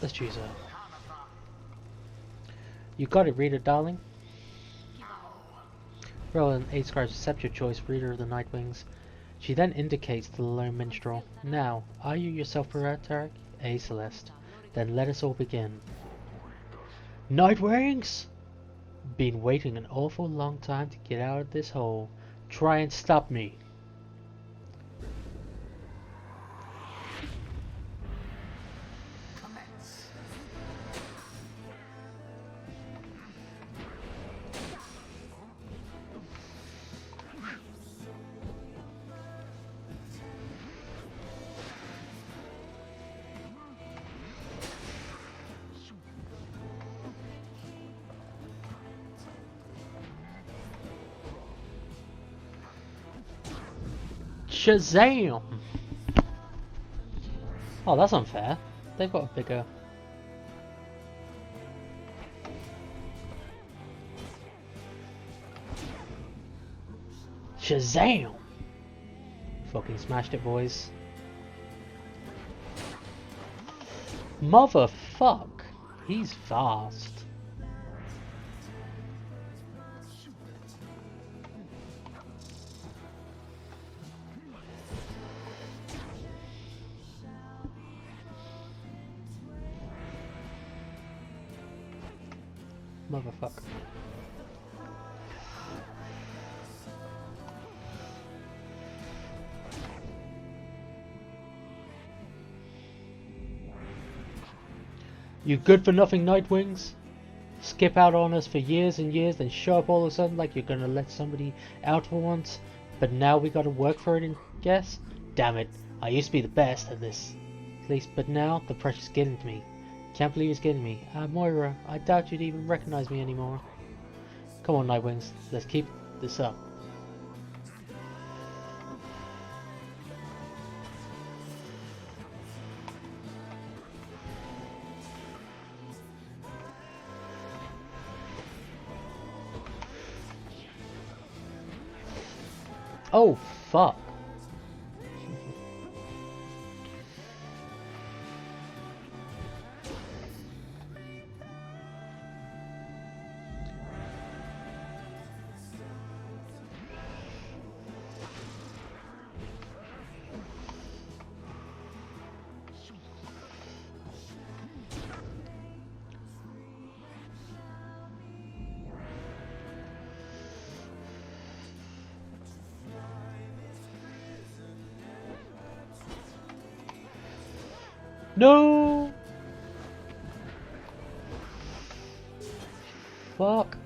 Let's choose her. You got it, reader, darling. Roll an 8 scribes accept your choice, reader of the Nightwings. She then indicates to the lone minstrel. Now, are you yourself Tarek? Celeste. Then let us all begin. Nightwings! Been waiting an awful long time to get out of this hole. Try and stop me. Shazam! Oh, that's unfair. They've got a bigger... Shazam! Fucking smashed it, boys. Motherfuck! He's fast. Motherfucker. You good for nothing Nightwings? Skip out on us for years and years, then show up all of a sudden like you're gonna let somebody out for once, but now we gotta work for it and guess? Damn it, I used to be the best at this. At least, but now the pressure's getting to me. Can't believe it's getting me. Moira, I doubt you'd even recognize me anymore. Come on, Nightwings, let's keep this up. Oh, fuck. No! Fuck.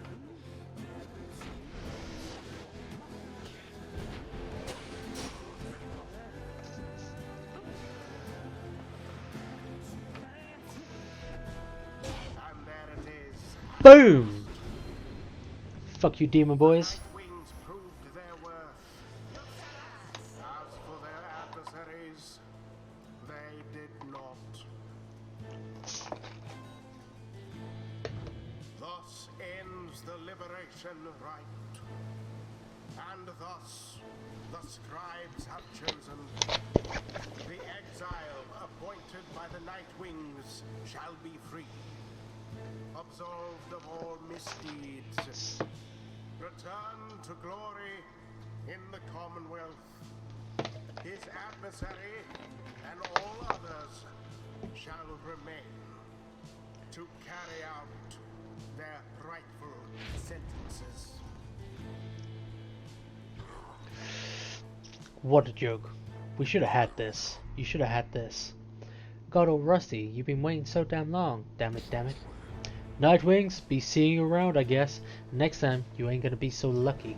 Boom! Fuck you, demon boys. Wings proved their worth. As for their adversaries, they did not. Thus ends the liberation rite. And thus the scribes have chosen. The exile appointed by the Night Wings shall be free. Absolved of all misdeeds. Return to glory in the Commonwealth. His adversary and all others shall remain to carry out their rightful sentences. What a joke. We should have had this. You should have had this. God, old Rusty, you've been waiting so damn long. Damn it, damn it. Nightwings, be seeing you around, I guess. Next time, you ain't gonna be so lucky.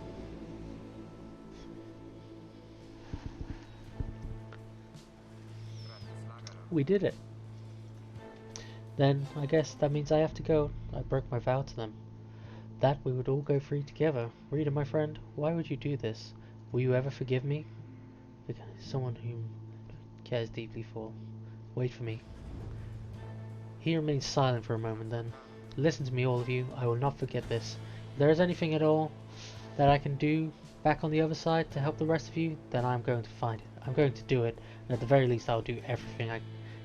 We did it. Then, I guess that means I have to go. I broke my vow to them. That we would all go free together. Rita, my friend, why would you do this? Will you ever forgive me? Because someone who cares deeply for. Wait for me. He remains silent for a moment then. Listen to me, all of you. I will not forget this. If there is anything at all that I can do back on the other side to help the rest of you, then I'm going to find it. I'm going to do it. And at the very least, I'll do everything I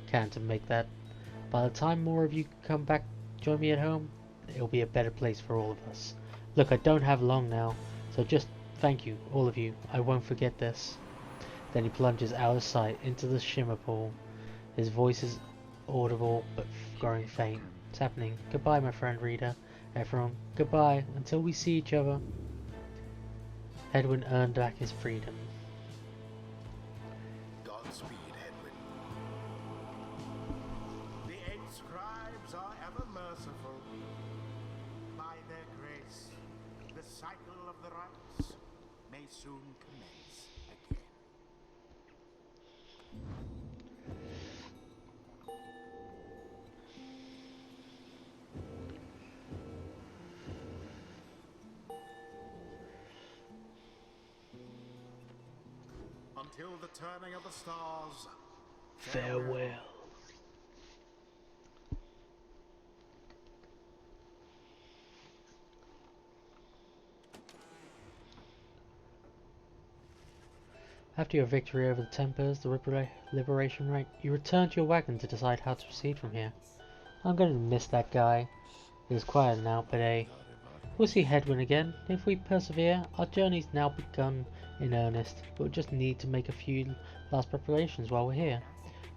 can to make that. By the time more of you come back, join me at home, it'll be a better place for all of us. Look, I don't have long now, so just thank you, all of you. I won't forget this. Then he plunges out of sight into the shimmer pool. His voice is audible but growing faint. It's happening. Goodbye, my friend Rita. Everyone, goodbye until we see each other. Hedwyn earned back his freedom. Godspeed, Hedwyn. The 8 scribes are ever merciful. By their grace, the cycle of the rites may soon commence again. Until the turning of the stars. Farewell. After your victory over the Tempers, the Liberation Rite, you return to your wagon to decide how to proceed from here. I'm going to miss that guy. It is quiet now, but we'll see Hedwyn again. If we persevere, our journey's now begun in earnest. We'll just need to make a few last preparations while we're here.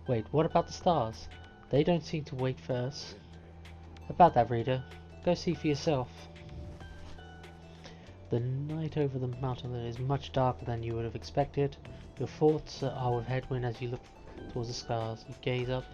Wait, what about the stars? They don't seem to wait for us. About that, reader, go see for yourself. The night over the mountain is much darker than you would have expected. Your thoughts are with Hedwyn as you look towards the stars. You gaze up.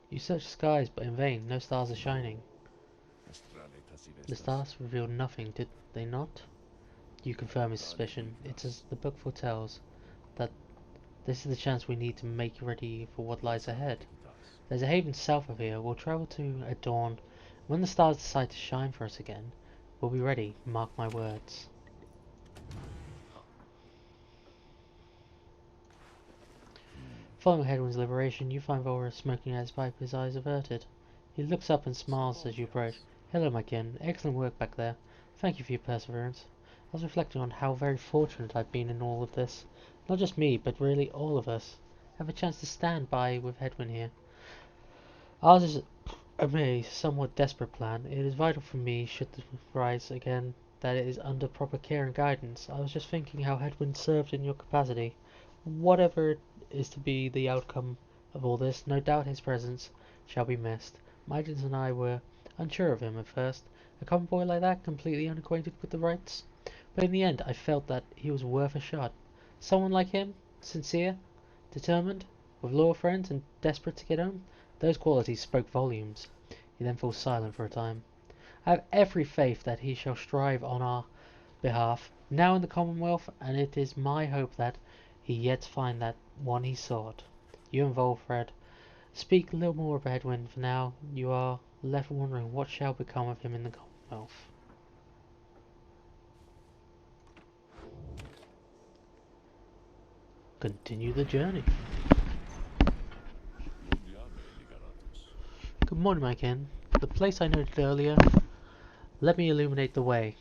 You search the skies, but in vain. No stars are shining. The stars revealed nothing, did they not? You confirm his suspicion. It's as the book foretells, that this is the chance we need to make ready for what lies ahead. There's a haven south of here. We'll travel to at dawn. When the stars decide to shine for us again, we'll be ready. Mark my words. Following Hedwyn's liberation, you find Volra smoking at his pipe, his eyes averted. He looks up and smiles as you approach. Hello, my kin. Excellent work back there. Thank you for your perseverance. I was reflecting on how very fortunate I've been in all of this. Not just me, but really all of us. Have a chance to stand by with Hedwyn here. Ours is a somewhat desperate plan. It is vital for me, should the rise again, that it is under proper care and guidance. I was just thinking how Hedwyn served in your capacity. Whatever it is to be the outcome of all this, no doubt his presence shall be missed. Midas and I were unsure of him at first. A common boy like that, completely unacquainted with the rites. But in the end, I felt that he was worth a shot. Someone like him, sincere, determined, with loyal friends, and desperate to get home, those qualities spoke volumes. He then falls silent for a time. I have every faith that he shall strive on our behalf, now in the Commonwealth, and it is my hope that he yet find that one he sought. You and Volfred speak a little more about Edwin, for now you are left wondering what shall become of him in the Commonwealth. Continue the journey. Good morning, my kin. The place I noted earlier, let me illuminate the way.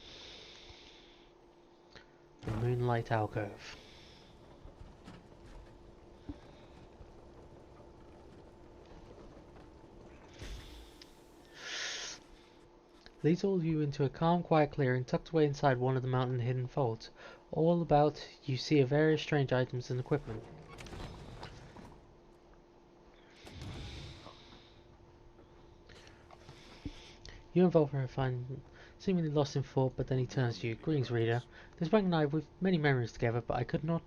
The Moonlight Alcove. Leads all of you into a calm, quiet clearing tucked away inside one of the mountain hidden folds. All about you see various strange items and equipment. You and Volker find seemingly lost in thought, but then he turns to you. Greetings, reader. This Wang and I have many memories together, but I could not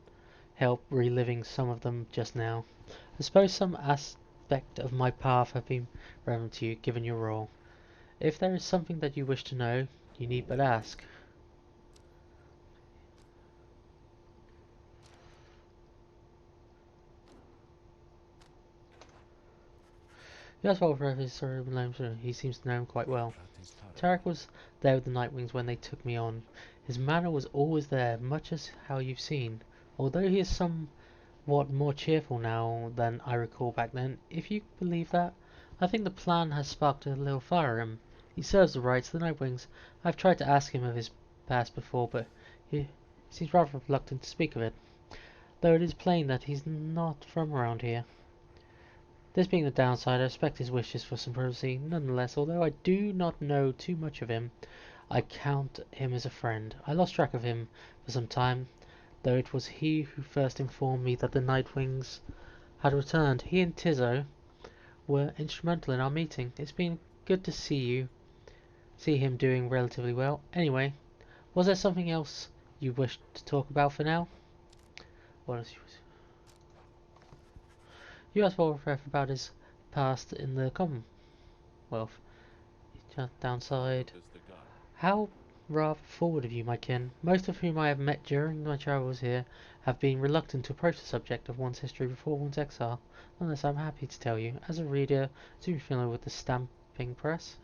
help reliving some of them just now. I suppose some aspect of my path have been relevant to you, given your role. If there is something that you wish to know, you need but ask. Yes, Volker is sorry, he seems to know him quite well. Tarek was there with the Nightwings when they took me on. His manner was always there, much as how you've seen. Although he is somewhat more cheerful now than I recall back then, if you believe that, I think the plan has sparked a little fire in him. He serves the rights of the Nightwings. I've tried to ask him of his past before, but he seems rather reluctant to speak of it, though it is plain that he's not from around here. This being the downside, I respect his wishes for some privacy. Nonetheless, although I do not know too much of him, I count him as a friend. I lost track of him for some time, though it was he who first informed me that the Nightwings had returned. He and Tizzo were instrumental in our meeting. It's been good to see him doing relatively well. Anyway, was there something else you wished to talk about for now? What else you asked Wolfref about his past in the Commonwealth. Downside. How rather forward of you, my kin. Most of whom I have met during my travels here have been reluctant to approach the subject of one's history before one's exile. Nonetheless, I'm happy to tell you, as a reader, soon familiar with the stamping press,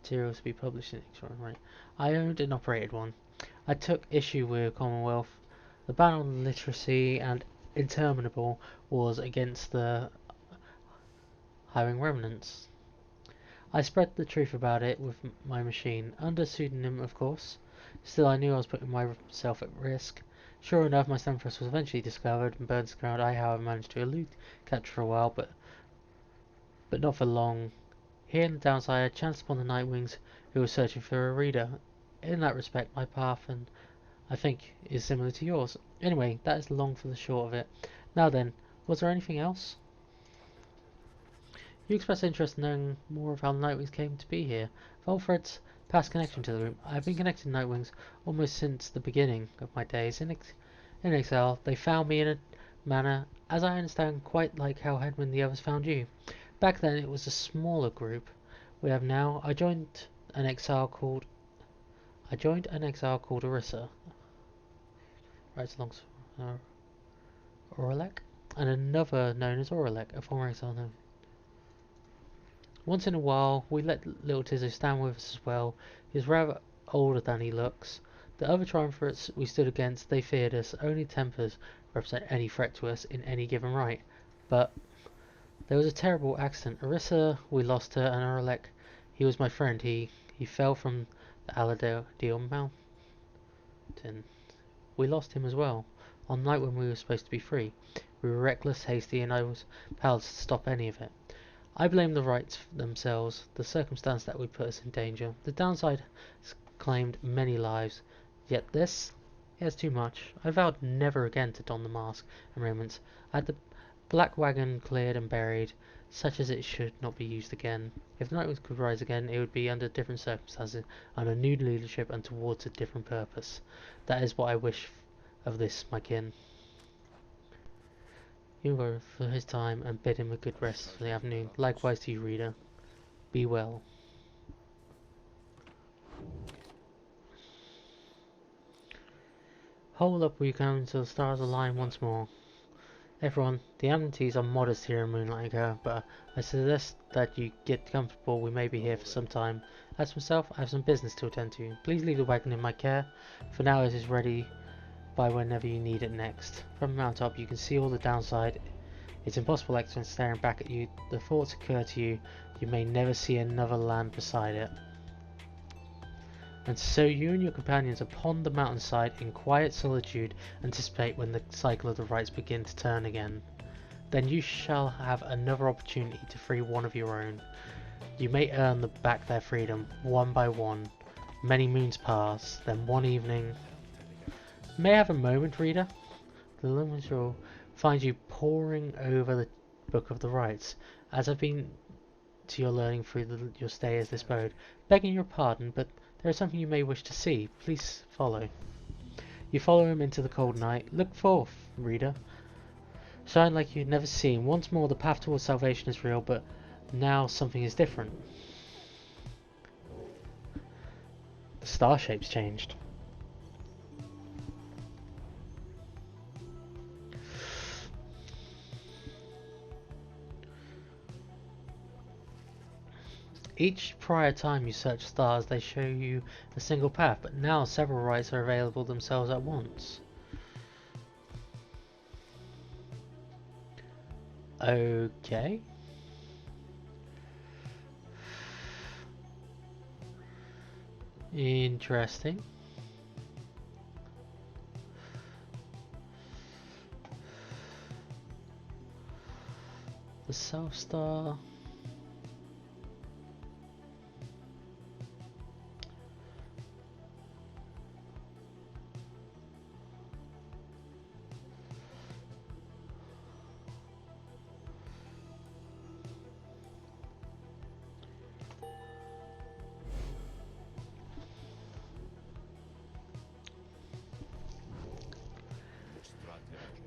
materials to be published in right. I owned and operated one. I took issue with Commonwealth. The ban on literacy and interminable wars against the hiring remnants. I spread the truth about it with my machine, under pseudonym of course. Still, I knew I was putting myself at risk. Sure enough, my stamp press was eventually discovered and burned to the ground. I, however, managed to elude capture for a while, but not for long. Here in the downside, I chanced upon the Nightwings, who were searching for a reader. In that respect, my path, and I think, is similar to yours. Anyway, that is the long for the short of it. Now then, was there anything else? You expressed interest in knowing more of how the Nightwings came to be here. Volfred's past connection to the group. I have been connected to Nightwings almost since the beginning of my days in exile. They found me in a manner, as I understand, quite like how Hedwin and the others found you. Back then it was a smaller group we have now. I joined an exile called Orissa. Right along Oralek, and another known as Oralek, a former exile known. Once in a while, we let little Tizzo stand with us as well. He is rather older than he looks. The other triumvirates we stood against, they feared us. Only tempers represent any threat to us in any given right. But there was a terrible accident. Orissa, we lost her, and Oralek, he was my friend. He fell from the Aladale mountain. We lost him as well. On the night when we were supposed to be free. We were reckless, hasty, and I was powerless to stop any of it. I blame the rights themselves, the circumstance that would put us in danger. The downside has claimed many lives, yet this is too much. I vowed never again to don the mask and raiments. I had the black wagon cleared and buried, such as it should not be used again. If the Nightwings could rise again, it would be under different circumstances, under new leadership and towards a different purpose. That is what I wish of this, my kin. You go for his time and bid him a good rest for the afternoon. Likewise to you, reader. Be well. Hold up, we come until the stars align once more. Everyone, the amenities are modest here in Moonlight Girl, but I suggest that you get comfortable. We may be here for some time. As for myself, I have some business to attend to. Please leave the wagon in my care. For now, it is ready by whenever you need it next. From the mountaintop, you can see all the downside. It's impossible excellence staring back at you. The thoughts occur to you. You may never see another land beside it. And so you and your companions upon the mountainside in quiet solitude anticipate when the cycle of the rites begin to turn again. Then you shall have another opportunity to free one of your own. You may earn back their freedom, one by one. Many moons pass, then one evening... May I have a moment, reader? The luminous will find you poring over the Book of the Rites, as I've been to your learning through your stay as this abode. Begging your pardon, but there is something you may wish to see. Please follow. You follow him into the cold night. Look forth, reader. Shine like you'd never seen. Once more, the path towards salvation is real, but now something is different. The star shape's changed. Each prior time you search stars, they show you a single path, but now several rites are available themselves at once. Okay. Interesting. The South Star.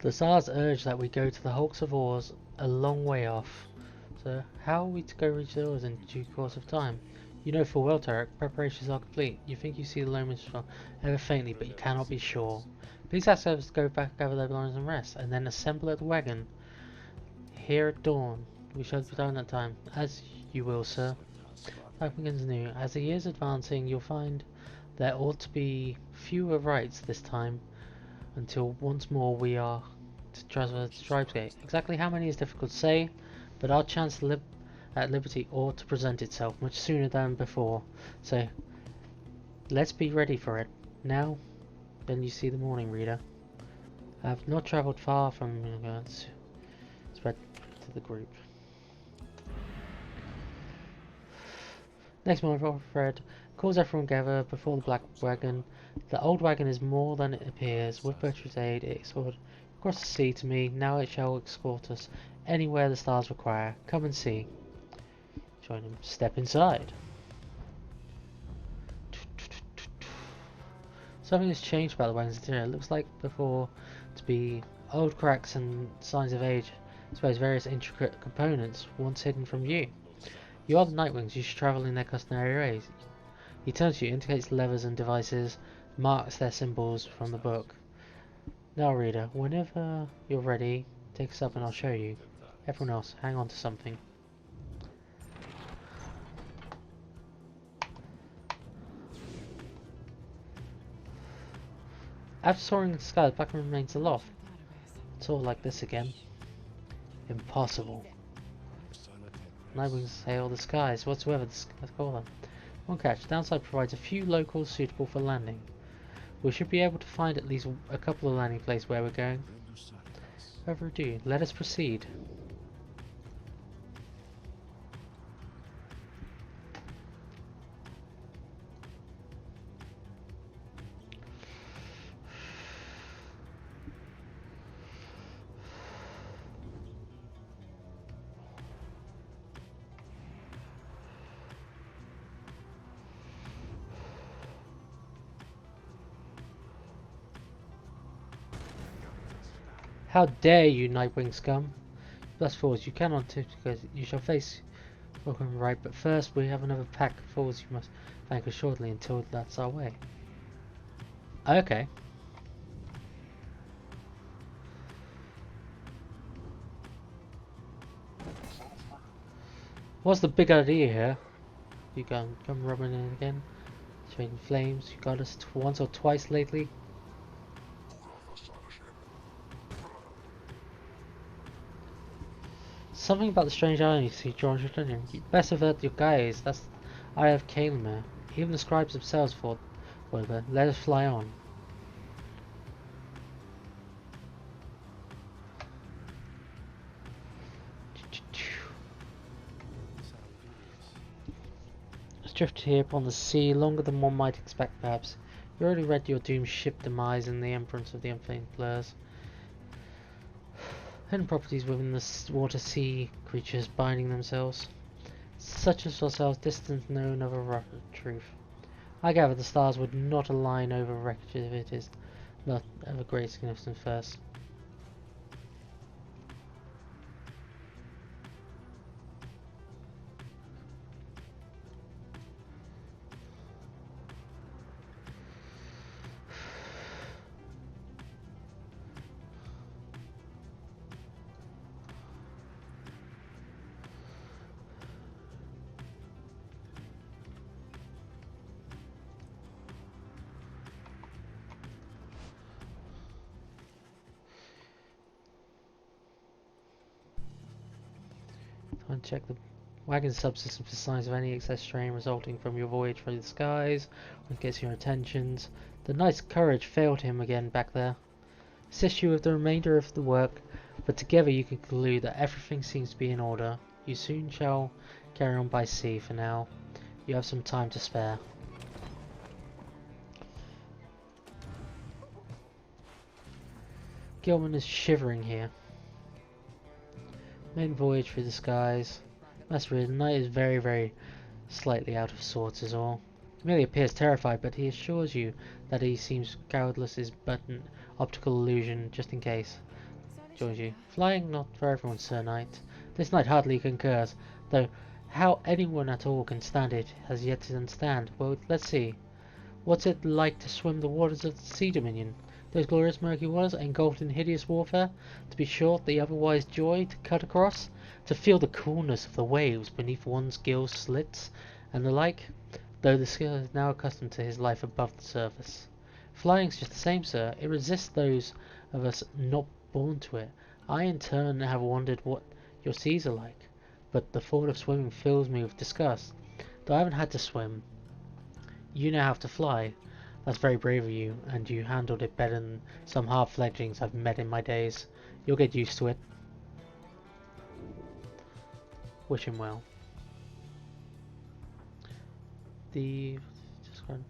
The Tsars urge that we go to the hulks of ores a long way off. So how are we to go reach the ores in due course of time? You know full well, Tarek, preparations are complete. You think you see the Lomans ever faintly, but you cannot be sure. Please ask us to go back, gather their belongings and rest, and then assemble at the wagon. Here at dawn. We shall be done that time. As you will, sir. Life begins anew. As the years advancing, you'll find there ought to be fewer rights this time, until once more we are to transfer to Stripesgate. Exactly how many is difficult to say, but our chance at liberty ought to present itself much sooner than before. So, let's be ready for it. Now, then you see the morning, reader. I have not travelled far from spread to the group. Next morning, Fred calls everyone together before the black wagon. The old wagon is more than it appears. With Bertram's aid, it escorted across the sea to me. Now it shall escort us anywhere the stars require. Come and see. Join him. Step inside. Something has changed about the wagon's interior. It looks like before to be old cracks and signs of age. I suppose various intricate components once hidden from view. You are the Nightwings. You should travel in their customary ways. He turns to you, indicates the levers and devices, marks their symbols from the book. Now, reader, whenever you're ready, take us up and I'll show you. Everyone else, hang on to something. After soaring in the sky, the black remains aloft. It's all like this again. Impossible. Nightwings hail the skies, whatsoever the skies call them. One catch, downside provides a few locals suitable for landing. We should be able to find at least a couple of landing places where we're going. Without further ado, let us proceed. How dare you, Nightwing scum! Thus fools, you cannot because you shall face Welcome, right, but first we have another pack of fools you must vanquish shortly until that's our way. Okay. What's the big idea here? You come rubbing in again? Trading flames, you got us once or twice lately. Something about the strange island you see drawn your attention. You best avert your gaze. That's the eye of Kalimir. Even the scribes themselves thought, whatever. Let us fly on. Drifted here upon the sea longer than one might expect, perhaps. You already read your doomed ship demise in the Emperance of the Unflamed Blurs. Hidden properties within the water sea creatures binding themselves. Such as ourselves distant known of a truth. I gather the stars would not align over wreckage if it is not of a great significance first. Uncheck the wagon subsystem for signs of any excess strain resulting from your voyage through the skies. What gets your attentions? The knight's courage failed him again back there. Assist you with the remainder of the work, but together you can conclude that everything seems to be in order. You soon shall carry on by sea for now. You have some time to spare. Gilman is shivering here. Main voyage through the skies. Must read, the knight is very slightly out of sorts is all. He merely appears terrified, but he assures you that he seems cowardless is but an optical illusion, just in case. Georgie. Flying not for everyone, Sir Knight. This knight hardly concurs, though how anyone at all can stand it has yet to understand. Well, let's see. What's it like to swim the waters of the Sea Dominion? Those glorious murky waters, engulfed in hideous warfare? To be sure, the otherwise joy to cut across? To feel the coolness of the waves beneath one's gill slits, and the like? Though the sailor is now accustomed to his life above the surface. Flying's just the same, sir. It resists those of us not born to it. I, in turn, have wondered what your seas are like, but the thought of swimming fills me with disgust. Though I haven't had to swim, you know how to fly. That's very brave of you, and you handled it better than some half-fledglings I've met in my days. You'll get used to it. Wish him well. The... just gone.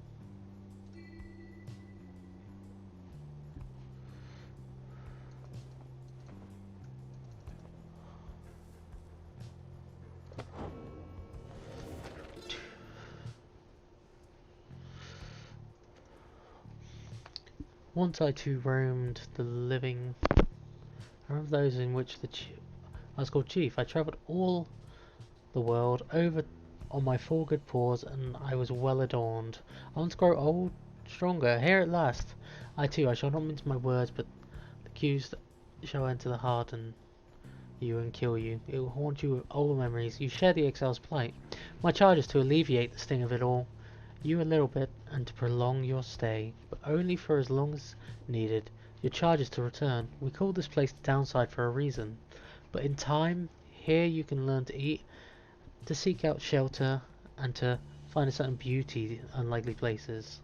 Once I too roamed the living. I remember those in which I was called chief. I travelled all the world over on my four good paws, and I was well adorned. I want to grow old, stronger. Here at last. I shall not mince my words, but the accused shall enter the heart and kill you. It will haunt you with old memories. You share the exile's plight. My charge is to alleviate the sting of it all. You a little bit, and to prolong your stay, but only for as long as needed. Your charge is to return. We call this place the downside for a reason. But in time, here you can learn to eat, to seek out shelter, and to find a certain beauty in unlikely places.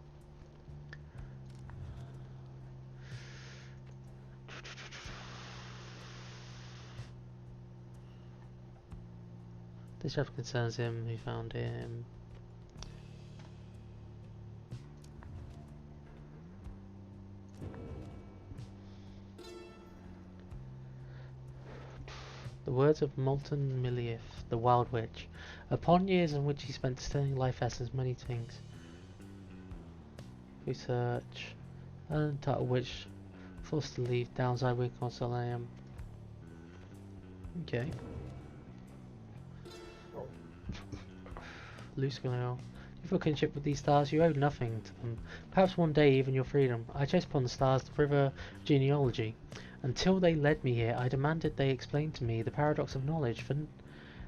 This chapter concerns him who found him. The words of Molten Milief, the Wild Witch. Upon years in which he spent distilling life essence, many things. Research. Untitled Witch. Forced to leave. Downside weak console I am. Okay. loose girl. You feel kinship with these stars, you owe nothing to them. Perhaps one day even your freedom. I chased upon the stars the river of genealogy. Until they led me here, I demanded they explain to me the paradox of knowledge. For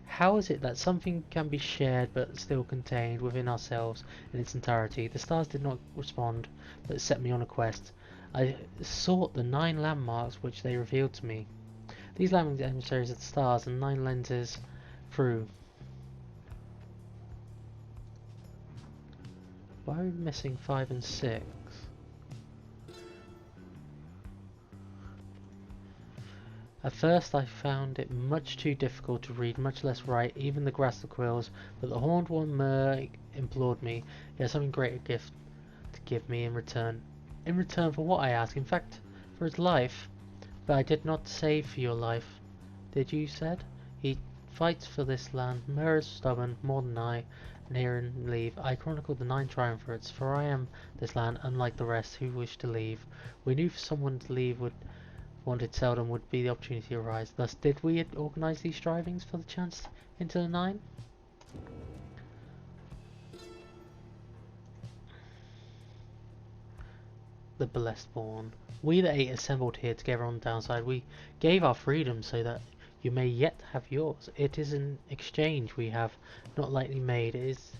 how is it that something can be shared but still contained within ourselves in its entirety? The stars did not respond, but set me on a quest. I sought the 9 landmarks which they revealed to me. These landmarks are emissaries of the stars and 9 lenses through. Why are we missing 5 and 6? At first I found it much too difficult to read, much less write, even the grass quills, but the horned one Myr implored me. He had something great a gift to give me in return. In return for what, I asked? In fact, for his life. But I did not save for your life. Did you, said? He fights for this land. Myr is stubborn, more than I, and here in leave. I chronicled the 9 triumvirates, for I am this land, unlike the rest who wish to leave. We knew for someone to leave wanted seldom would be the opportunity arise. Thus did we organise these strivings for the chance into the 9? The blessed born. We the 8 assembled here together on the downside. We gave our freedom so that you may yet have yours. It is an exchange we have not lightly made. It is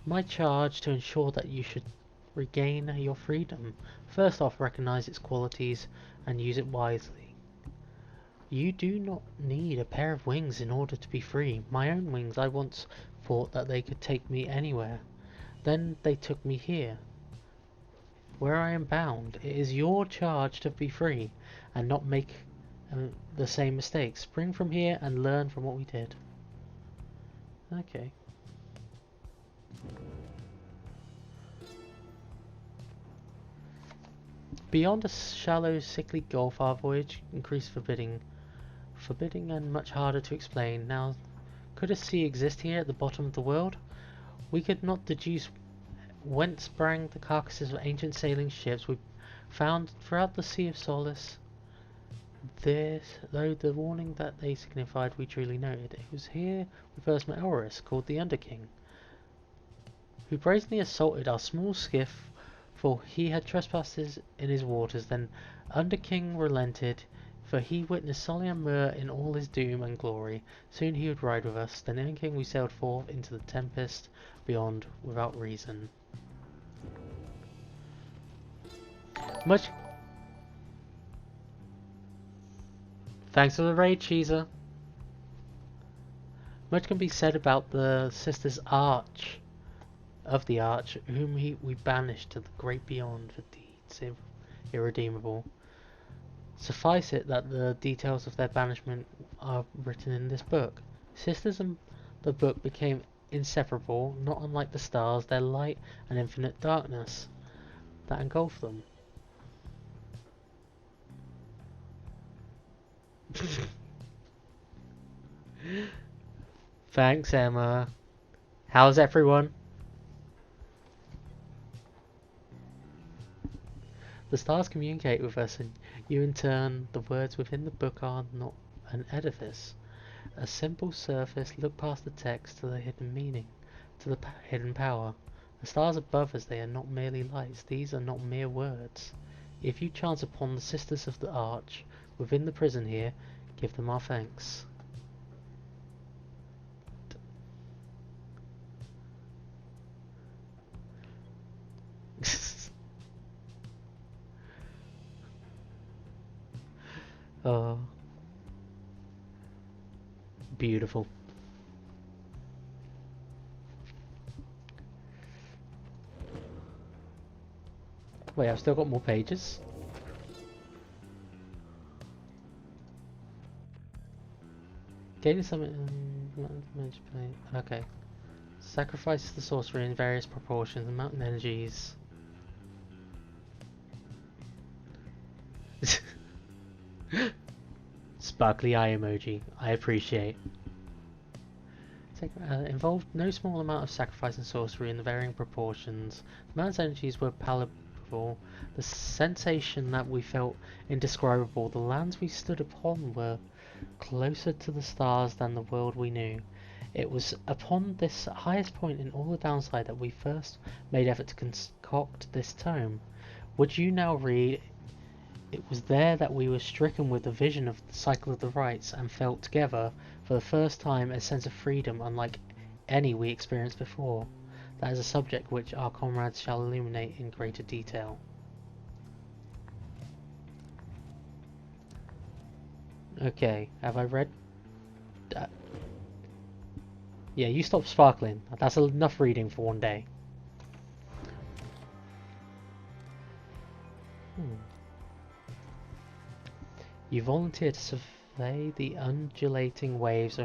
my charge to ensure that you should regain your freedom. First off, recognize its qualities and use it wisely. You do not need a pair of wings in order to be free. My own wings, I once thought that they could take me anywhere. Then they took me here, where I am bound. It is your charge to be free and not make the same mistakes. Spring from here and learn from what we did. Okay. Beyond a shallow, sickly gulf, our voyage increased forbidding and much harder to explain. Now, could a sea exist here at the bottom of the world? We could not deduce whence sprang the carcasses of ancient sailing ships we found throughout the Sea of Solace. This, though the warning that they signified we truly noted. It was here we first met Oris, called the Underking, who brazenly assaulted our small skiff, for he had trespassed in his waters. Then Underking relented, for he witnessed Solian Myr in all his doom and glory. Soon he would ride with us. Then Underking we sailed forth into the tempest beyond without reason. Much thanks for the raid, Cheeser. Much can be said about the sisters of the Arch, whom we banished to the great beyond for deeds irredeemable. Suffice it that the details of their banishment are written in this book. Sisters and the book became inseparable, not unlike the stars, their light and infinite darkness that engulfed them. Thanks, Emma. How's everyone? The stars communicate with us, and you in turn. The words within the book are not an edifice, a simple surface. Look past the text to the hidden meaning, to the hidden power. The stars above us, they are not merely lights. These are not mere words. If you chance upon the sisters of the Arch within the prison here, give them our thanks. Oh, beautiful. Wait, I've still got more pages. Gain summit. Okay. Sacrifices the sorcery in various proportions and mountain energies. Sparkly eye emoji. I appreciate. Involved no small amount of sacrifice and sorcery in the varying proportions. The man's energies were palpable. The sensation that we felt indescribable. The lands we stood upon were closer to the stars than the world we knew. It was upon this highest point in all the downside that we first made effort to concoct this tome. Would you now read? It was there that we were stricken with the vision of the cycle of the rites and felt together, for the first time, a sense of freedom unlike any we experienced before. That is a subject which our comrades shall illuminate in greater detail. Okay, have I read? Yeah, you stop sparkling. That's enough reading for one day. You volunteer to survey the undulating waves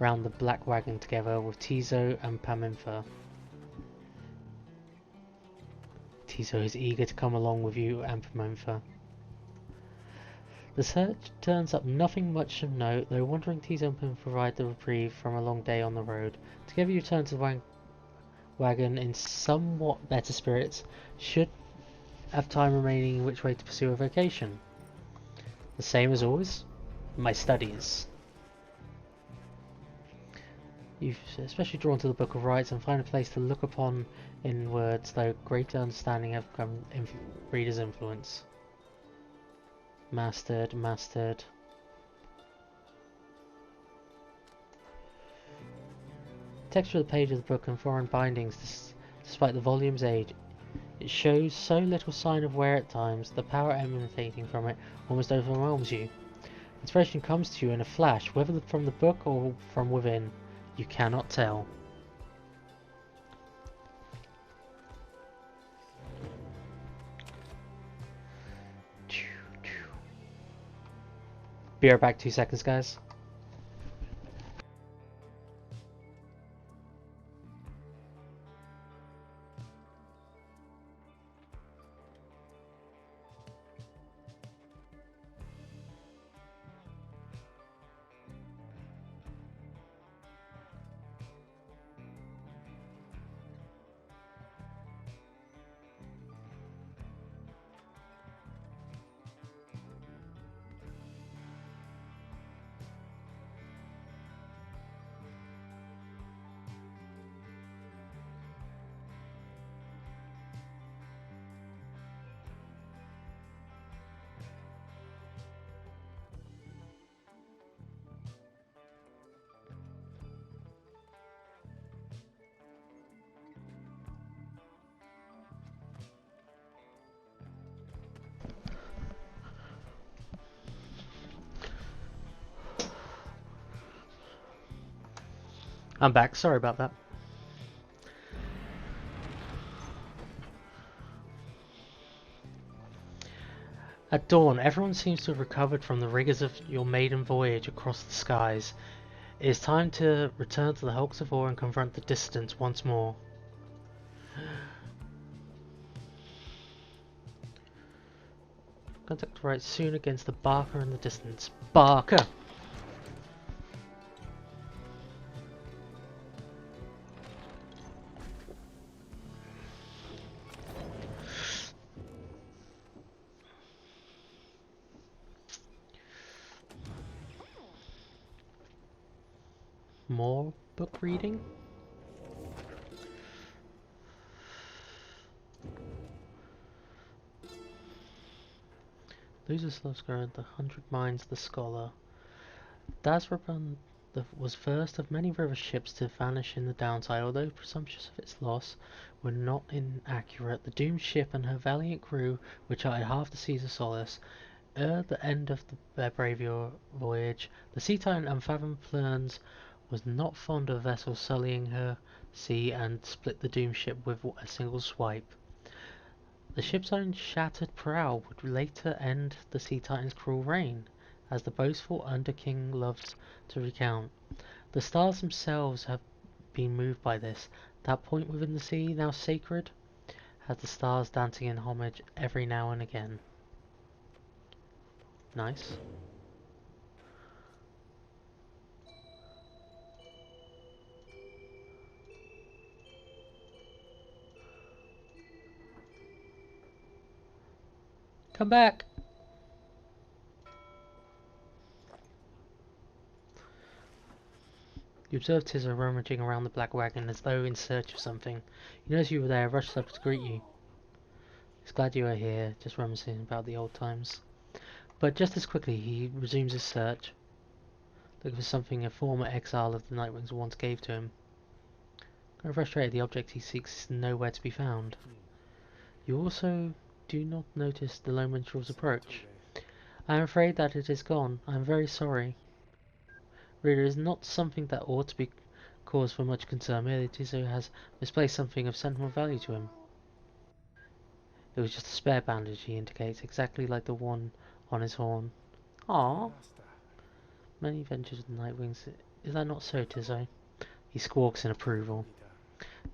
around the black wagon together with Tizo and Paminfa. Tizo is eager to come along with you and Paminfa. The search turns up nothing much of note, though wandering Tizo can provide the reprieve from a long day on the road. Together you return to the wagon in somewhat better spirits, should have time remaining in which way to pursue a vocation. The same as always, my studies. You've especially drawn to the Book of Rites and find a place to look upon in words, though greater understanding have become reader's influence. Mastered. Texture of the page of the book and foreign bindings, despite the volume's age, it shows so little sign of wear at times, the power emanating from it almost overwhelms you. Inspiration comes to you in a flash, whether from the book or from within, you cannot tell. Be right back, 2 seconds, guys. I'm back, sorry about that. At dawn, everyone seems to have recovered from the rigours of your maiden voyage across the skies. It is time to return to the hulks of ore and confront the dissidents once more. Contact right soon against the Barker in the distance. Barker! More book reading? Loses Lovescar, the 100 Minds, the Scholar. Dasraban was first of many river ships to vanish in the downside, although presumptuous of its loss were not inaccurate. The doomed ship and her valiant crew, which charted half the seas of Solace, ere the end of their brave voyage. The sea titan Unfathomed Plurns was not fond of vessels sullying her sea and split the doomed ship with a single swipe. The ship's own shattered prow would later end the Sea Titan's cruel reign, as the boastful Underking loves to recount. The stars themselves have been moved by this. That point within the sea, now sacred, has the stars dancing in homage every now and again. Nice. Come back! You observe Tizzo rummaging around the black wagon as though in search of something. He knows you were there, rushes up to greet you. He's glad you are here, just reminiscing about the old times. But just as quickly he resumes his search, looking for something a former exile of the Nightwings once gave to him. Kind of frustrated, the object he seeks is nowhere to be found. You also do not notice the lone minstrel's approach. I am afraid that it is gone. I am very sorry. Reader, is not something that ought to be cause for much concern. Merely Tizzo has misplaced something of sentimental value to him. It was just a spare bandage, he indicates, exactly like the one on his horn. Ah, many adventures with the Nightwings. Is that not so, Tizzo? He squawks in approval.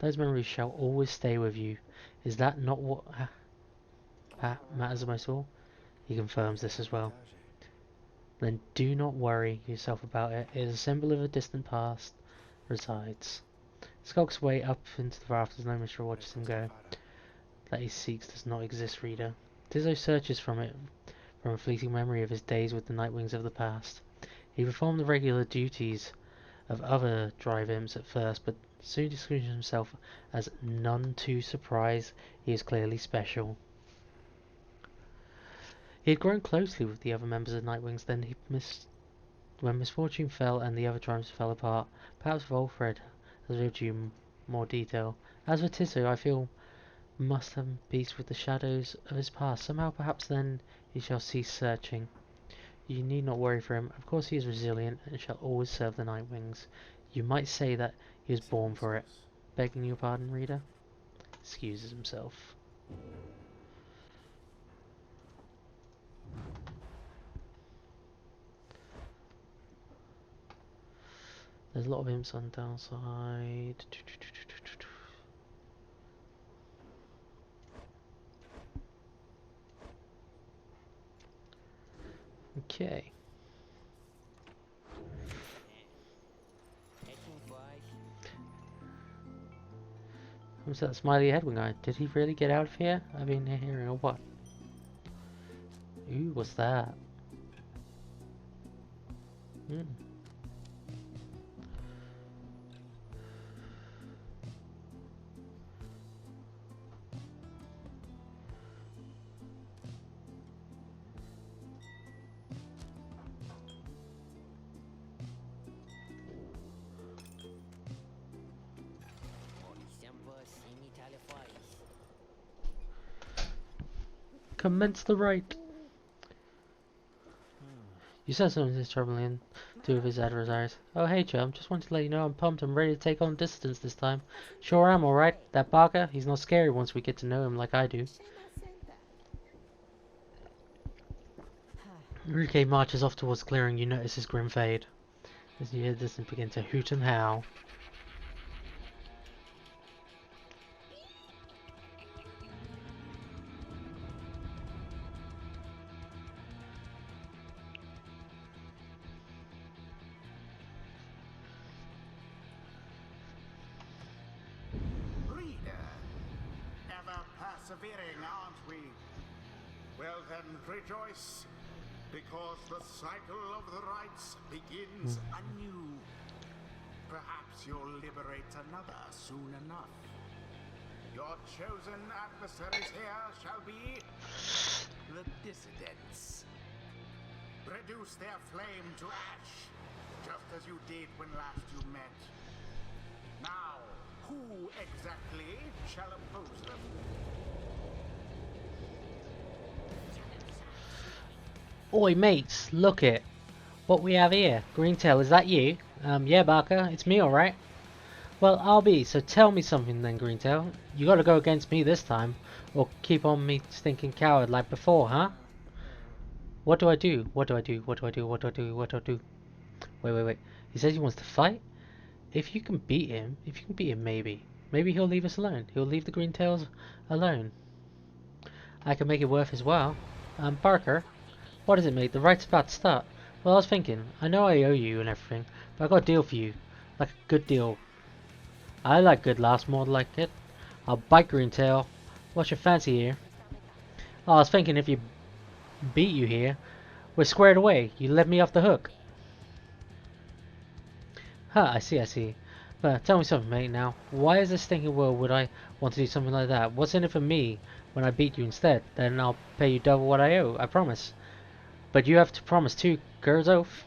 Those memories shall always stay with you. Is that not what matters most of all? He confirms this as well. Then do not worry yourself about it. It is a symbol of a distant past resides. Skulks way up into the rafters, no Mr. watches him go. That he seeks does not exist, reader. Tizzo searches from a fleeting memory of his days with the Nightwings of the past. He performed the regular duties of other drive imps at first, but soon distinguished himself as none too surprised. He is clearly special. He had grown closely with the other members of Nightwings, then when misfortune fell and the other tribes fell apart, perhaps Volfred has revealed you more detail. As for Tizzo, I feel must have peace with the shadows of his past. Somehow, perhaps then, he shall cease searching. You need not worry for him. Of course he is resilient and shall always serve the Nightwings. You might say that he was born for it. Begging your pardon, reader? Excuses himself. There's a lot of imps on the downside. Okay. Who's that smiley headwind guy? Did he really get out of here? I've been hearing or what? Ooh, what's that? Commence the rite. You said something is troubling two of his adversaries. Oh hey chum, just wanted to let you know I'm pumped. I'm ready to take on distance this time. Sure am, alright. That Barker, he's not scary once we get to know him like I do. Enrique marches off towards the clearing. You notice his grin fade as you hear this and begin to hoot and howl. Persevering, aren't we? Well then, rejoice, because the cycle of the rites begins anew. Perhaps you'll liberate another soon enough. Your chosen adversaries here shall be the dissidents. Reduce their flame to ash, just as you did when last you met. Now, who exactly shall oppose them? Oi mates, look it. What we have here. Greentail, is that you? Yeah Barker, it's me alright. Well, I'll be, so tell me something then, Greentail. You gotta go against me this time, or keep on me stinking coward like before, huh? What do I do? What do I do? What do I do? What do I do? What do I do? Wait. He says he wants to fight? If you can beat him, maybe. Maybe he'll leave us alone. He'll leave the Greentails alone. I can make it worth his while. Barker. What is it, mate? The right's about to start. Well, I was thinking, I know I owe you and everything, but I got a deal for you. Like a good deal. I like good laughs more like it. I'll bite Greentail. What's your fancy here? Oh, I was thinking if you beat you here, we're squared away. You let me off the hook. I see, I see. But tell me something, mate, now. Why is this stinking world would I want to do something like that? What's in it for me when I beat you instead? Then I'll pay you double what I owe, I promise. But you have to promise too, Girl's oath.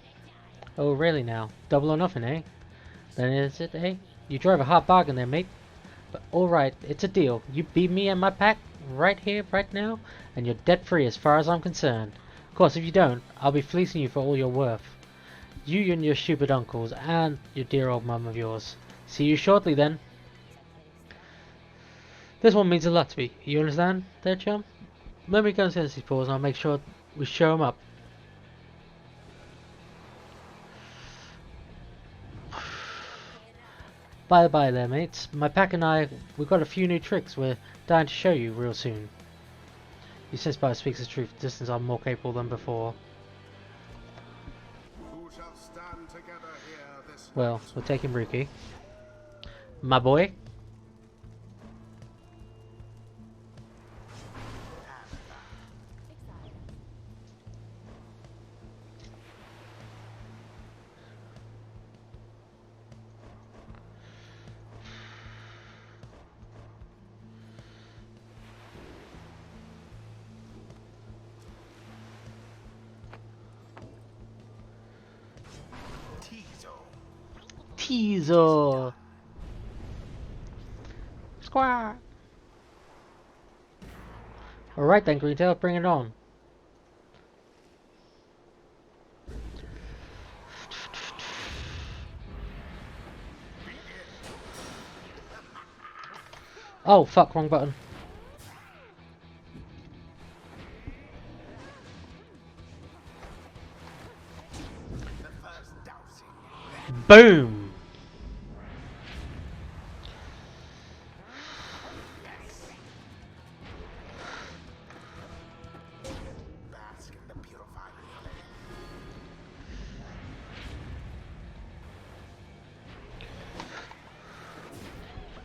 Oh, really now? Double or nothing, eh? Then is it, eh? You drive a hard bargain there, mate. But alright, it's a deal. You beat me and my pack right here, right now, and you're debt free as far as I'm concerned. Of course, if you don't, I'll be fleecing you for all you're worth. You and your stupid uncles, and your dear old mum of yours. See you shortly then. This one means a lot to me. You understand, there, chum? Let me go and sense these paws, and I'll make sure we show 'em up. By the by there, mates. My pack and I, we've got a few new tricks we're dying to show you real soon. You sense by speaks the truth, distance I'm more capable than before. Who shall stand together here this Well, night? we're taking Ruki. My boy. Teaser. Squad. Alright then, Greentail, bring it on. Oh, fuck, wrong button. Boom! Bask in the purifying flame.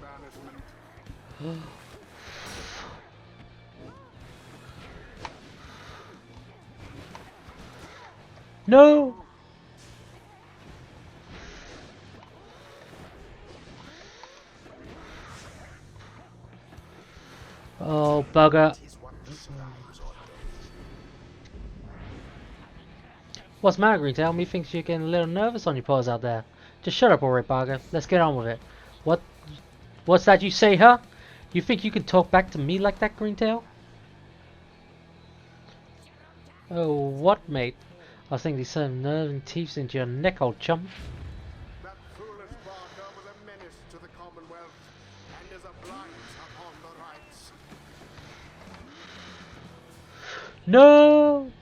Banishment. No! Oh, bugger. Is what the skies ordain. What's the matter, Greentail? Methinks you're getting a little nervous on your paws out there. Just shut up, alright, Bugger. Let's get on with it. What's that you say, huh? You think you can talk back to me like that, Greentail? Oh, what, mate? I was thinking some nerve and teeth into your neck, old chum. That foolish barker was a menace to the Commonwealth and is a blight upon the rights. No!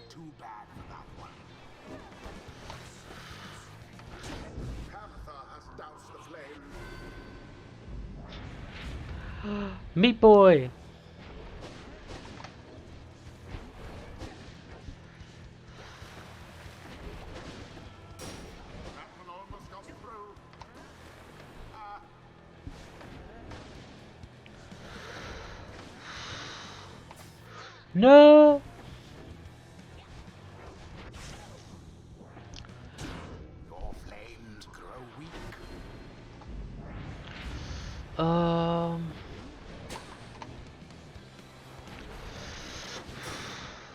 Too bad for that one. Tabitha has doused the flame. Meat boy! That one almost got through. Ah, No! your flames grow weak.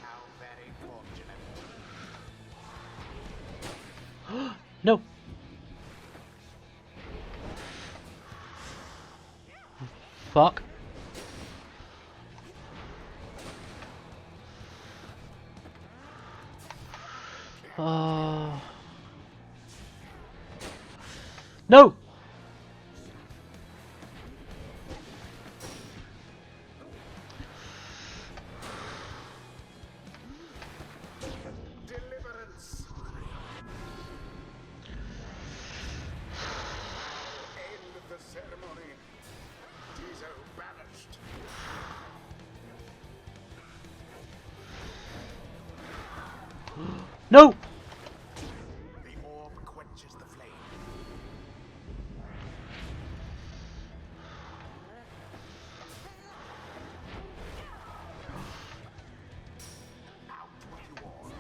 How very fortunate. No! Fuck. No! Deliverance. End of the ceremony. Tizo banished. No! The orb quenches the flame. Out with you all.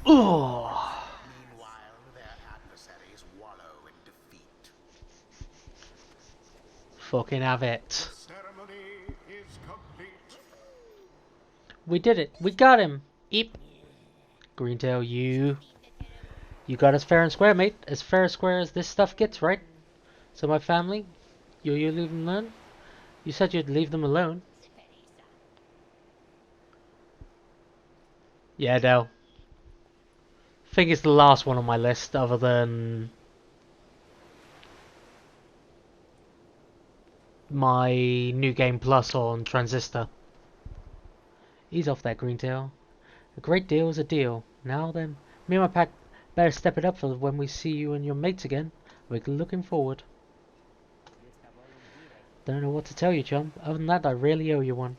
Oh, Meanwhile, their adversaries wallow in defeat. fucking have The it. ceremony is complete. We did it. We got him. Eep. Greentail, you got us fair and square, mate. As fair and square as this stuff gets, right? So my family, you leave them alone? You said you'd leave them alone. Yeah, Dell. I think it's the last one on my list, other than my new game plus on Transistor. Ease off that, Greentail. A great deal is a deal. Now then, me and my pack better step it up for when we see you and your mates again. We're looking forward. Don't know what to tell you, chum. Other than that, I really owe you one.